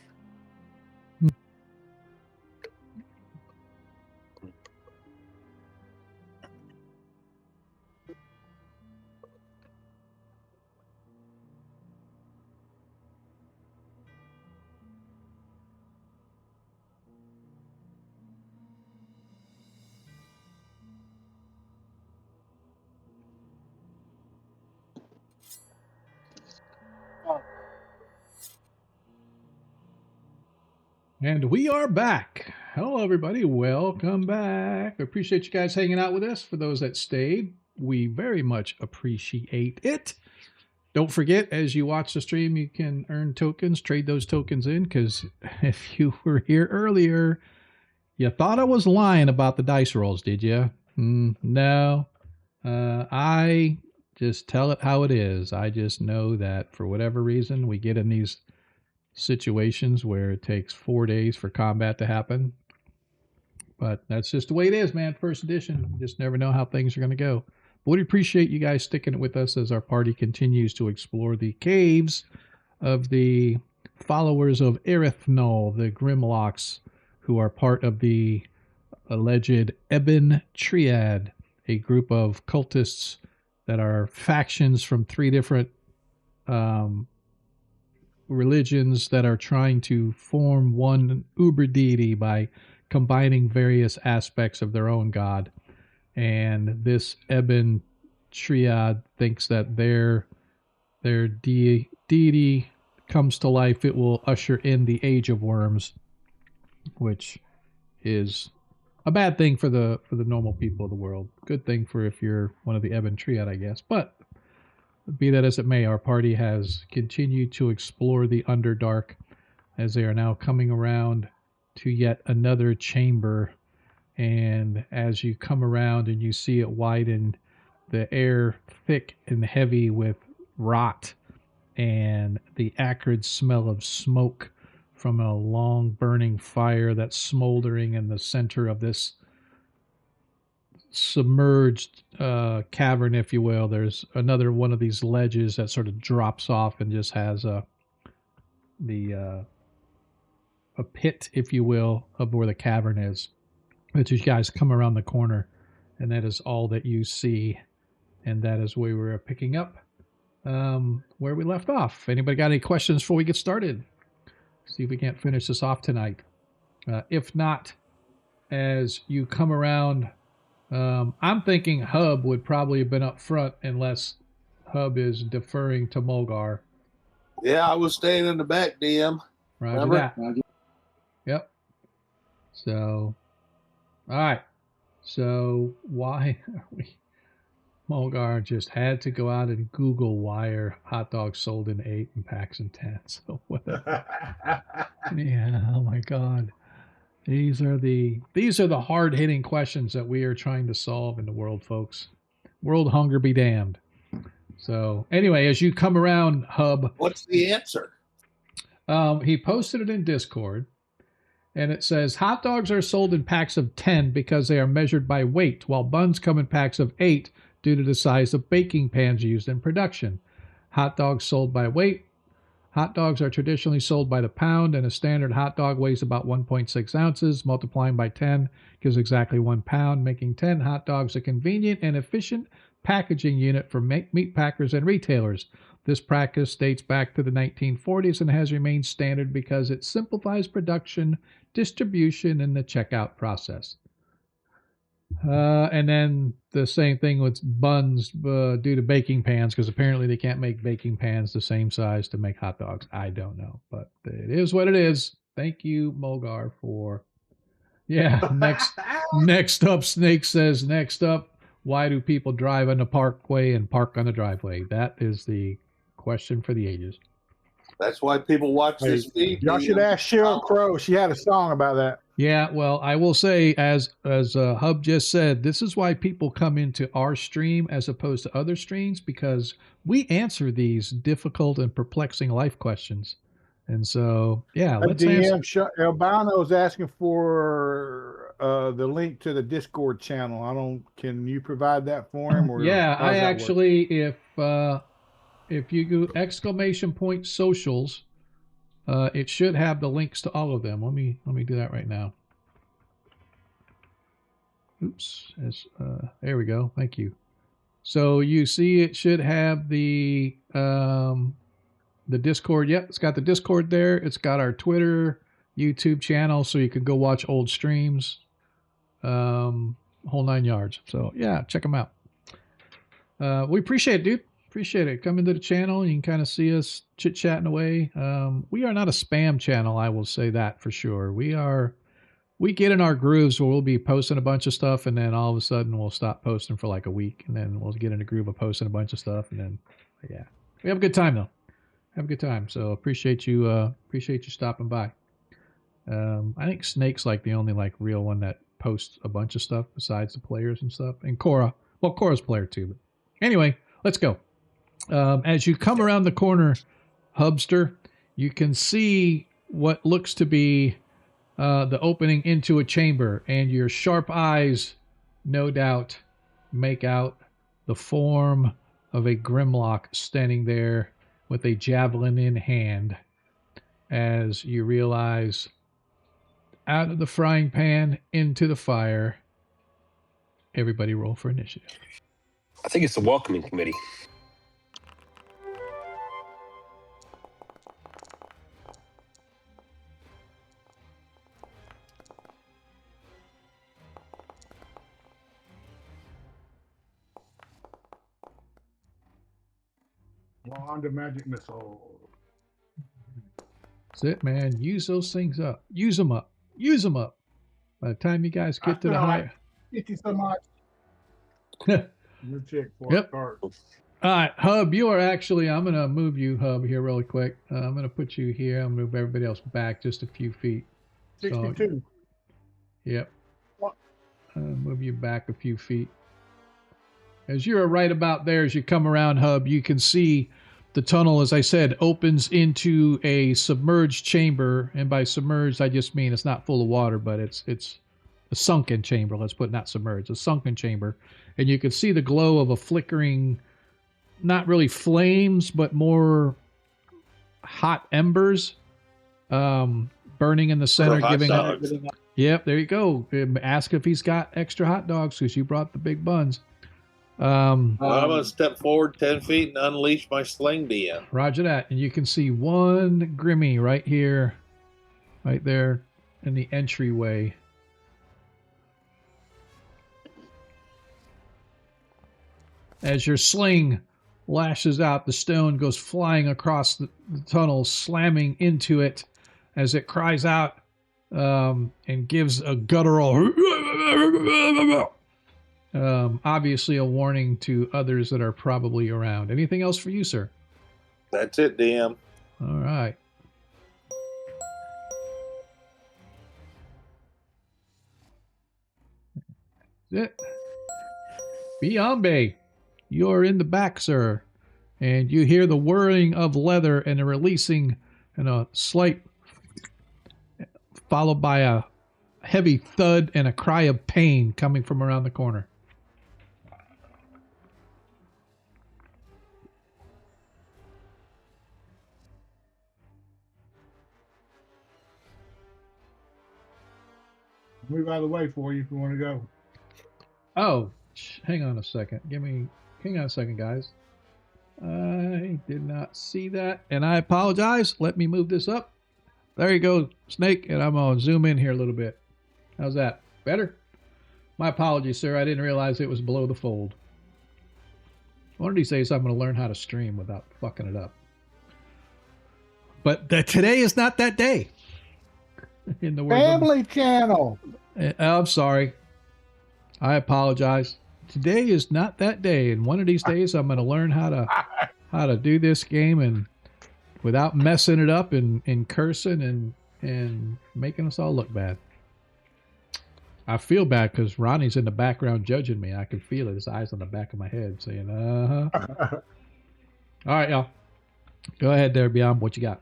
And we are back. Hello, everybody. Welcome back. I appreciate you guys hanging out with us. For those that stayed, we very much appreciate it. Don't forget, as you watch the stream, you can earn tokens, trade those tokens in, because if you were here earlier, you thought I was lying about the dice rolls, did you? No. I just tell it how it is. I just know that for whatever reason, we get in these situations where it takes 4 days for combat to happen. But that's just the way it is, man. First edition. You just never know how things are going to go. But we appreciate you guys sticking with us as our party continues to explore the caves of the followers of Erythnul, the grimlocks, who are part of the alleged Ebon Triad, a group of cultists that are factions from 3 different religions that are trying to form one uber deity by combining various aspects of their own god. And this Ebon Triad thinks that their deity comes to life, it will usher in the Age of Worms, which is a bad thing for the normal people of the world. Good thing for if you're one of the Ebon Triad, I guess. But be that as it may, our party has continued to explore the Underdark as they are now coming around to yet another chamber. And as you come around and you see it widen, the air thick and heavy with rot and the acrid smell of smoke from a long burning fire that's smoldering in the center of this submerged cavern, if you will. There's another one of these ledges that sort of drops off and just has a pit, if you will, of where the cavern is. But you guys come around the corner, and that is all that you see, and that is where we're picking up where we left off. Anybody got any questions before we get started? See if we can't finish this off tonight. If not, as you come around, I'm thinking Hub would probably have been up front unless Hub is deferring to Mulgar. Yeah, I was staying in the back, DM. Roger Remember? that. Yep. So, all right. So why are we? Mulgar just had to go out and Google why are hot dogs sold in 8 and packs in 10. So what? Yeah. Oh my God. These are the hard hitting questions that we are trying to solve in the world, folks. World hunger be damned. So anyway, as you come around, Hub, What's the answer? he posted it in Discord, and it says hot dogs are sold in packs of 10 because they are measured by weight, while buns come in packs of 8 due to the size of baking pans used in production. Hot dogs sold by weight. Hot dogs are traditionally sold by the pound, and a standard hot dog weighs about 1.6 ounces. Multiplying by 10 gives exactly 1 pound, making 10 hot dogs a convenient and efficient packaging unit for meat packers and retailers. This practice dates back to the 1940s and has remained standard because it simplifies production, distribution, and the checkout process. And then the same thing with buns due to baking pans, because apparently they can't make baking pans the same size to make hot dogs. I don't know, but it is what it is. Thank you, Mulgar, for... Yeah, next up, Snake says, next up, why do people drive on the parkway and park on the driveway? That is the question for the ages. That's why people watch Hey, this feed. y'all should ask Cheryl Crow. She had a song about that. Yeah, well, I will say, as Hub just said, this is why people come into our stream as opposed to other streams, because we answer these difficult and perplexing life questions. And so, yeah, let's answer. DM Albano is asking for the link to the Discord channel. Can you provide that for him? Or Yeah, how does I that actually, if you go ! Socials, it should have the links to all of them. Let me do that right now. Oops, there we go. Thank you. So you see, it should have the Discord. Yep, it's got the Discord there. It's got our Twitter, YouTube channel, so you can go watch old streams, whole 9 yards. So yeah, check them out. We appreciate it, dude. Appreciate it. Come into the channel. You can kind of see us chit-chatting away. We are not a spam channel, I will say that for sure. We get in our grooves where we'll be posting a bunch of stuff, and then all of a sudden we'll stop posting for like a week, and then we'll get in a groove of posting a bunch of stuff, and then, yeah. We have a good time, though. Have a good time. So appreciate you stopping by. I think Snake's like the only like real one that posts a bunch of stuff besides the players and stuff. And Cora. Well, Cora's a player too. But anyway, let's go. As you come around the corner, Hubster, you can see what looks to be the opening into a chamber, and your sharp eyes, no doubt, make out the form of a grimlock standing there with a javelin in hand, as you realize, out of the frying pan into the fire. Everybody roll for initiative. I think it's the welcoming committee. Wand of magic missile. That's it, man. Use those things up. Use them up. Use them up. By the time you guys get to the higher. 50 so much. You check for Yep. a card. All right, Hub, you are actually, I'm going to move you, Hub, here really quick. I'm going to put you here. I'm going to move everybody else back just a few feet. 62. Yep. What? Move you back a few feet. As you're right about there, as you come around, Hub, you can see the tunnel, as I said, opens into a submerged chamber. And by submerged, I just mean it's not full of water, but it's a sunken chamber. Let's put not submerged, a sunken chamber. And you can see the glow of a flickering, not really flames, but more hot embers burning in the center. Hot Giving dogs. Yep, there you go. Ask if he's got extra hot dogs because you brought the big buns. I'm going to step forward 10 feet and unleash my sling DM. Roger that. And you can see one Grimmy right here, right there in the entryway. As your sling lashes out, the stone goes flying across the tunnel, slamming into it as it cries out and gives a guttural, obviously a warning to others that are probably around. Anything else for you, sir? That's it, DM. All right. That's it. Biambe, you're in the back, sir, and you hear the whirring of leather and a releasing and a slight, followed by a heavy thud and a cry of pain coming from around the corner. Move out of the way for you if you want to go. Oh, hang on a second. Hang on a second, guys. I did not see that, and I apologize. Let me move this up. There you go, Snake, and I'm going to zoom in here a little bit. How's that? Better? My apologies, sir. I didn't realize it was below the fold. One of these days, I'm going to learn how to stream without fucking it up. But today is not that day. In the words of- Family channel. I'm sorry. I apologize. Today is not that day, and one of these days I'm going to learn how to do this game and without messing it up and cursing and making us all look bad. I feel bad because Ronnie's in the background judging me. I can feel it. His eyes on the back of my head saying, uh-huh. All right, y'all. Go ahead there, Beyond. What you got?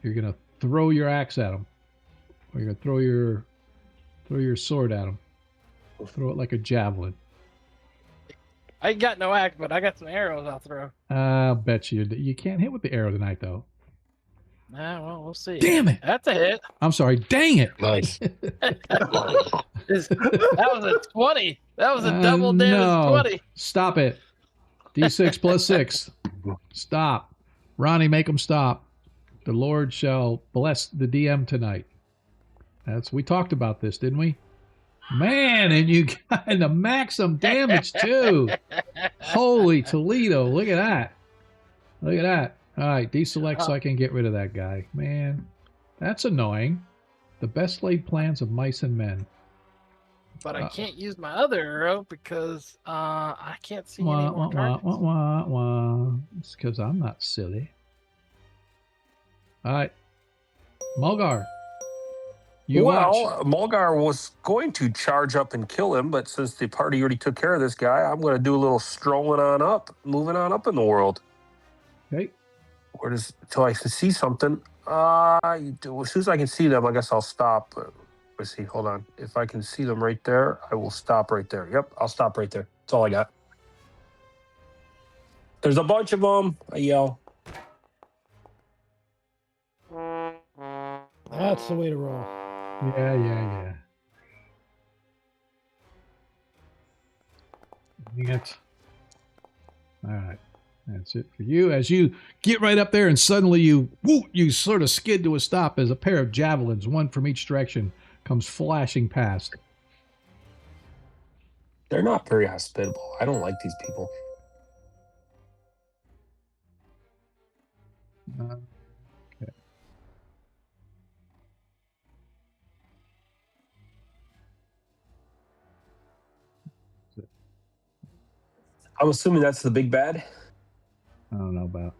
You're going to throw your axe at him. Or you're going to throw your sword at him. Throw it like a javelin. I ain't got no axe, but I got some arrows I'll throw. I'll bet you can't hit with the arrow tonight, though. Nah, well, we'll see. Damn it. That's a hit. I'm sorry. Dang it. Nice. That was a 20. That was a double damage no. 20. Stop it. D6 plus 6. Stop. Ronnie, make him stop. The Lord shall bless the DM tonight. We talked about this, didn't we? Man, and you got the maximum damage too. Holy Toledo. Look at that. Look at that. All right, deselect so I can get rid of that guy. Man, that's annoying. The best laid plans of mice and men. But I can't use my other arrow because I can't see any more targets. It's because I'm not silly. All right. Mulgar. Mulgar was going to charge up and kill him, but since the party already took care of this guy, I'm going to do a little strolling on up, moving on up in the world. Okay. Till I can see something. As soon as I can see them, I guess I'll stop. Let's see. Hold on. If I can see them right there, I will stop right there. Yep, I'll stop right there. That's all I got. There's a bunch of them. I yell. That's the way to roll. Yeah. All right. That's it for you. As you get right up there and suddenly you sort of skid to a stop as a pair of javelins, one from each direction, comes flashing past. They're not very hospitable. I don't like these people. Okay. I'm assuming that's the big bad. I don't know about.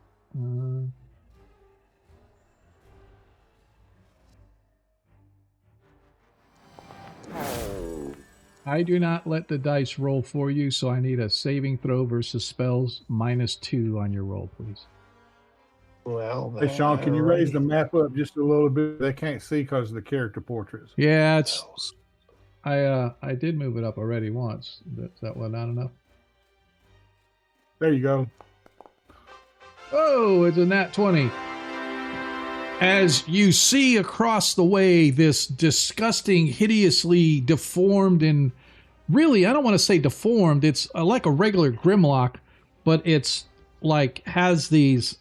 I do not let the dice roll for you, so I need a saving throw versus spells -2 on your roll, please. Well, Hey, Sean, can you raise the map up just a little bit? They can't see because of the character portraits. Yeah, I did move it up already once. That was not enough. There you go. Oh, it's a nat 20. As you see across the way this disgusting, hideously deformed, and really, I don't want to say deformed, it's like a regular grimlock, but it's like has these,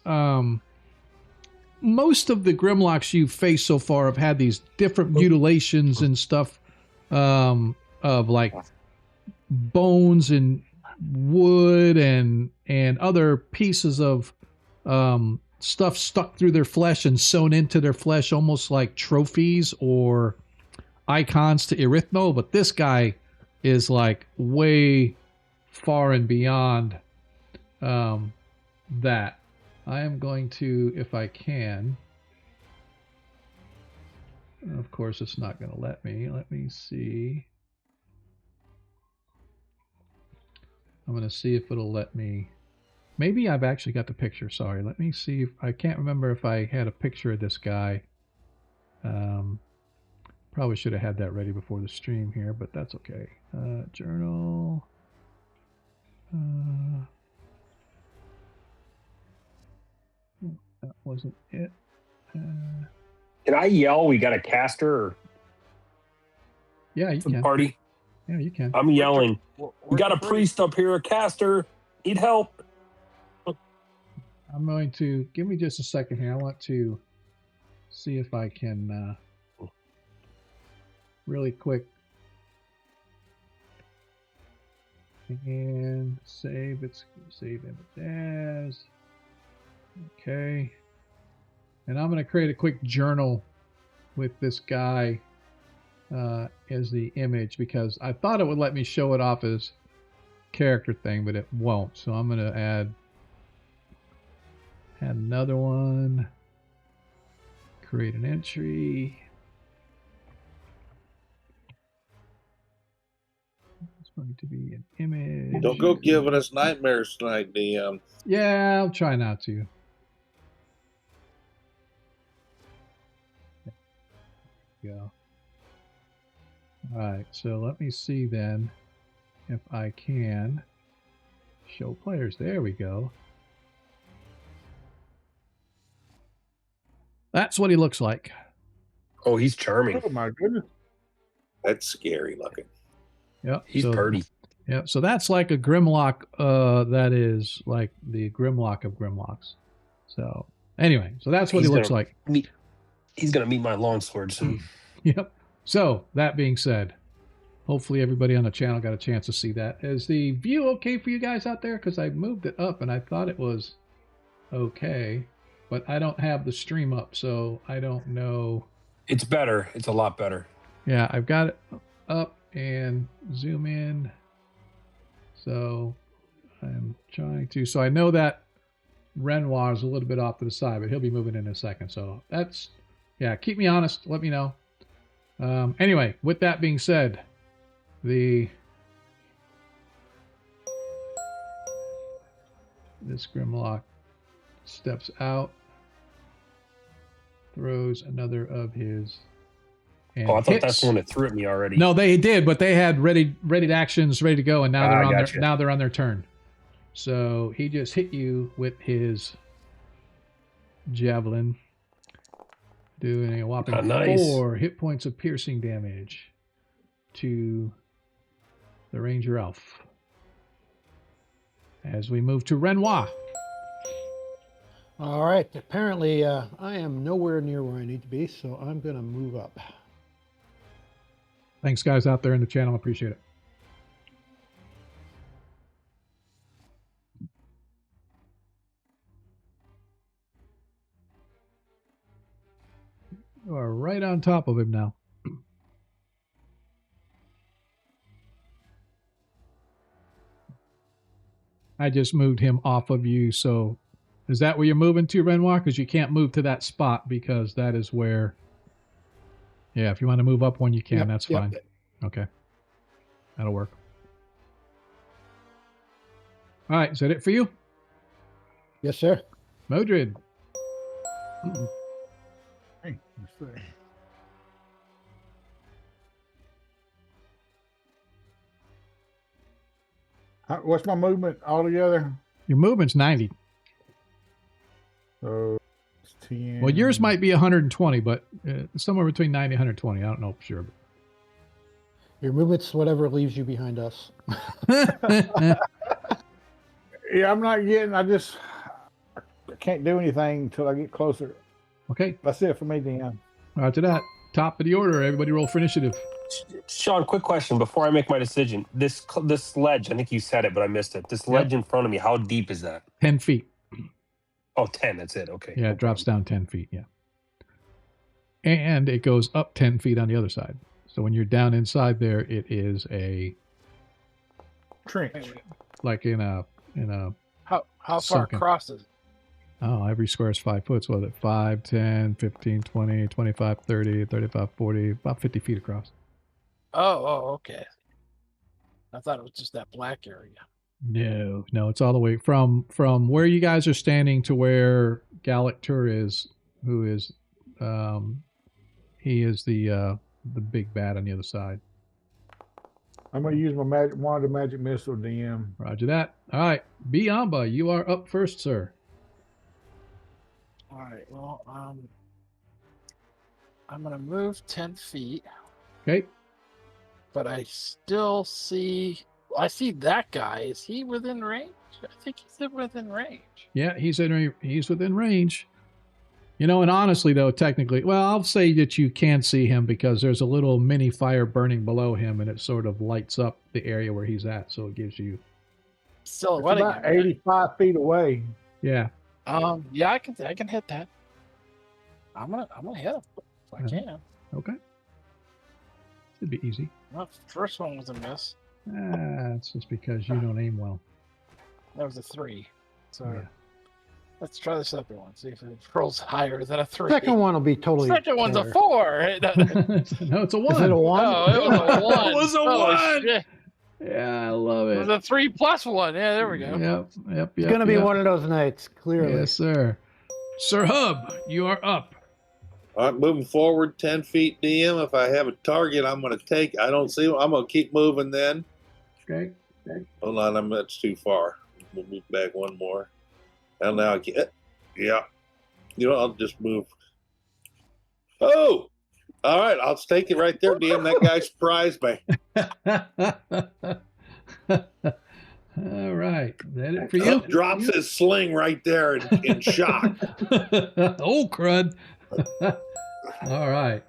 most of the grimlocks you've faced so far have had these different mutilations and stuff, of like bones and wood and other pieces of stuff stuck through their flesh and sewn into their flesh, almost like trophies or icons to Erythnul. But this guy is like way far and beyond that. I am going to, if I can, of course it's not going to let me see. I'm going to see if it'll let me. Maybe I've actually got the picture. Sorry. Let me see if I can't remember if I had a picture of this guy. Probably should have had that ready before the stream here, but that's okay. Journal. That wasn't it. Can I yell? We got a caster. Or yeah, you can. Party. Yeah, you can. I'm yelling. We got a priest up here, a caster. Need help. I'm going to give me just a second here. I want to see if I can really quick and save image as. Okay. And I'm going to create a quick journal with this guy as the image, because I thought it would let me show it off as character thing, but it won't. So I'm going to add Add another one. Create an entry. It's going to be an image. Don't go giving us nightmares tonight, DM. Yeah, I'll try not to. Go. All right, so let me see then if I can show players. There we go. That's what he looks like. Oh, he's charming. Oh my goodness. That's scary looking. Yep. He's so, purty. Yeah, so that's like a grimlock. That is like the grimlock of grimlocks. So anyway, so that's what he looks like. He's gonna meet my longsword soon. Yep. So that being said, hopefully everybody on the channel got a chance to see that. Is the view okay for you guys out there? Because I moved it up and I thought it was okay, but I don't have the stream up, so I don't know. It's better. It's a lot better. Yeah, I've got it up and zoom in. So I'm trying to. So I know that Renoir is a little bit off to the side, but he'll be moving in a second. So that's, yeah, keep me honest. Let me know. Anyway, with that being said, this Grimlock steps out, throws another of his. And I thought hits. that's the one that threw at me already. No, they did, but they had ready actions ready to go, and now they're on gotcha. their now they're on their turn. So he just hit you with his javelin, doing a whopping nice. 4 hit points of piercing damage to the ranger elf. As we move to Renoir. All right. Apparently, I am nowhere near where I need to be, so I'm going to move up. Thanks, guys, out there in the channel. Appreciate it. You are right on top of him now. I just moved him off of you, so is that where you're moving to, Renoir? Because you can't move to that spot because that is where... Yeah, if you want to move up one, you can. Yep, That's yep. fine. Okay. That'll work. All right, is that it for you? Yes, sir. Modred. Hey, let's see. What's my movement altogether? Your movement's 90. So it's 10. Well, yours might be 120, but somewhere between 90 and 120. I don't know for sure. Your movement's whatever leaves you behind us. Yeah, I'm not getting. I can't do anything until I get closer. Okay. That's it for me, Dan. After that, top of the order. Everybody roll for initiative. Sean, quick question before I make my decision. This ledge, I think you said it, but I missed it. This ledge in front of me, how deep is that? 10 feet. Oh, 10. That's it. Okay. Yeah, it drops down 10 feet. Yeah. And it goes up 10 feet on the other side. So when you're down inside there, it is a Trench. like in a How far Sunken. across is it? oh, every square is 5 foot. So what is it 5, 10, 15, 20, 25, 30, 35, 40, about 50 feet across. Oh, okay. I thought it was just that black area. No, it's all the way from where you guys are standing to where Gallic Tur is, who is he is the big bad on the other side. I'm going to use my magic wand of magic missile, DM. Roger that. All right, Biamba, you are up first, sir. All right. Well, I'm gonna move 10 feet, Okay. but I still see. I see that guy. Is he within range? I think he's within range. Yeah, he's within range. You know, and honestly, though, technically, well, I'll say that you can see him because there's a little mini fire burning below him, and it sort of lights up the area where he's at, so it gives you. Still, It's what? about 85 feet away. Yeah. Yeah, I can hit that. I'm gonna hit him if I can. Okay. Should be easy. Well, the first one was a miss. It's just because you don't aim well. That was a 3. So Yeah. Let's try the second one. See if it rolls higher than a 3. Second one will be totally. Second one's a better. 4. No, it's a 1. Is it a one? Oh, it was a 1. It was a Oh, 1. shit. Yeah, I love It it. was a 3 plus 1. Yeah, there we go. Yep. It's gonna be one of those nights, clearly. Yes, sir. Sir Hub, you are up. All right, moving forward 10 feet, DM. If I have a target, I'm going to take. I don't see. I'm going to keep moving then. Okay. Hold on, that's too far. We'll move back one more. And now I can't. Yeah. You know, I'll just move. Oh! All right, I'll take it right there, DM. That guy surprised me. All right. Is that it for you? Drops his sling right there in shock. Oh, crud. All right.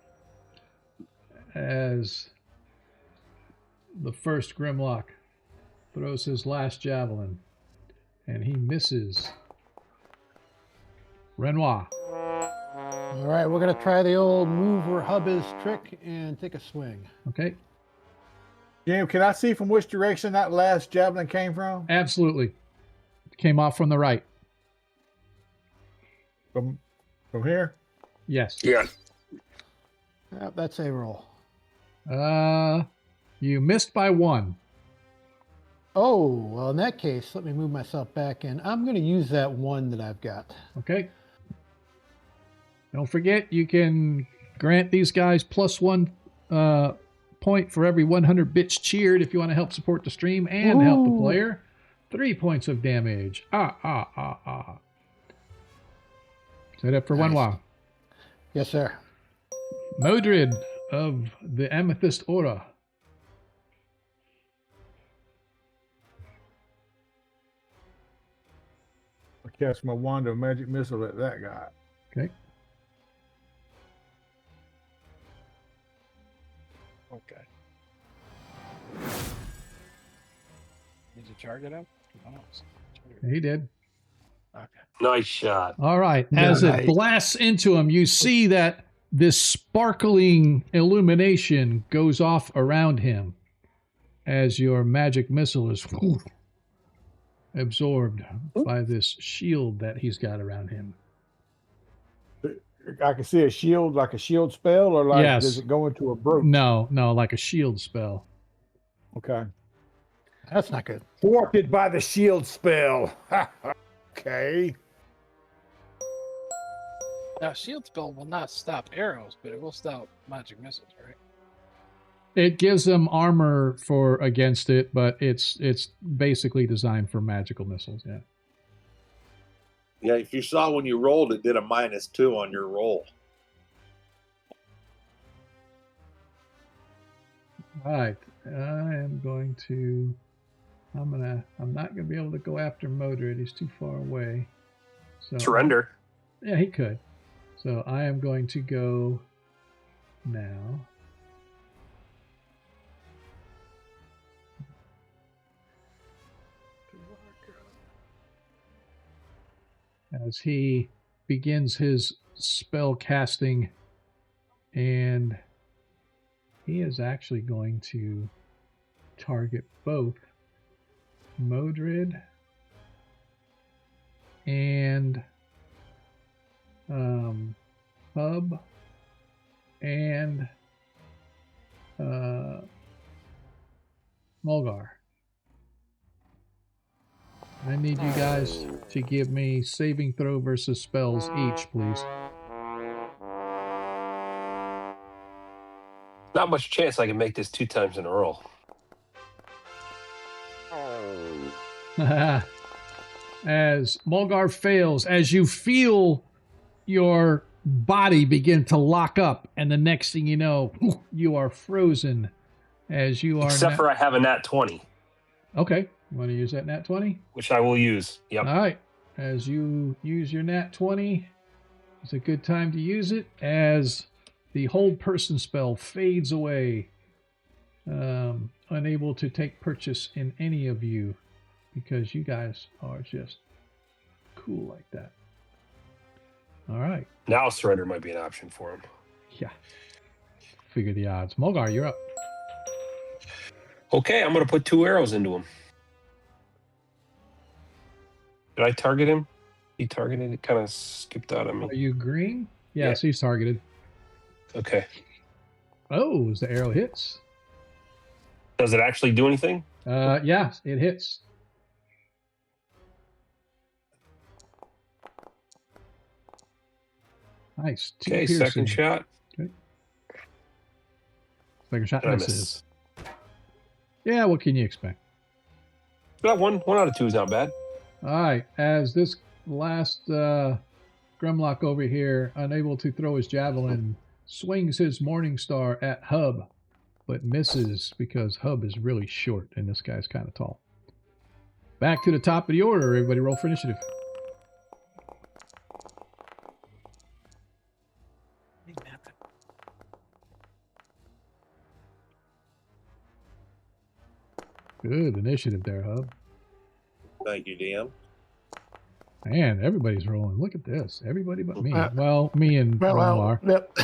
As the first Grimlock throws his last javelin, and he misses Renoir. All right, we're gonna try the old move where Hub is trick and take a swing. Okay. Jim, can I see from which direction that last javelin came from? Absolutely. Came off from the right. From here? Yes. Yeah. That's a roll. You missed by 1. Oh, well, in that case, let me move myself back in. I'm going to use that 1 that I've got. Okay. Don't forget, you can grant these guys +1 point for every 100 bits cheered if you want to help support the stream and help the player. 3 points of damage. Set up for Nice. 1 while. Yes, sir. Modred of the Amethyst Aura. I cast my wand of magic missile at that guy. Okay. Okay. Did you target him? Oh, He did. okay. Nice shot. All right. As Nice. it blasts into him, you see that this sparkling illumination goes off around him as your magic missile is absorbed by this shield that he's got around him. I can see a shield, like a shield spell, or like Yes. does it go into a brooch? No, like a shield spell. Okay. That's not good. Thwarted by the shield spell. Okay. Now, shield spell will not stop arrows, but it will stop magic missiles, right? It gives them armor for against it, but it's basically designed for magical missiles. Yeah. Yeah, if you saw when you rolled, it did a -2 on your roll. All right. I'm not gonna be able to go after Modred. He's too far away. So Surrender. yeah, he could. So I am going to go now. As he begins his spell casting, and he is actually going to target both Modred and Hub and Mulgar. I need you guys to give me saving throw versus spells each, please. Not much chance I can make this 2 times in a row. As Mulgar fails, as you feel your body begin to lock up, and the next thing you know, you are frozen as you are. Except for I have a nat 20, Okay, you want to use that nat 20? which I will use. Yep. All right. As you use your nat 20, it's a good time to use it as the hold person spell fades away, unable to take purchase in any of you because you guys are just cool like that. All right. Now surrender might be an option for him. Yeah. Figure the odds. Mulgar, you're up. Okay, I'm going to put 2 arrows into him. Did I target him? He targeted. It kind of skipped out on me. Are you green? Yes, Yeah. he's targeted. Okay. Oh, as the arrow hits. Does it actually do anything? Yeah, it hits. Nice. Two Okay, piercing. second shot. Okay. Second shot And I misses. miss. Yeah, what can you expect? But one out of two is not bad. All right, as this last grimlock over here, unable to throw his javelin, swings his morning star at Hub, but misses because Hub is really short and this guy's kind of tall. Back to the top of the order. Everybody roll for initiative. Good initiative there, Hub. Thank you, DM. Man, everybody's rolling. Look at this. Everybody but me. Well, me and Renoir. Yep.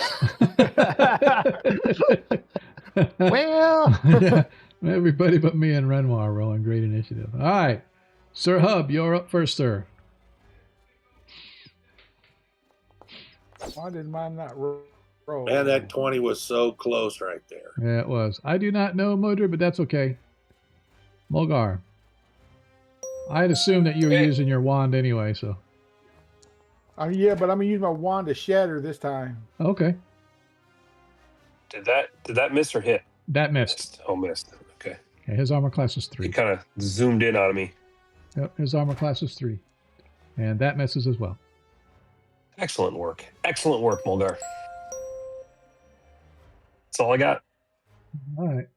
Well, yeah, everybody but me and Renoir rolling great initiative. All right, Sir Hub, you're up first, sir. Why did mine not roll? Man, that 20 was so close right there. Yeah, it was. I do not know Modred, but that's okay. Mulgar. I'd assume that you were using your wand anyway, so. Yeah, but I'm gonna use my wand to shatter this time. Okay. Did that miss or hit? That missed. Oh, missed. Okay. Okay, his armor class is He 3. kind of zoomed in on me. Yep, his armor class is 3. And that misses as well. Excellent work. Excellent work, Mulgar. That's all I got. All right.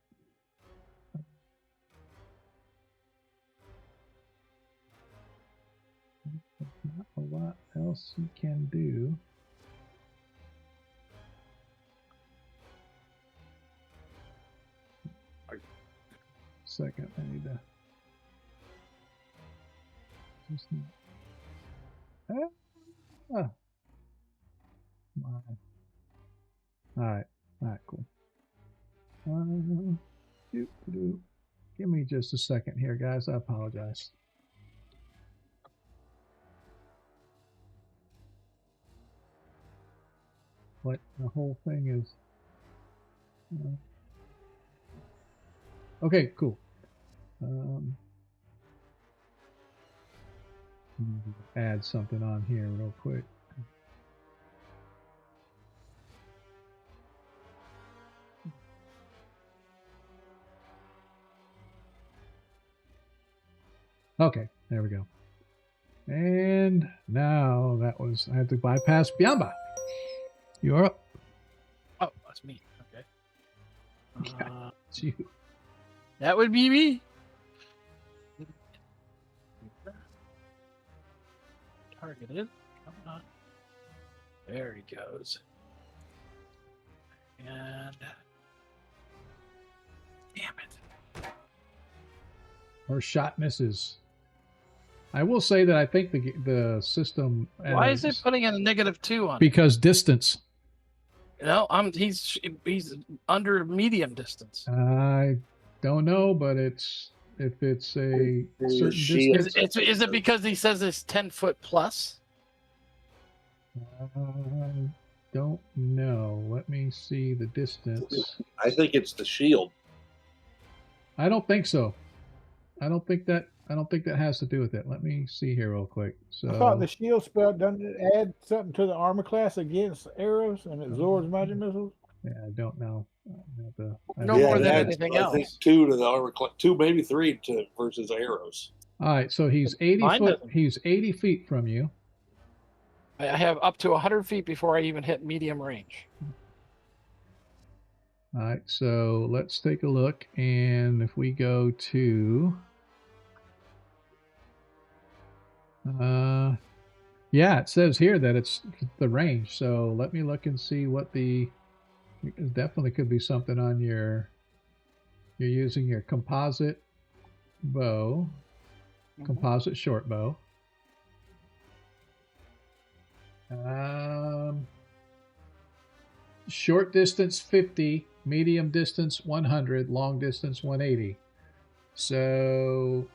Not a lot else you can do. Second, I need to. Just need. All right, cool. Give me just a second here, guys. I apologize. What the whole thing is. Okay, cool. Add something on here real quick. Okay, there we go. And now I had to bypass Biamba. You're up. Oh, that's me. Okay. It's you. That would be me. Targeted. Come on. There he goes. And damn it. First shot misses. I will say that I think the system. Why is it putting in a -2 on? Because distance. No, he's under medium distance. I don't know, but if it's a certain distance. Is it because he says it's 10 foot plus? I don't know. Let me see the distance. I think it's the shield. I don't think so. I don't think that has to do with it. Let me see here real quick. So I thought the shield spell doesn't it add something to the armor class against arrows and absorbs magic missiles? yeah, I don't know. No more than anything else. I think 2 to the armor class, 2 maybe 3 to versus arrows. All right, so he's 80 Mine foot. doesn't. He's 80 feet from you. I have up to 100 feet before I even hit medium range. All right, so let's take a look, and if we go to, yeah, it says here that it's the range. So let me look and see what it definitely could be something on you're using your composite bow, composite short bow. Short distance 50, medium distance 100, long distance 180. So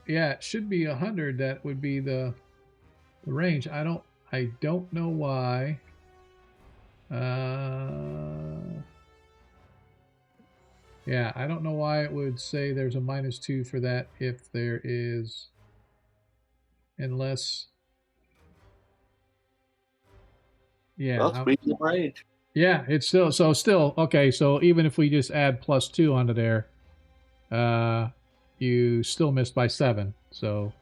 yeah, it should be 100. That would be the The range. I don't know why. Yeah, I don't know why it would say there's a -2 for that if there is, unless. Yeah. Well, it's medium range. Yeah, it's still okay. So even if we just add +2 onto there, you still missed by 7. So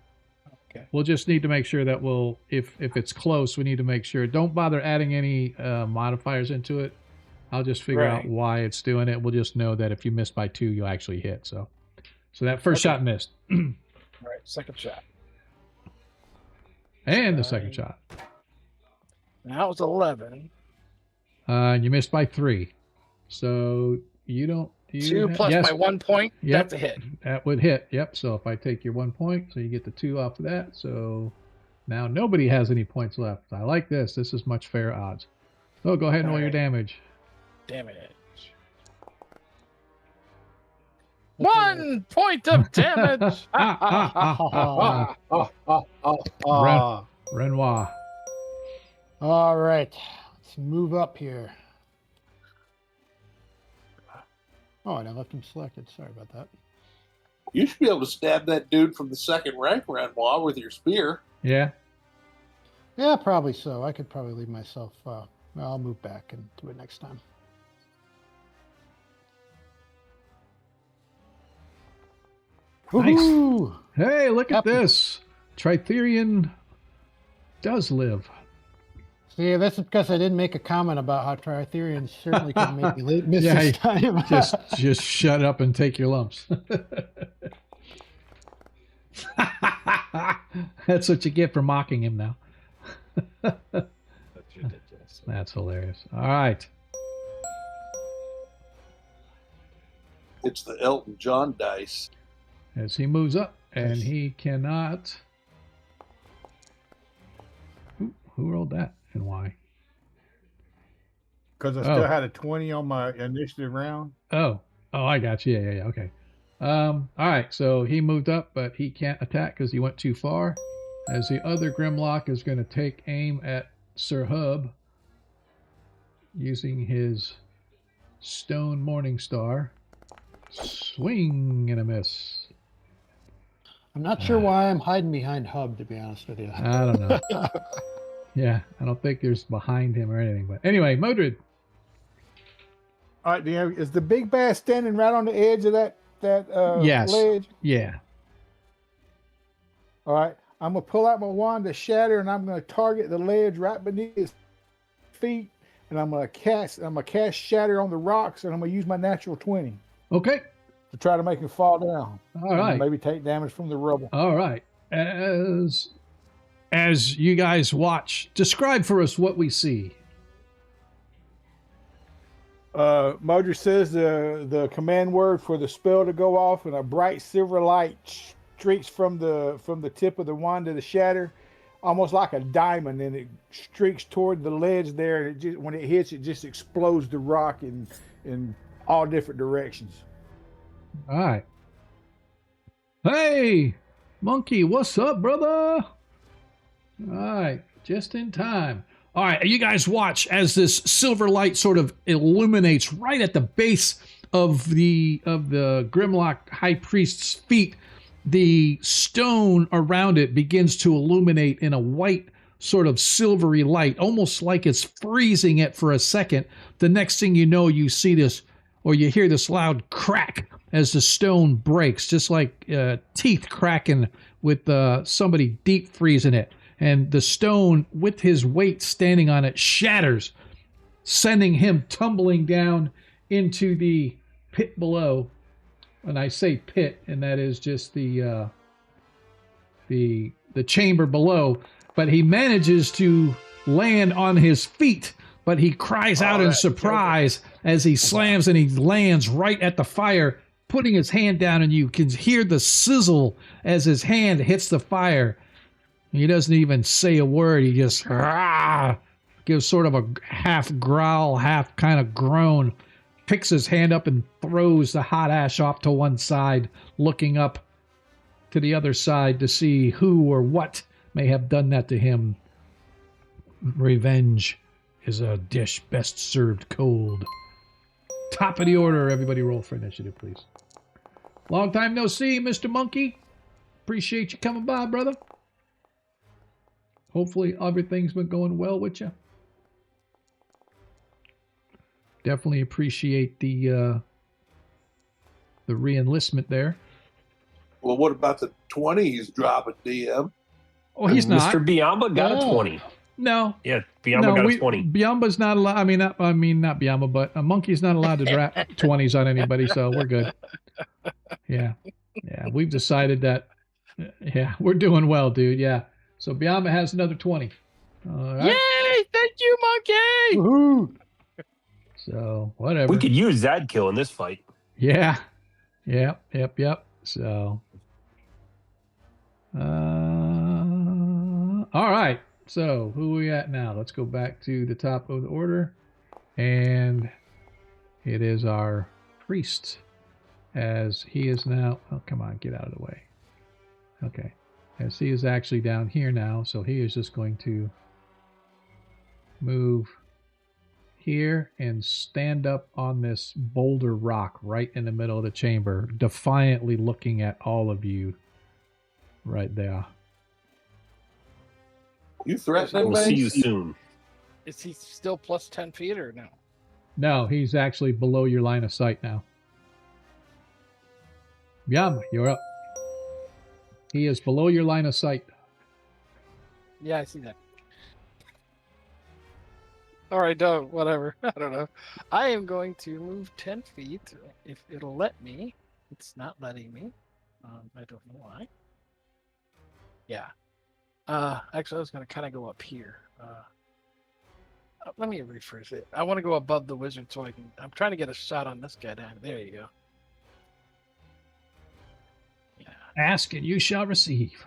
Okay. we'll just need to make sure that if it's close, we need to make sure. Don't bother adding any modifiers into it. I'll just figure out Right. why it's doing it. We'll just know that if you miss by 2, you'll actually hit. So that first Okay. shot missed, All right. Second shot. and the second shot, That was 11. and you missed by 3. So you don't. Do you 2 plus yes, my 1 point. Yep. That's a hit. That would hit. Yep. So if I take your 1 point, so you get the 2 off of that. So now nobody has any points left. I like this. This is much fair odds. So go ahead and roll your Alright. damage. Damage. 1 point of damage. Renoir. All right, let's move up here. Oh, and I left him selected. Sorry about that. You should be able to stab that dude from the second rank, Renoir, with your spear. Yeah. Yeah, probably so. I could probably leave myself. Well, I'll move back and do it next time. Nice. Woohoo! Hey, look at Happy. this. Tritherian does live. See, that's because I didn't make a comment about how Tritherians certainly could make me late miss Yeah, this time. Just shut up and take your lumps. That's what you get for mocking him now. That's hilarious. All right. It's the Elton John dice. As he moves up, and he cannot. Who rolled that and why? Because I still had a 20 on my initiative round. Oh, I got you. Yeah. Okay. All right. So he moved up, but he can't attack because he went too far. As the other Grimlock is going to take aim at Sir Hub using his Stone Morning Star. Swing and a miss. I'm not sure why I'm hiding behind Hub, to be honest with you. I don't know. Yeah, I don't think there's behind him or anything. But anyway, Modred. All right, is the big bass standing right on the edge of that Yes. ledge? Yeah. All right, I'm gonna pull out my wand to shatter, and I'm gonna target the ledge right beneath his feet, and I'm gonna cast shatter on the rocks, and I'm gonna use my natural 20 Okay. to try to make him fall down. All right. And maybe take damage from the rubble. All right. As you guys watch, describe for us what we see. Modric says the command word for the spell to go off, and a bright silver light streaks from the tip of the wand to the shatter, almost like a diamond, and it streaks toward the ledge there. And when it hits, it just explodes the rock in all different directions. All right. Hey, Monkey, what's up, brother? All right, just in time. All right, you guys watch as this silver light sort of illuminates right at the base of the Grimlock High Priest's feet. The stone around it begins to illuminate in a white sort of silvery light, almost like it's freezing it for a second. The next thing you know, you see this, or you hear this loud crack as the stone breaks, just like teeth cracking with somebody deep freezing it. And the stone, with his weight standing on it, shatters, sending him tumbling down into the pit below. And I say pit, and that is just the chamber below. But he manages to land on his feet, but he cries out in surprise as he slams and he lands right at the fire, putting his hand down, and you can hear the sizzle as his hand hits the fire. He doesn't even say a word. He just gives sort of a half growl, half kind of groan, picks his hand up and throws the hot ash off to one side, looking up to the other side to see who or what may have done that to him. Revenge is a dish best served cold. Top of the order. Everybody roll for initiative, please. Long time no see, Mr. Monkey. Appreciate you coming by, brother. Hopefully everything's been going well with you. Definitely appreciate the re-enlistment there. Well, what about the 20 he's dropping, DM? Oh, he's not. Mr. Biamba got a 20. No. Yeah, Biamba got a 20. Biamba's not allowed. Not Biamba, but a monkey's not allowed to drop 20s on anybody, so we're good. Yeah. We've decided that. Yeah, we're doing well, dude. Yeah. So Biamba has another 20. All right. Yay! Thank you, monkey. Woohoo! So whatever. We could use Zadkill in this fight. Yeah. Yep. So. All right. So who are we at now? Let's go back to the top of the order, and it is our priest, as he is now. Oh, come on, get out of the way. Okay, as he is actually down here now, so he is just going to move here and stand up on this boulder rock right in the middle of the chamber, defiantly looking at all of you right there. You threatening We'll see me? you soon. Is he still plus 10 feet or no? No, he's actually below your line of sight now. Yum, you're up. He is below your line of sight. Yeah, I see that. All right, whatever. I don't know. I am going to move 10 feet if it'll let me. It's not letting me. I don't know why. Yeah. Actually, I was going to kind of go up here. Let me rephrase it. I want to go above the wizard so I can. I'm trying to get a shot on this guy down. There you go. Yeah. Ask and you shall receive.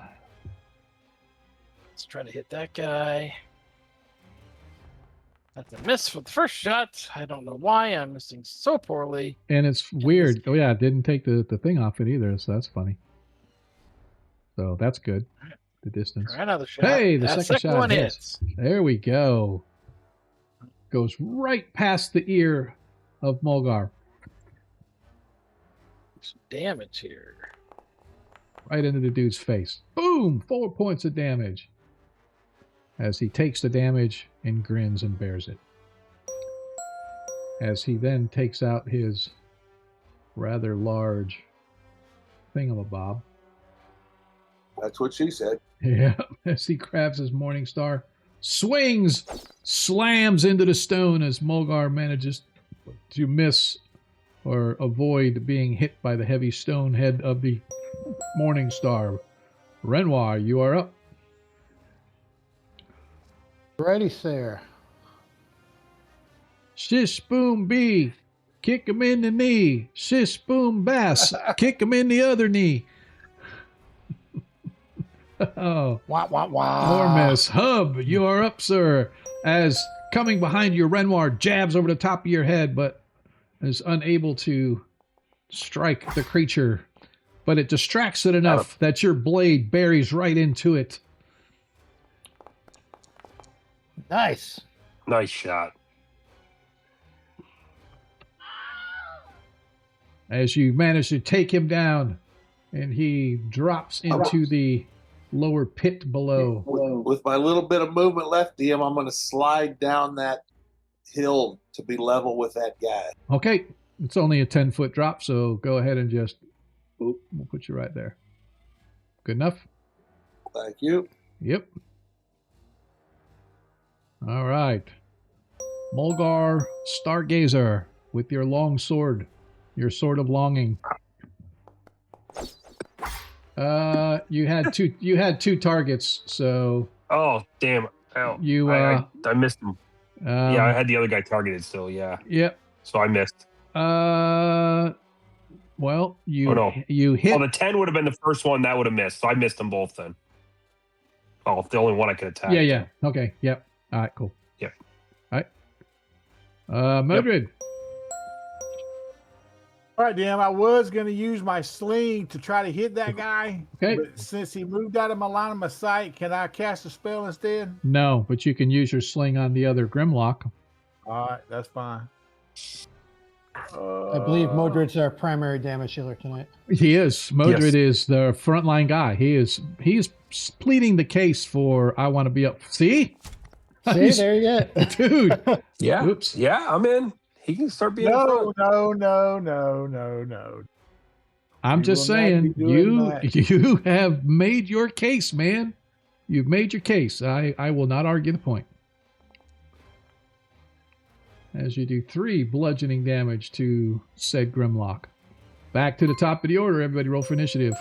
Let's try to hit that guy. That's a miss for the first shot. I don't know why I'm missing so poorly. And it's weird. Oh, yeah, it didn't take the thing off it either, so that's funny. So that's good. The distance. Try another shot. Hey, the That second shot one hits. There we go. Goes right past the ear of Mulgar. Some damage here. Right into the dude's face. Boom! 4 points of damage. As he takes the damage and grins and bears it. As he then takes out his rather large thingamabob. That's what she said. Yeah, as he grabs his morning star, swings, slams into the stone as Mulgar manages to miss or avoid being hit by the heavy stone head of the morning star. Renoir, you are up. Righty, sir. Shish boom bee, kick him in the knee. Shish boom bass, kick him in the other knee. Oh, Wah, wah, wah. more miss. Hub, you are up, sir. As coming behind you, Renoir jabs over the top of your head, but is unable to strike the creature. But it distracts it enough that your blade buries right into it. Nice. Nice shot. As you manage to take him down, and he drops into the lower pit below. With my little bit of movement left, DM, I'm going to slide down that hill to be level with that guy. Okay, it's only a 10-foot drop, so go ahead and just, we'll put you right there. Good enough? Thank you. Yep. All right. Mulgar Stargazer with your long sword, your sword of longing. You had two targets, so Oh, damn. Ow. you I missed him. Yeah, I had the other guy targeted still, yeah. Yep. So I missed. Well, you Oh, no. you hit. Oh, the 10 would have been the first one. That would have missed. So I missed them both then. Oh, the only one I could attack. Yeah. Okay. Yep. All right. Cool. Yep. All right. Mildred. All right, damn. I was going to use my sling to try to hit that guy. Okay. But since he moved out of my line of my sight, can I cast a spell instead? No, but you can use your sling on the other grimlock. All right, that's fine. I believe Modred's our primary damage dealer tonight. He is. Modred Yes. is the frontline guy. He's pleading the case for I want to be up. See? See, He's- there you go. Dude. Yeah. Oops. Yeah, I'm in. He can start being in front. No. I'm You just will not saying, be doing you have made your case, man. You've made your case. I will not argue the point. As you do 3 bludgeoning damage to said Grimlock. Back to the top of the order. Everybody roll for initiative.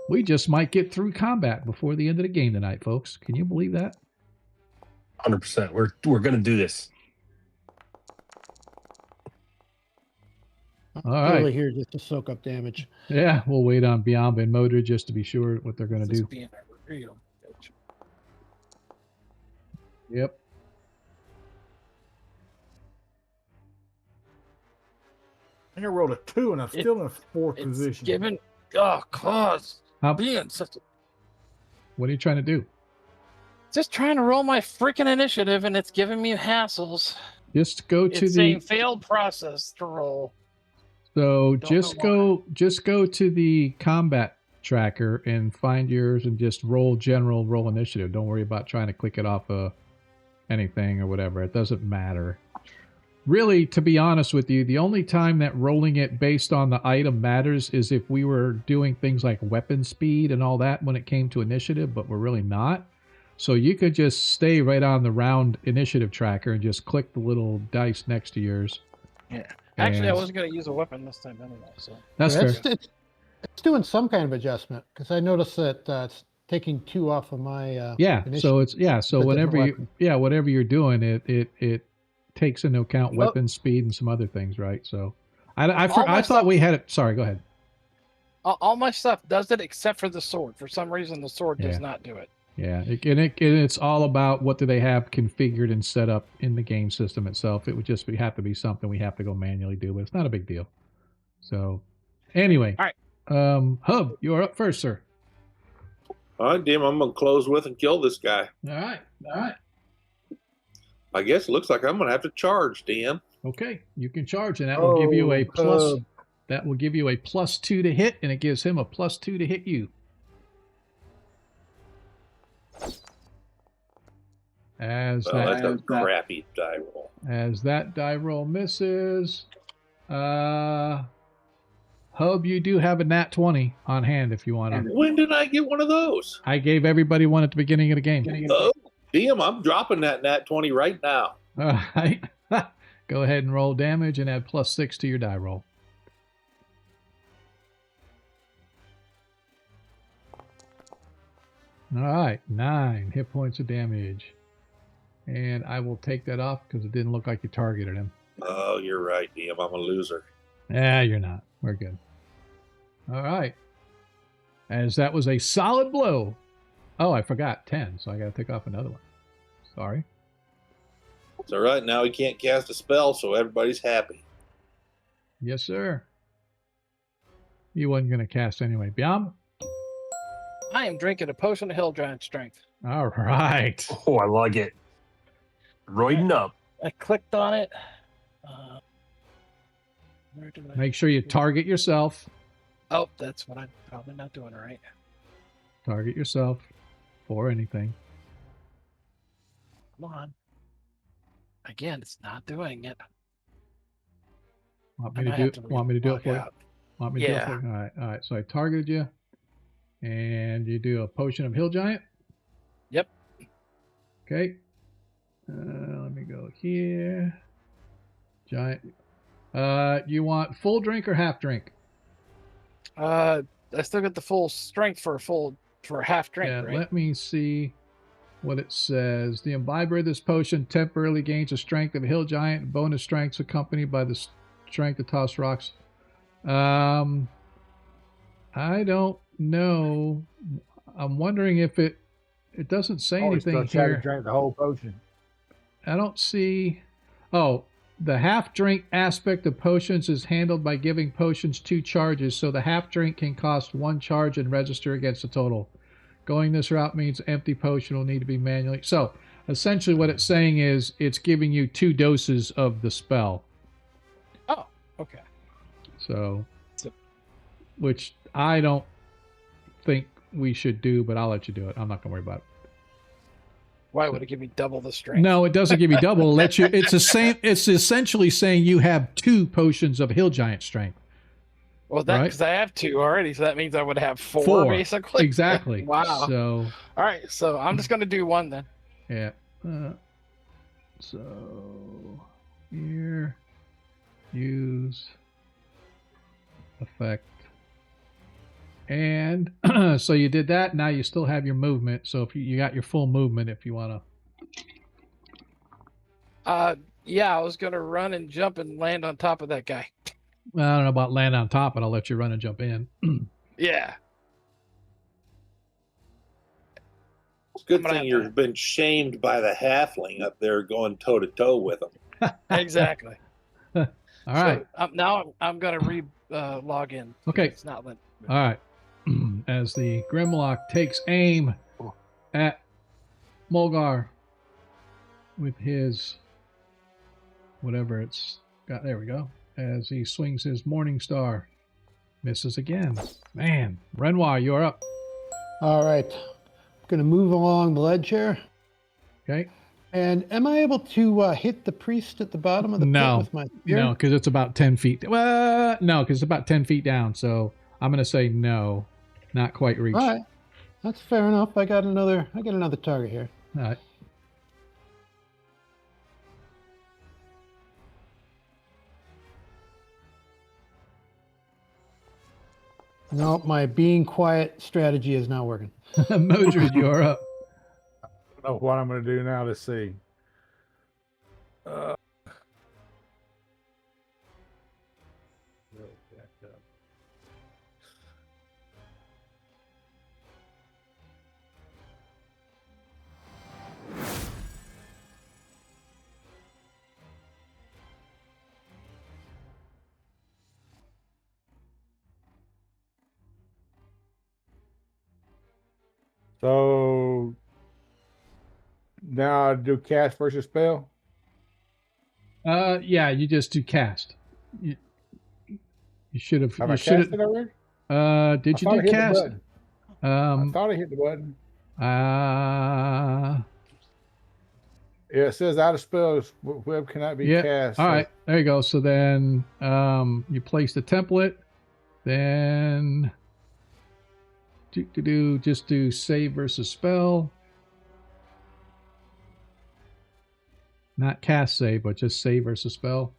We just might get through combat before the end of the game tonight, folks. Can you believe that? 100%. We're going to do this. I'm All really right. here just to soak up damage. Yeah, we'll wait on Biamba and Modred just to be sure what they're going to This do. being a real bitch. Yep. I think I rolled a 2 and I'm still in 4th It's position. given. Oh, cause How, being such a. what are you trying to do? Just trying to roll my freaking initiative, and it's giving me hassles. Just go to It's saying failed process to roll. So Don't just go to the combat tracker and find yours and just roll initiative. Don't worry about trying to click it off anything or whatever. It doesn't matter. Really, to be honest with you, the only time that rolling it based on the item matters is if we were doing things like weapon speed and all that when it came to initiative, but we're really not. So you could just stay right on the round initiative tracker and just click the little dice next to yours. Yeah. Actually, I And- wasn't going to use a weapon this time anyway. So That's Yeah, fair. it's doing some kind of adjustment because I noticed that it's taking 2 off of my. Yeah. initiative. So it's so It's a whenever different whatever you're doing, it takes into account Well- weapon speed and some other things, right? So I All my thought stuff- we had it. Sorry, go ahead. all my stuff does it except for the sword. For some reason, the sword Yeah. does not do it. Yeah, it's all about what do they have configured and set up in the game system itself. It would just have to be something we have to go manually do, but it's not a big deal. So, anyway, All right. Hub, you are up first, sir. All right, damn, I'm going to close with and kill this guy. All right. I guess it looks like I'm going to have to charge, Dan. Okay, you can charge, and that will give you a plus. Hub. That will give you a +2 to hit, and it gives him a +2 to hit you. As That's a crappy die roll. as that die roll misses, Hub, you do have a nat 20 on hand if you want to. When did I get one of those? I gave everybody one at the beginning of the game. Oh, damn, I'm dropping that nat 20 right now. All right. Go ahead and roll damage and add +6 to your die roll. All right, 9 hit points of damage. And I will take that off because it didn't look like you targeted him. Oh, you're right, damn, I'm a loser. Yeah, you're not. We're good. All right. As that was a solid blow. Oh, I forgot 10, so I got to take off another one. Sorry. It's all right, now he can't cast a spell, so everybody's happy. Yes, sir. You wasn't going to cast anyway. Biam? I am drinking a potion of hill giant strength. All right. Oh, I like it. Roiding up. I clicked on it. Where did I? Make sure you target yourself. Oh, that's what I'm probably not doing right. Target yourself for anything. Come on. Again, it's not doing it. Want I me to might do have it? to Want me to do it log for you? out. Want me to do it Yeah. for you? All right. So I targeted you, and you do a potion of hill giant. Yep. Okay. Let me go here. Giant. You want full drink or half drink? I still get the full strength for a half drink, Yeah. right? Let me see what it says. The imbiber of this potion temporarily gains the strength of a hill giant. Bonus strengths accompanied by the strength to toss rocks. I don't know. I'm wondering if it doesn't say Always anything gonna try to here. drink the whole potion. I don't see. Oh, The half drink aspect of potions is handled by giving potions 2 charges, so the half drink can cost 1 charge and register against the total. Going this route means empty potion will need to be manually. So essentially what it's saying is it's giving you 2 doses of the spell. Oh, okay. So, which I don't think we should do, but I'll let you do it. I'm not going to worry about it. Why would it give me double the strength? No, it doesn't give you double. It lets you. It's the same. It's essentially saying you have 2 potions of hill giant strength. Well, that Right. because I have 2 already, so that means I would have 4 4. basically. Exactly. Wow. So All right, so I'm just gonna do 1 then. yeah. So here, use effect, and so you did that. Now you still have your movement. So if you got your full movement, if you want to. Yeah, I was gonna run and jump and land on top of that guy. I don't know about land on top, but I'll let you run and jump in. Yeah. It's a good I'm gonna thing have you've been shamed by the halfling up there going toe to toe with them. Exactly. All right. So, now I'm gonna log in. Okay. It's not letting me. All right. As the grimlock takes aim at Mulgar with his whatever it's got. There we go. As he swings his morning star, misses again. Man, Renoir, you're up. All right. I'm going to move along the ledge here. Okay. And am I able to hit the priest at the bottom of the No. pit with my spear? No, because it's about 10 feet. Well, no, because it's about 10 feet down. So I'm going to say no. Not quite reach. All right. That's fair enough. I got another target here. All right. No, my being quiet strategy is not working. Modred, you're up. I don't know what I'm going to do now. Let's see. So now I do cast versus spell. Yeah, you just do cast. You should have. Have You I should cast it already? Did I you thought do I hit the cast? button. I thought I hit the button. Yeah, it says out of spells, web cannot be Yeah. cast. All so- right, there you go. So then you place the template. Then just do save versus spell. Not cast save, but just save versus spell.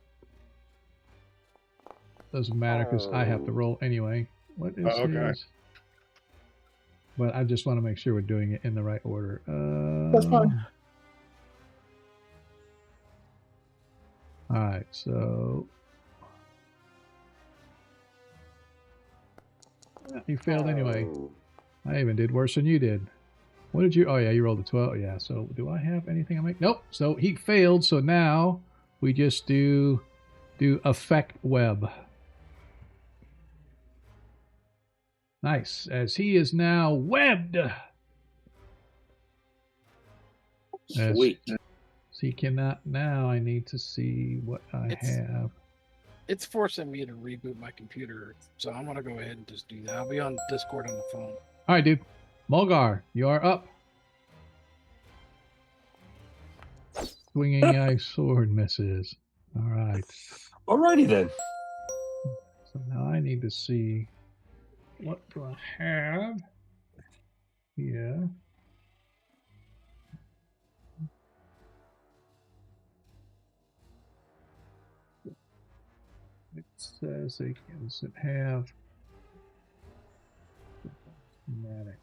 Doesn't matter because I have to roll anyway. What is okay. his? But I just want to make sure we're doing it in the right order. That's fine. All right, so you failed anyway. I even did worse than you did. What did you? Oh yeah, you rolled a 12. Yeah. So do I have anything I make? Nope. So he failed. So now we just do affect web. Nice, as he is now webbed. As Sweet. he cannot now. I need to see what I have. It's forcing me to reboot my computer, so I'm gonna go ahead and just do that. I'll be on Discord on the phone. All right, dude. Mulgar, you are up. Swinging ice sword misses. All right. Alrighty then. So now I need to see what do I have here. It says does it have thematic?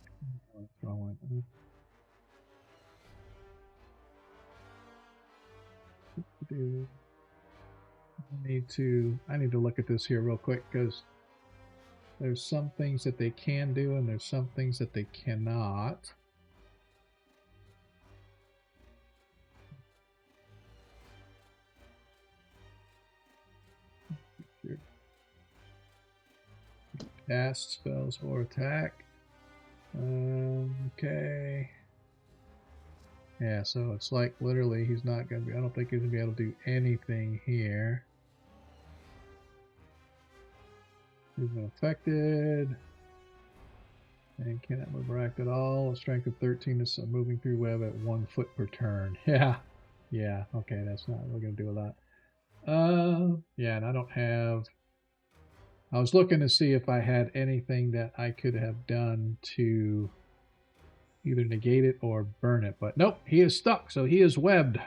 I need to look at this here real quick because there's some things that they can do and there's some things that they cannot. Cast spells or attack. Okay. Yeah, so it's like literally he's not going to be, I don't think he's going to be able to do anything here. He's been affected. And cannot move or act at all. A strength of 13 is moving through web at 1 foot per turn. Yeah. Yeah, okay, that's not really going to do a lot. Yeah, and I don't have... I was looking to see if I had anything that I could have done to either negate it or burn it, but nope, he is stuck, so he is webbed.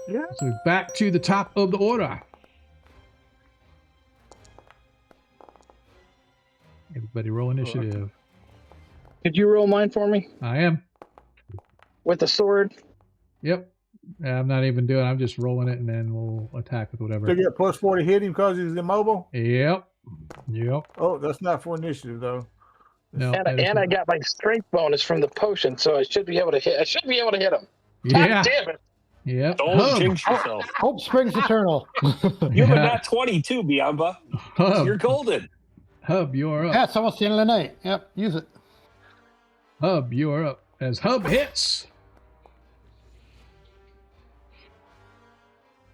Yeah. So back to the top of the order. Everybody roll initiative. Could you roll mine for me I am. with the sword? Yep. I'm not even doing. I'm just rolling it, and then we'll attack with whatever. To get plus 40 hit him because he's immobile. Yep. Yep. Oh, that's not for initiative though. No. And I got my strength bonus from the potion, so I should be able to hit. I should be able to hit him. Yeah. God damn it! Yep. Don't Hub. jinx yourself. Hope springs eternal. You have a Yeah. nat 20 too, Biamba. Hub. You're golden. Hub, you are up. Yeah, it's almost the end of the night. Yep, use it. Hub, you are up. As Hub hits.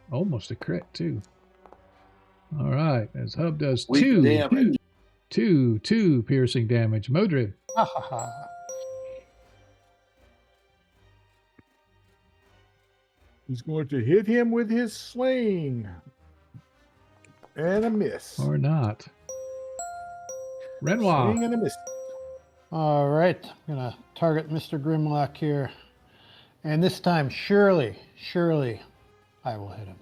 Almost a crit, too. All right. As Hub does Weak damage. two piercing damage. Modred. Ha ha ha. He's going to hit him with his sling. And a miss. Or not. Renoir. Swing and a miss. All right, I'm gonna target Mr. Grimlock here, and this time, surely, I will hit him.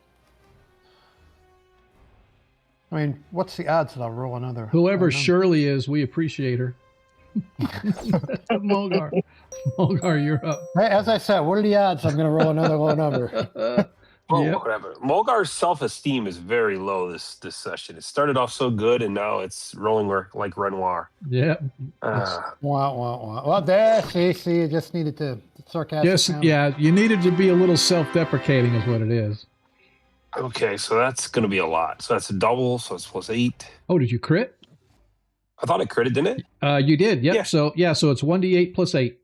I mean, what's the odds that I'll roll another? Whoever number? Shirley is, we appreciate her. Mulgar. Mulgar, you're up. Hey, as I said, what are the odds I'm gonna roll another low number? Oh, Yep. whatever. Mulgar's self-esteem is very low this session. It started off so good, and now it's rolling like Renoir. Yep. Wah, wah, wah. Well, there, see, you just needed to sarcastic. Yes, comment. yeah, you needed to be a little self-deprecating is what it is. Okay, so that's going to be a lot. So that's a double, so it's plus 8. Oh, did you crit? I thought it critted, didn't it? You did, yep. Yeah. So it's 1d8 plus 8.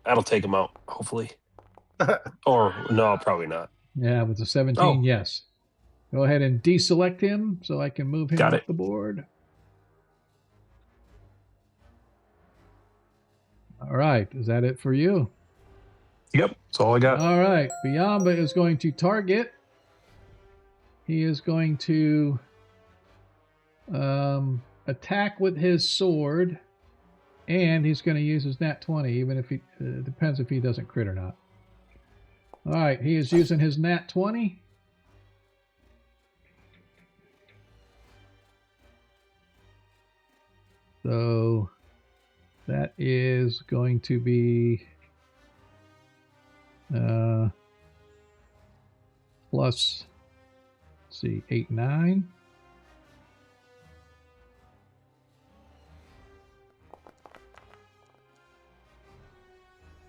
That'll take him out, hopefully. Or, no, probably not. Yeah, with the 17, Oh. yes. Go ahead and deselect him so I can move him Got off it. the board. All right, is that it for you? Yep, that's all I got. All right, Biamba is going to target. He is going to attack with his sword, and he's going to use his nat 20, even if he depends if he doesn't crit or not. All right, he is using his nat 20. So that is going to be plus, let's see, 8, 9.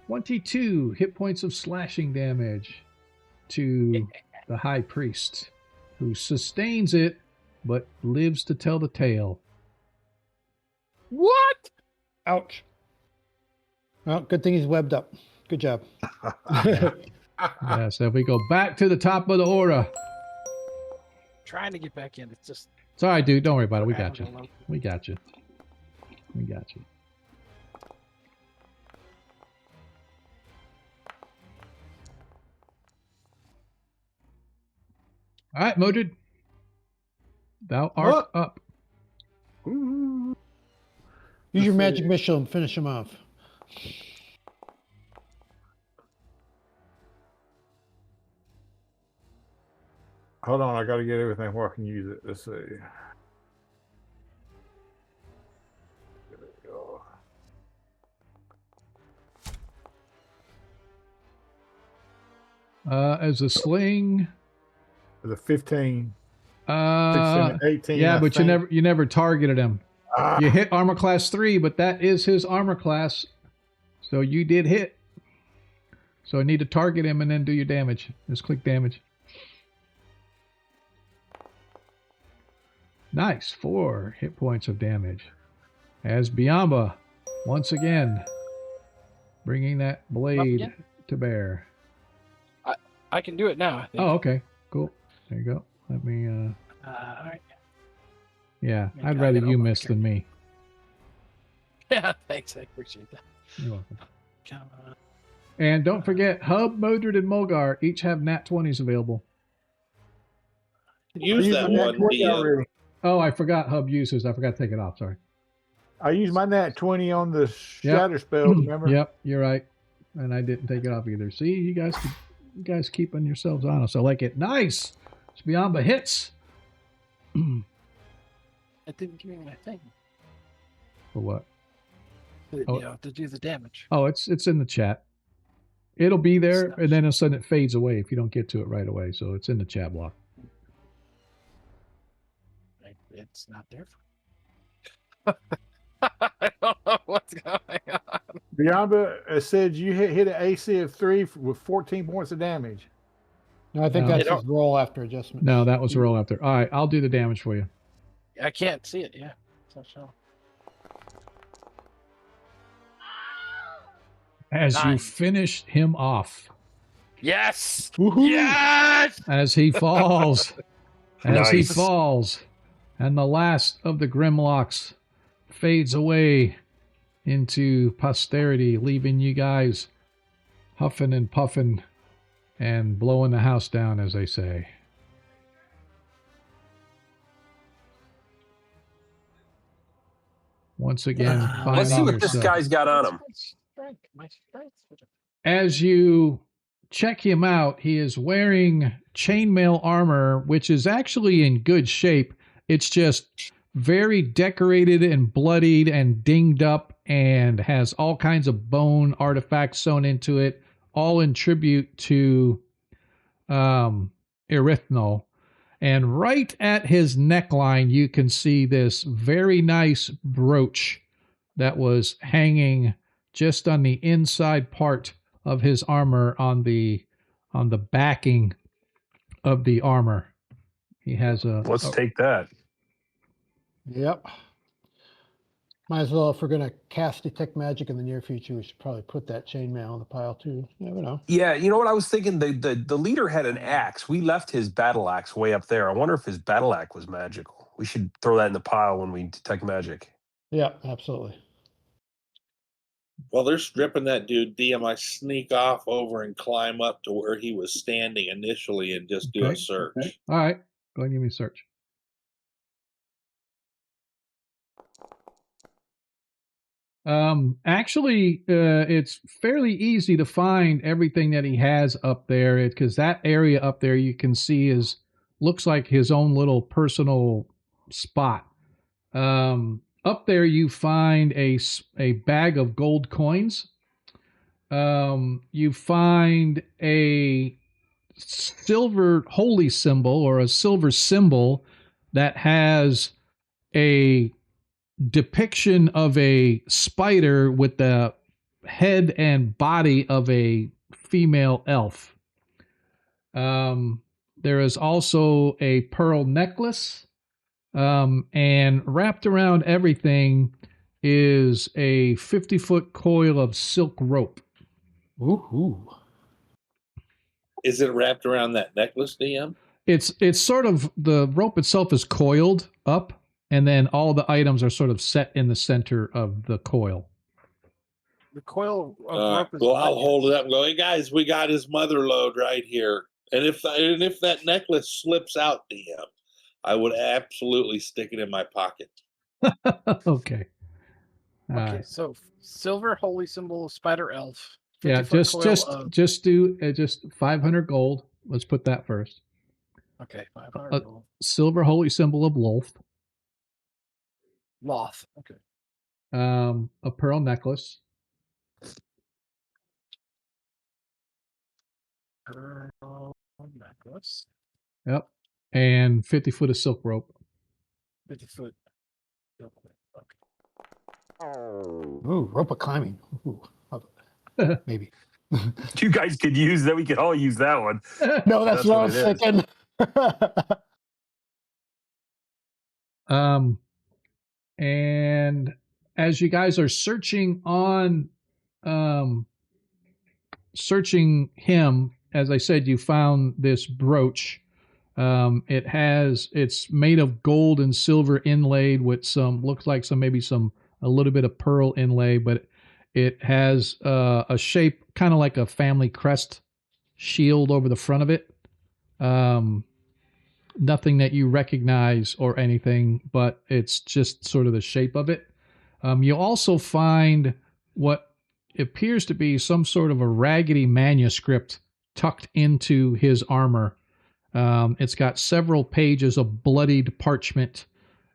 $22 hit points of slashing damage to the high priest, who sustains it but lives to tell the tale. What? Ouch. Well, good thing he's webbed up. Good job. Yeah, so if we go back to the top of the order. Trying to get back in. It's just. It's all right, dude. Don't worry about it. We I got you. don't know. We got you. We got you. All right, Modred. Thou art up. Ooh. Use your magic missile and finish him off. Hold on, I got to get everything where I can use it. Let's see. There we go. As a sling. The 15, 16, 18. Yeah, I but think. you never targeted him. Ah, You hit armor class 3, but that is his armor class. So you did hit. So I need to target him and then do your damage. Just click damage. Nice. 4 hit points of damage. As Biamba, once again, bringing that blade again? to bear. I can do it now. I think. Oh, okay. Cool. There you go. Let me, All right. yeah, Maybe I'd I rather gotta you open miss the than me. Yeah, thanks. I appreciate that. You're welcome. Come on. And don't forget, Hub, Modred, and Mogar each have nat 20s available. Use used that my nat one, 20 DM. already. Oh, I forgot Hub uses. I forgot to take it off. Sorry. I used my nat 20 on the Yep. shatter spell, remember? Yep, you're right. And I didn't take it off either. See, you guys keeping yourselves honest. I like it. Nice. It's Biamba hits. It didn't give me my thing. For what? To, Oh. You know, to do the damage. Oh, it's in the chat. It'll be there, It's and then all of a sudden it fades away if you don't get to it right away. So it's in the chat block. It's not there. I don't know what's going on. Biamba said you hit an AC of 3 with 14 points of damage. No, I think No. that's his roll after adjustment. No, that was a roll after. All right, I'll do the damage for you. I can't see it. Yeah. It's not showing. As you 9. finish him off, Yes. Woohoo! Yes. as he falls, as he Nice. falls, and the last of the grimlocks fades away into posterity, leaving you guys huffing and puffing and blowing the house down, as they say. Once again, Let's see finding what this yourself. guy's got on him. My strength. As you check him out, he is wearing chainmail armor, which is actually in good shape. It's just very decorated and bloodied and dinged up and has all kinds of bone artifacts sewn into it, all in tribute to Erythnul. And right at his neckline, you can see this very nice brooch that was hanging just on the inside part of his armor on the backing of the armor. He has a Let's take that. Yep. Might as well, if we're going to cast Detect Magic in the near future, we should probably put that chainmail in the pile too. You never know. Yeah, you know what I was thinking? The leader had an axe. We left his battle axe way up there. I wonder if his battle axe was magical. We should throw that in the pile when we detect magic. Yeah, absolutely. While they're stripping that dude, DM, I sneak off over and climb up to where he was standing initially and just do a Okay, search. okay. All right, go ahead and give me a search. Actually, it's fairly easy to find everything that he has up there, because that area up there you can see looks like his own little personal spot. Up there you find a bag of gold coins. You find a silver holy symbol, or a silver symbol that has a depiction of a spider with the head and body of a female elf. There is also a pearl necklace, and wrapped around everything is a 50-foot coil of silk rope. Ooh. Is it wrapped around that necklace, DM? It's sort of, the rope itself is coiled up, and then all the items are sort of set in the center of the coil. The coil of rope is Well, I'll black. hold it up and go, hey guys, we got his mother lode right here. And if that necklace slips out, DM, I would absolutely stick it in my pocket. Okay. All Okay, right. so silver holy symbol, spider elf. Yeah, 50-foot just do 500 gold. Let's put that first. Okay, 500 gold. Silver holy symbol of Lolth. Loth. Okay. A pearl necklace. Pearl necklace. Yep. And 50 foot of silk rope. 50-foot. Okay. Ooh, rope of climbing. Ooh, maybe. You guys could use that. We could all use that one. No, that's what I was what it is. thinking. And as you guys are searching searching him, as I said, you found this brooch. It's made of gold and silver inlaid with looks like a little bit of pearl inlay, but it has a shape kind of like a family crest shield over the front of it. Nothing that you recognize or anything, but it's just sort of the shape of it. You also find what appears to be some sort of a raggedy manuscript tucked into his armor. It's got several pages of bloodied parchment.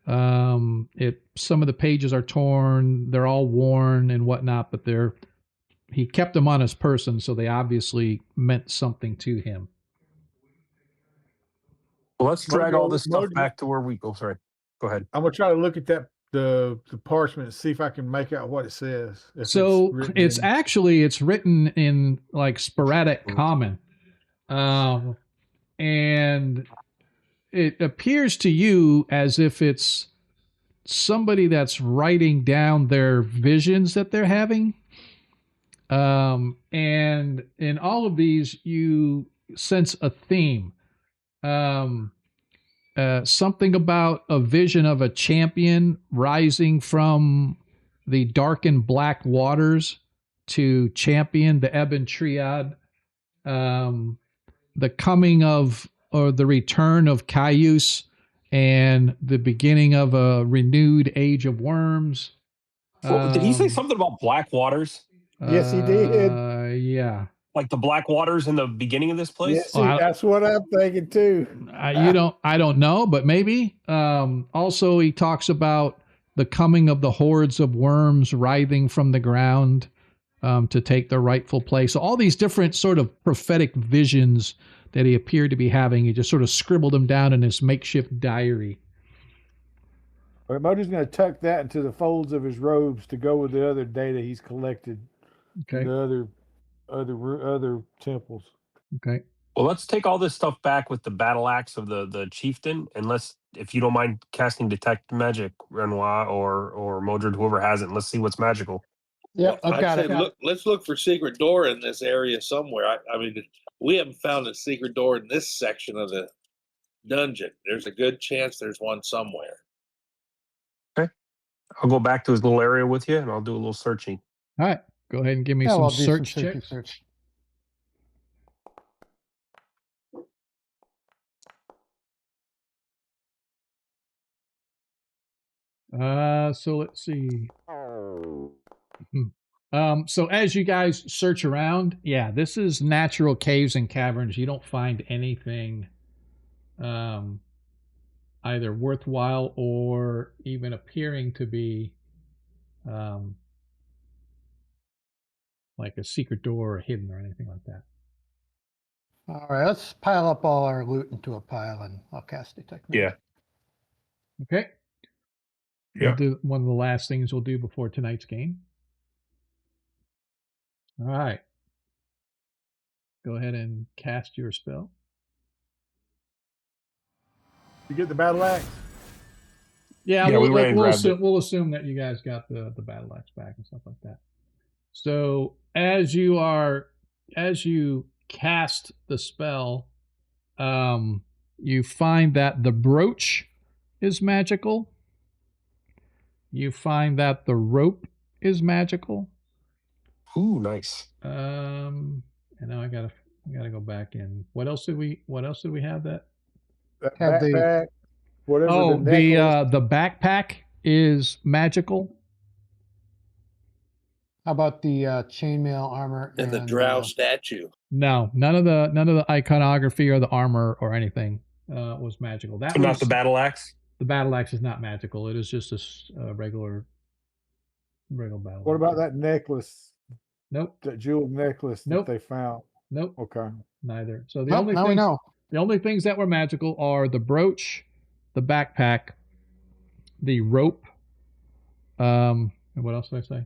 Some of the pages are torn, they're all worn and whatnot, but he kept them on his person, so they obviously meant something to him. Well, let's drag all this stuff Mojo, back to where we go. Sorry. Go ahead. I'm gonna try to look at the parchment and see if I can make out what it says. So it's written in like sporadic common. And it appears to you as if it's somebody that's writing down their visions that they're having. And in all of these, you sense a theme. Something about a vision of a champion rising from the darkened black waters to champion the Ebon Triad. The coming of, or the return of Caius, and the beginning of a renewed age of worms. Well, did he say something about black waters? Yes, he did. Yeah. Like the black waters in the beginning of this place? Yes, that's what I'm thinking too. I don't know, but maybe. Also, he talks about the coming of the hordes of worms writhing from the ground to take their rightful place. So all these different sort of prophetic visions that he appeared to be having, he just sort of scribbled them down in his makeshift diary. All right, Mojo's going to tuck that into the folds of his robes to go with the other data he's collected. Okay. The other temples. Okay. Well, let's take all this stuff back with the battle axe of the chieftain, and let's, if you don't mind casting detect magic, Renoir or Modred, whoever has it, and let's see what's magical. Yep, I've got it. Let's look for secret door in this area somewhere. I mean, we haven't found a secret door in this section of the dungeon. There's a good chance there's one somewhere. Okay. I'll go back to his little area with you, and I'll do a little searching. All right. Go ahead and give me some search checks. Search. So let's see. So as you guys search around, yeah, this is natural caves and caverns. You don't find anything either worthwhile or even appearing to be like a secret door or hidden or anything like that. All right, let's pile up all our loot into a pile, and I'll cast detect magic. Yeah. Okay. Yeah. We'll do one of the last things we'll do before tonight's game. All right. Go ahead and cast your spell. You get the battle axe? Yeah, Yeah, we'll assume that you guys got the battle axe back and stuff like that. So as you cast the spell, you find that the brooch is magical. You find that the rope is magical. Ooh, nice. And now I gotta go back in. What else did we have that? That Have they- backpack, whatever. Oh, the the backpack is magical. How about the chainmail armor And the drow statue. No, none of the iconography or the armor or anything was magical. That So not the battle axe? The battle axe is not magical. It is just a regular battle. What about that necklace? Nope. That jeweled necklace Nope. that they found? Nope. Okay. Neither. So now we know. The only things that were magical are the brooch, the backpack, the rope, and what else did I say?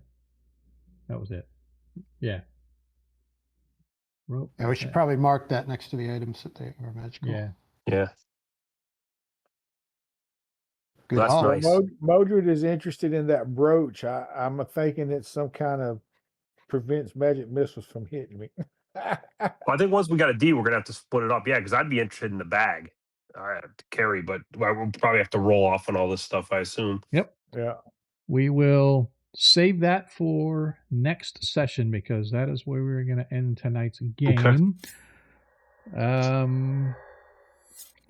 That was it. Yeah. Rope. Yeah, we should probably mark that next to the items that they are magical. Yeah. Yeah. Good That's haul. nice. Modred is interested in that brooch. I'm thinking it's some kind of prevents magic missiles from hitting me. Well, I think once we got a D, we're gonna have to split it up. Yeah, because I'd be interested in the bag to carry, but we'll probably have to roll off on all this stuff, I assume. Yep. Yeah. We will save that for next session because that is where we're going to end tonight's game.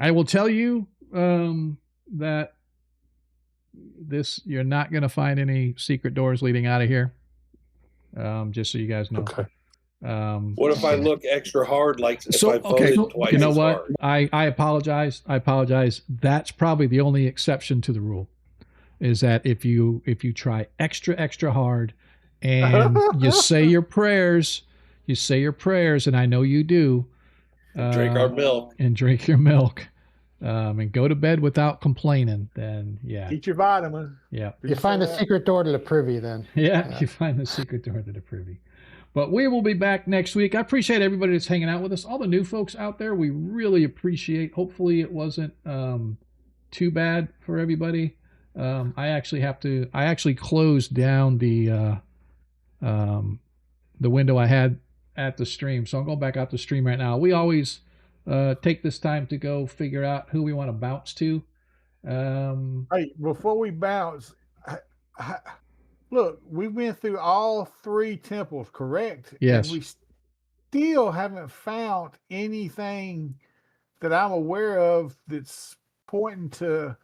I will tell you that you're not going to find any secret doors leading out of here. Just so you guys know. Okay. What if I look extra hard, like if I voted twice you know as what? hard? I apologize. That's probably the only exception to the rule. Is that if you try extra hard and you say your prayers, and I know you do, Drink our milk. and drink your milk, and go to bed without complaining, then yeah, Eat your vitamin. yeah, You find the secret door to the privy then. yeah, you find the secret door to the privy. But we will be back next week. I appreciate everybody that's hanging out with us. All the new folks out there, we really appreciate. Hopefully, it wasn't too bad for everybody. I actually closed down the window I had at the stream. So I'm going back out the stream right now. We always take this time to go figure out who we want to bounce to. Hey, before we bounce, look, we went through all 3 temples, correct? Yes. And we still haven't found anything that I'm aware of that's pointing to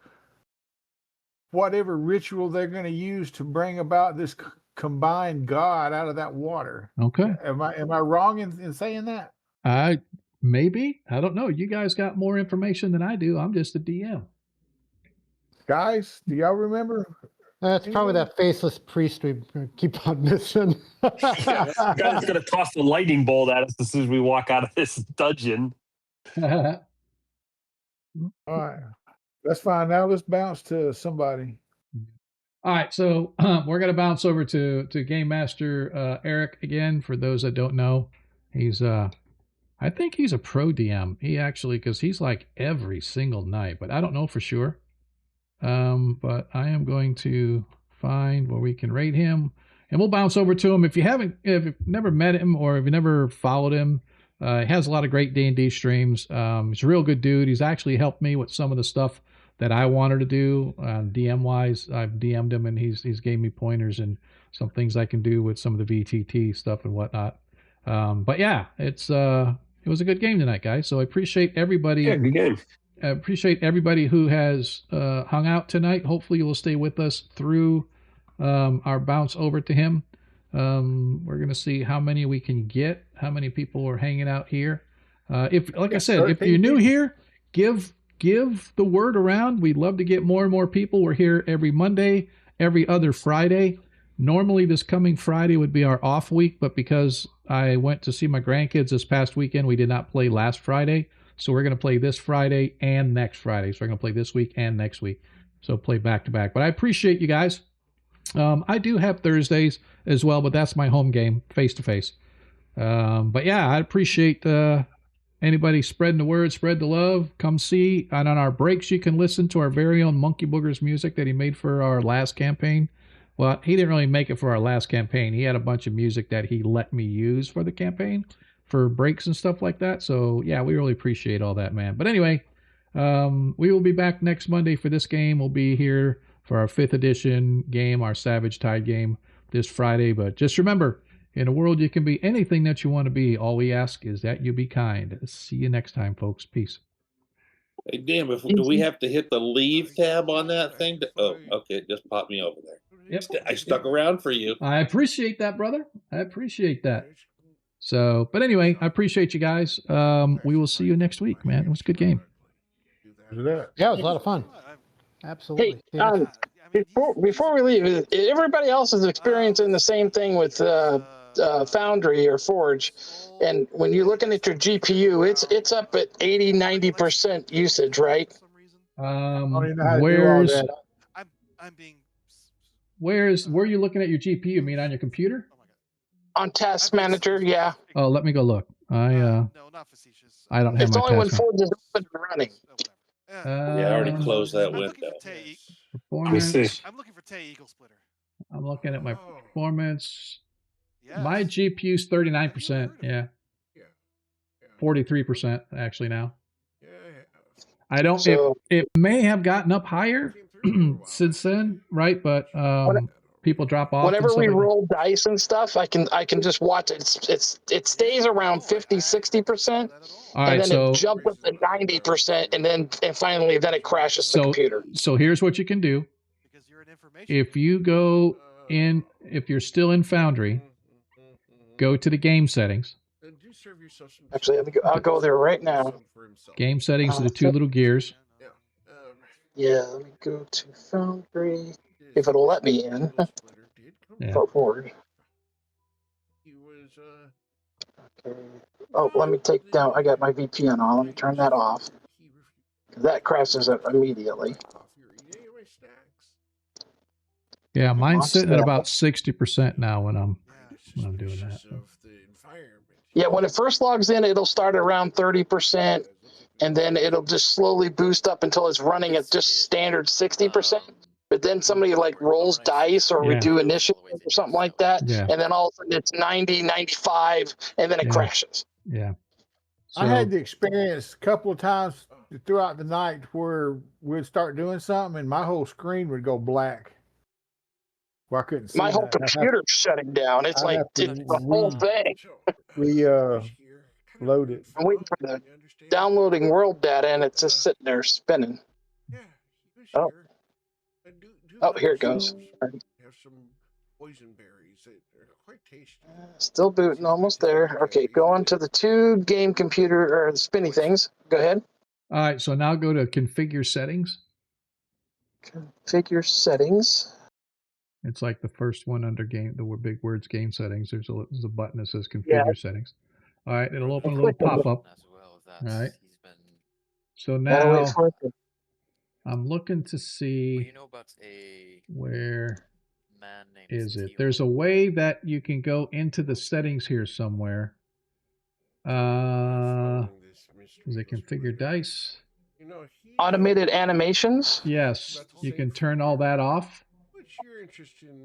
whatever ritual they're going to use to bring about this combined god out of that water. Okay. Am I wrong in saying that? Maybe. I don't know. You guys got more information than I do. I'm just a DM. Guys, do y'all remember? That's probably that faceless priest we keep on missing. Yeah, the guy that's gonna toss the lightning bolt at us as soon as we walk out of this dungeon. All right. That's fine. Now let's bounce to somebody. All right, so we're going to bounce over to Game Master Eric again. For those that don't know, he's I think he's a pro DM. He actually, because he's like every single night, but I don't know for sure. But I am going to find where we can rate him, and we'll bounce over to him. If you've never met him or if you never followed him, he has a lot of great D&D streams. He's a real good dude. He's actually helped me with some of the stuff that I wanted to do DM wise. I've DM'd him and he's gave me pointers and some things I can do with some of the VTT stuff and whatnot. But yeah, it was a good game tonight, guys. So I appreciate everybody. Yeah, good game. I appreciate everybody who has hung out tonight. Hopefully you will stay with us through our bounce over to him. We're going to see how many we can get, how many people are hanging out here. If you're new here, give the word around. We'd love to get more and more people. We're here every Monday, every other Friday. Normally this coming Friday would be our off week, but because I went to see my grandkids this past weekend, we did not play last Friday. So we're going to play this Friday and next Friday. So we're going to play this week and next week. So play back to back. But I appreciate you guys. I do have Thursdays as well, but that's my home game, face to face. But yeah, I appreciate anybody spreading the word, spread the love. Come see. And on our breaks, you can listen to our very own Monkey Boogers music that he made for our last campaign. Well, he didn't really make it for our last campaign. He had a bunch of music that he let me use for the campaign for breaks and stuff like that. So yeah, we really appreciate all that, man. But anyway, we will be back next Monday for this game. We'll be here for our 5th edition game, our Savage Tide game this Friday. But just remember, in a world you can be anything that you want to be. All we ask is that you be kind. See you next time, folks. Peace. Hey, damn, do we have to hit the leave tab on that thing? Oh, okay, it just popped me over there. Yep. I stuck around for you. I appreciate that, brother. I appreciate that. So, but anyway, I appreciate you guys. We will see you next week, man. It was a good game. Yeah, it was a lot of fun. Absolutely. Hey, before we leave, everybody else is experiencing the same thing with Foundry or Forge. And when you're looking at your GPU, it's up at 80-90% usage, right? Where are you looking at your GPU? You mean on your computer? On Task Manager, yeah. Oh, let me go look. I don't have It's my only when task. Forge is up and running. Yeah, I already closed that window. Performance. I'm looking for Tay Eagle Splitter. I'm looking at my Oh. performance. Yes. My GPU's 39%. Yeah. 43% actually now. I don't. So- it may have gotten up higher since then, right? But people drop off. Whenever and we stuff like that. roll dice and stuff, I can just watch it. It stays around 50-60%, All and right, then so it jumps up to 90%, and finally it crashes the so computer. so here's what you can do. Because you're an information. If you go in, if you're still in Foundry, go to the game settings. Actually, I'll go there right now. Game settings are the two little gears. Yeah, let me go to Foundry. If it'll let me in. Yeah. Go forward. Okay. Oh, let me take down. I got my VPN on. Let me turn that off. That crashes it immediately. Yeah, mine's Launch sitting at that. about 60% now when I'm doing that. Yeah, when it first logs in, it'll start around 30%, and then it'll just slowly boost up until it's running at just standard 60%. But then somebody like rolls dice or we Yeah. do initiative or something like that, Yeah. and then all of a sudden it's 90, 95, and then it Yeah. crashes. Yeah. I had the experience a couple of times throughout the night where we'd start doing something and my whole screen would go black. Well, I couldn't see My whole that. I'd have- computer's shutting down. It's I'd like have to it's the whole thing. load it. I'm waiting for the downloading world data, and it's just sitting there spinning. Oh. Oh, here it goes. Have some boysenberries that are quite tasty. Still booting, almost there. Okay, go on to the two game computer or the spinny things. Go ahead. All right, so now go to configure settings. Configure settings. It's like the first one under game, the big words game settings. There's a button that says configure settings. All right, it'll open a little pop-up. All right. So now I'm looking to see where is it. There's a way that you can go into the settings here somewhere. Is it configure dice? Automated animations? Yes, you can turn all that off.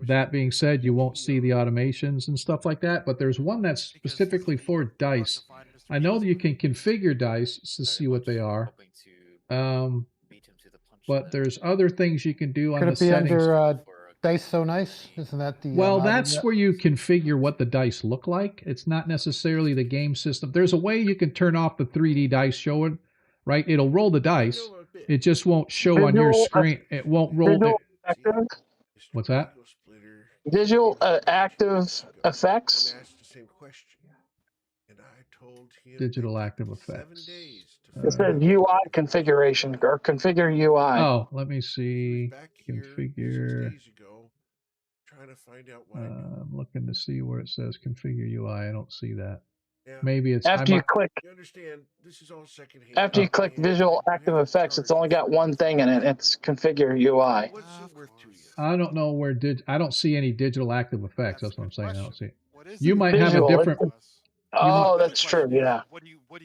That being said, you won't see the automations and stuff like that, but there's one that's specifically for dice. I know that you can configure dice to see what they are. But there's other things you can do on the settings. Could it be under Dice So Nice? Isn't that the... Well, that's where you configure what the dice look like. It's not necessarily the game system. There's a way you can turn off the 3D dice showing, right? It'll roll the dice. It just won't show on your screen. It won't roll. What's that? Visual active effects. Digital active effects. It says UI configuration or configure UI. Oh, let me see. Configure. I'm looking to see where it says configure UI. I don't see that. Maybe it's after you click. After you click visual active effects, it's only got one thing in it. It's configure UI. I don't know where I don't see any digital active effects. That's what I'm saying. I don't see it. You might have a different. Oh, that's true. Yeah.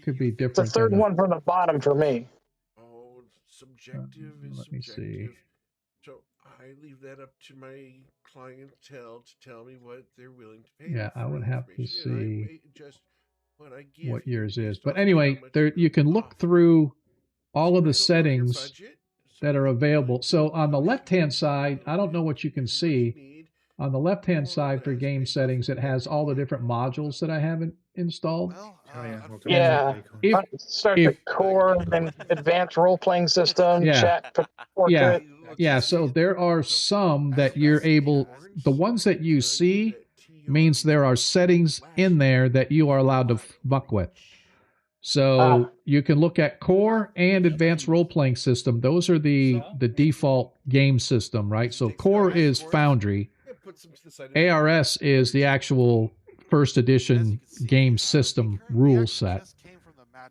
Could be different. It's the third one from the bottom for me. Oh, subjective is let me see. So I leave that up to my clientele to tell me what they're willing to pay. Yeah, I would have to see what yours is. But anyway, there you can look through all of the settings that are available. So on the left-hand side, I don't know what you can see. On the left-hand side for game settings, it has all the different modules that I haven't installed. Yeah. Start the core and advanced role-playing system, chat, portrait. Yeah, so there are some that you're able, the ones that you see means there are settings in there that you are allowed to muck with. So you can look at core and advanced role-playing system. Those are the default game system, right? So core is Foundry. ARS is the actual first edition game system rule set.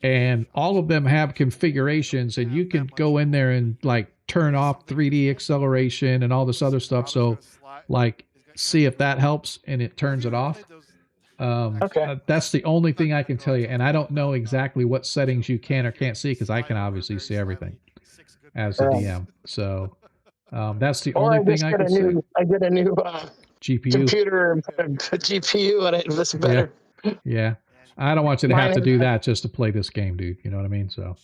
And all of them have configurations, and you can go in there and like turn off 3D acceleration and all this other stuff. So like see if that helps and it turns it off. That's the only thing I can tell you. And I don't know exactly what settings you can or can't see because I can obviously see everything as a DM. So That's the Or only I thing just I get a can say. new, GPU. computer and put a GPU on it. It's better. Yeah. I don't want you to have to Mine- do that just to play this game, dude. You know what I mean? So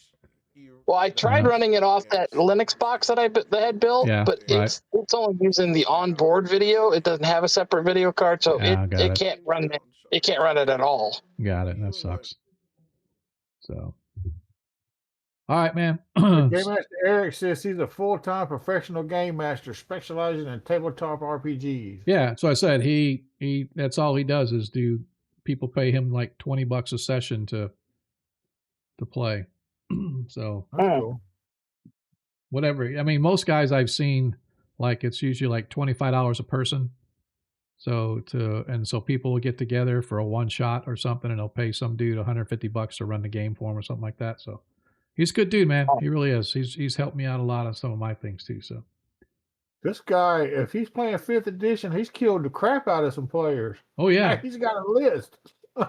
Well, I tried Yeah. running it off that Linux box that I had built, Yeah, but right. it's only using the onboard video. It doesn't have a separate video card, so Ah, got it it. can't run it. It can't run it at all. Got it. That sucks. So, all right, man. Game Master Eric says he's a full-time professional game master specializing in tabletop RPGs. Yeah, so I said he that's all he does is do people pay him like $20 a session to play. So That's cool. whatever. I mean, most guys I've seen, like it's usually like $25 a person. So so people will get together for a one shot or something, and they'll pay some dude $150 to run the game for him or something like that. So he's a good dude, man. He really is. He's helped me out a lot on some of my things too. So This guy, if he's playing 5th edition, he's killed the crap out of some players. oh yeah, He's got a list.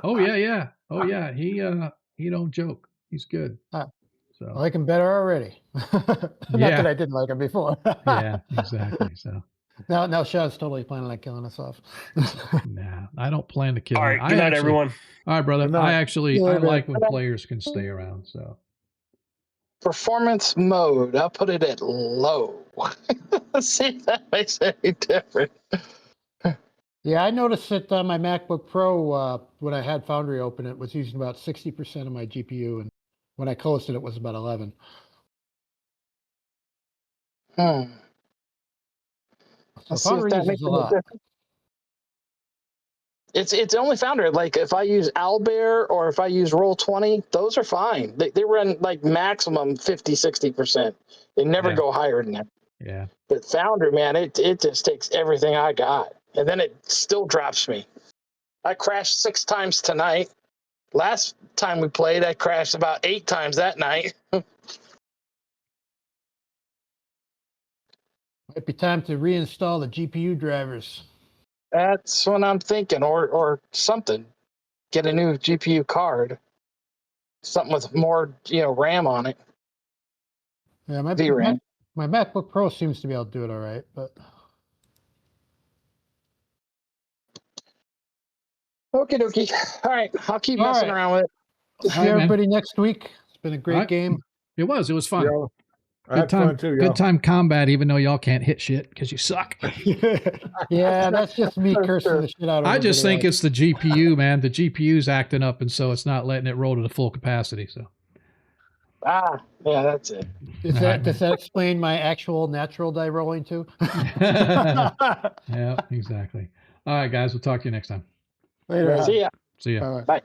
oh yeah. He don't joke. He's good. I So like him better already. Not Yeah. that I didn't like him before. yeah, exactly. So Now Shad's totally planning on killing us off. nah, I don't plan to kill All him. right. Good night, everyone. All right, brother. Good night. I like when players can stay around. So Performance mode. I'll put it at low. See if that makes any difference. Yeah, I noticed that my MacBook Pro, when I had Foundry open, it was using about 60% of my GPU, and when I closed it, it was about 11. Hmm. So Let's see if Foundry that uses makes a any lot. difference. It's only Founder. Like if I use Owlbear or if I use Roll20, those are fine. They run like maximum 50-60%. They never Yeah. go higher than that. yeah, But Founder, man, it just takes everything I got, and then it still drops me. I crashed 6 times tonight. Last time we played, I crashed about 8 times that night. Might be time to reinstall the GPU drivers. That's what I'm thinking, or something. Get a new GPU card, something with more RAM on it. Yeah, my VRAM. MacBook Pro seems to be able to do it all right, but Okie dokie. All right, I'll keep All messing right. around with it. see All right, man. everybody next week. It's been a great All right. game. it was fun. Y'all, I Good had time, fun too, y'all. good time combat. Even though y'all can't hit shit because you suck. Yeah, that's just me cursing the shit out of I just think everybody it's the GPU, man. The GPU's acting up, and so it's not letting it roll to the full capacity. So Yeah, that's it. else. All right, Does that explain my actual natural die rolling too? yeah, exactly. All right, guys. We'll talk to you next time. Later. See ya. See ya. Bye-bye. Bye.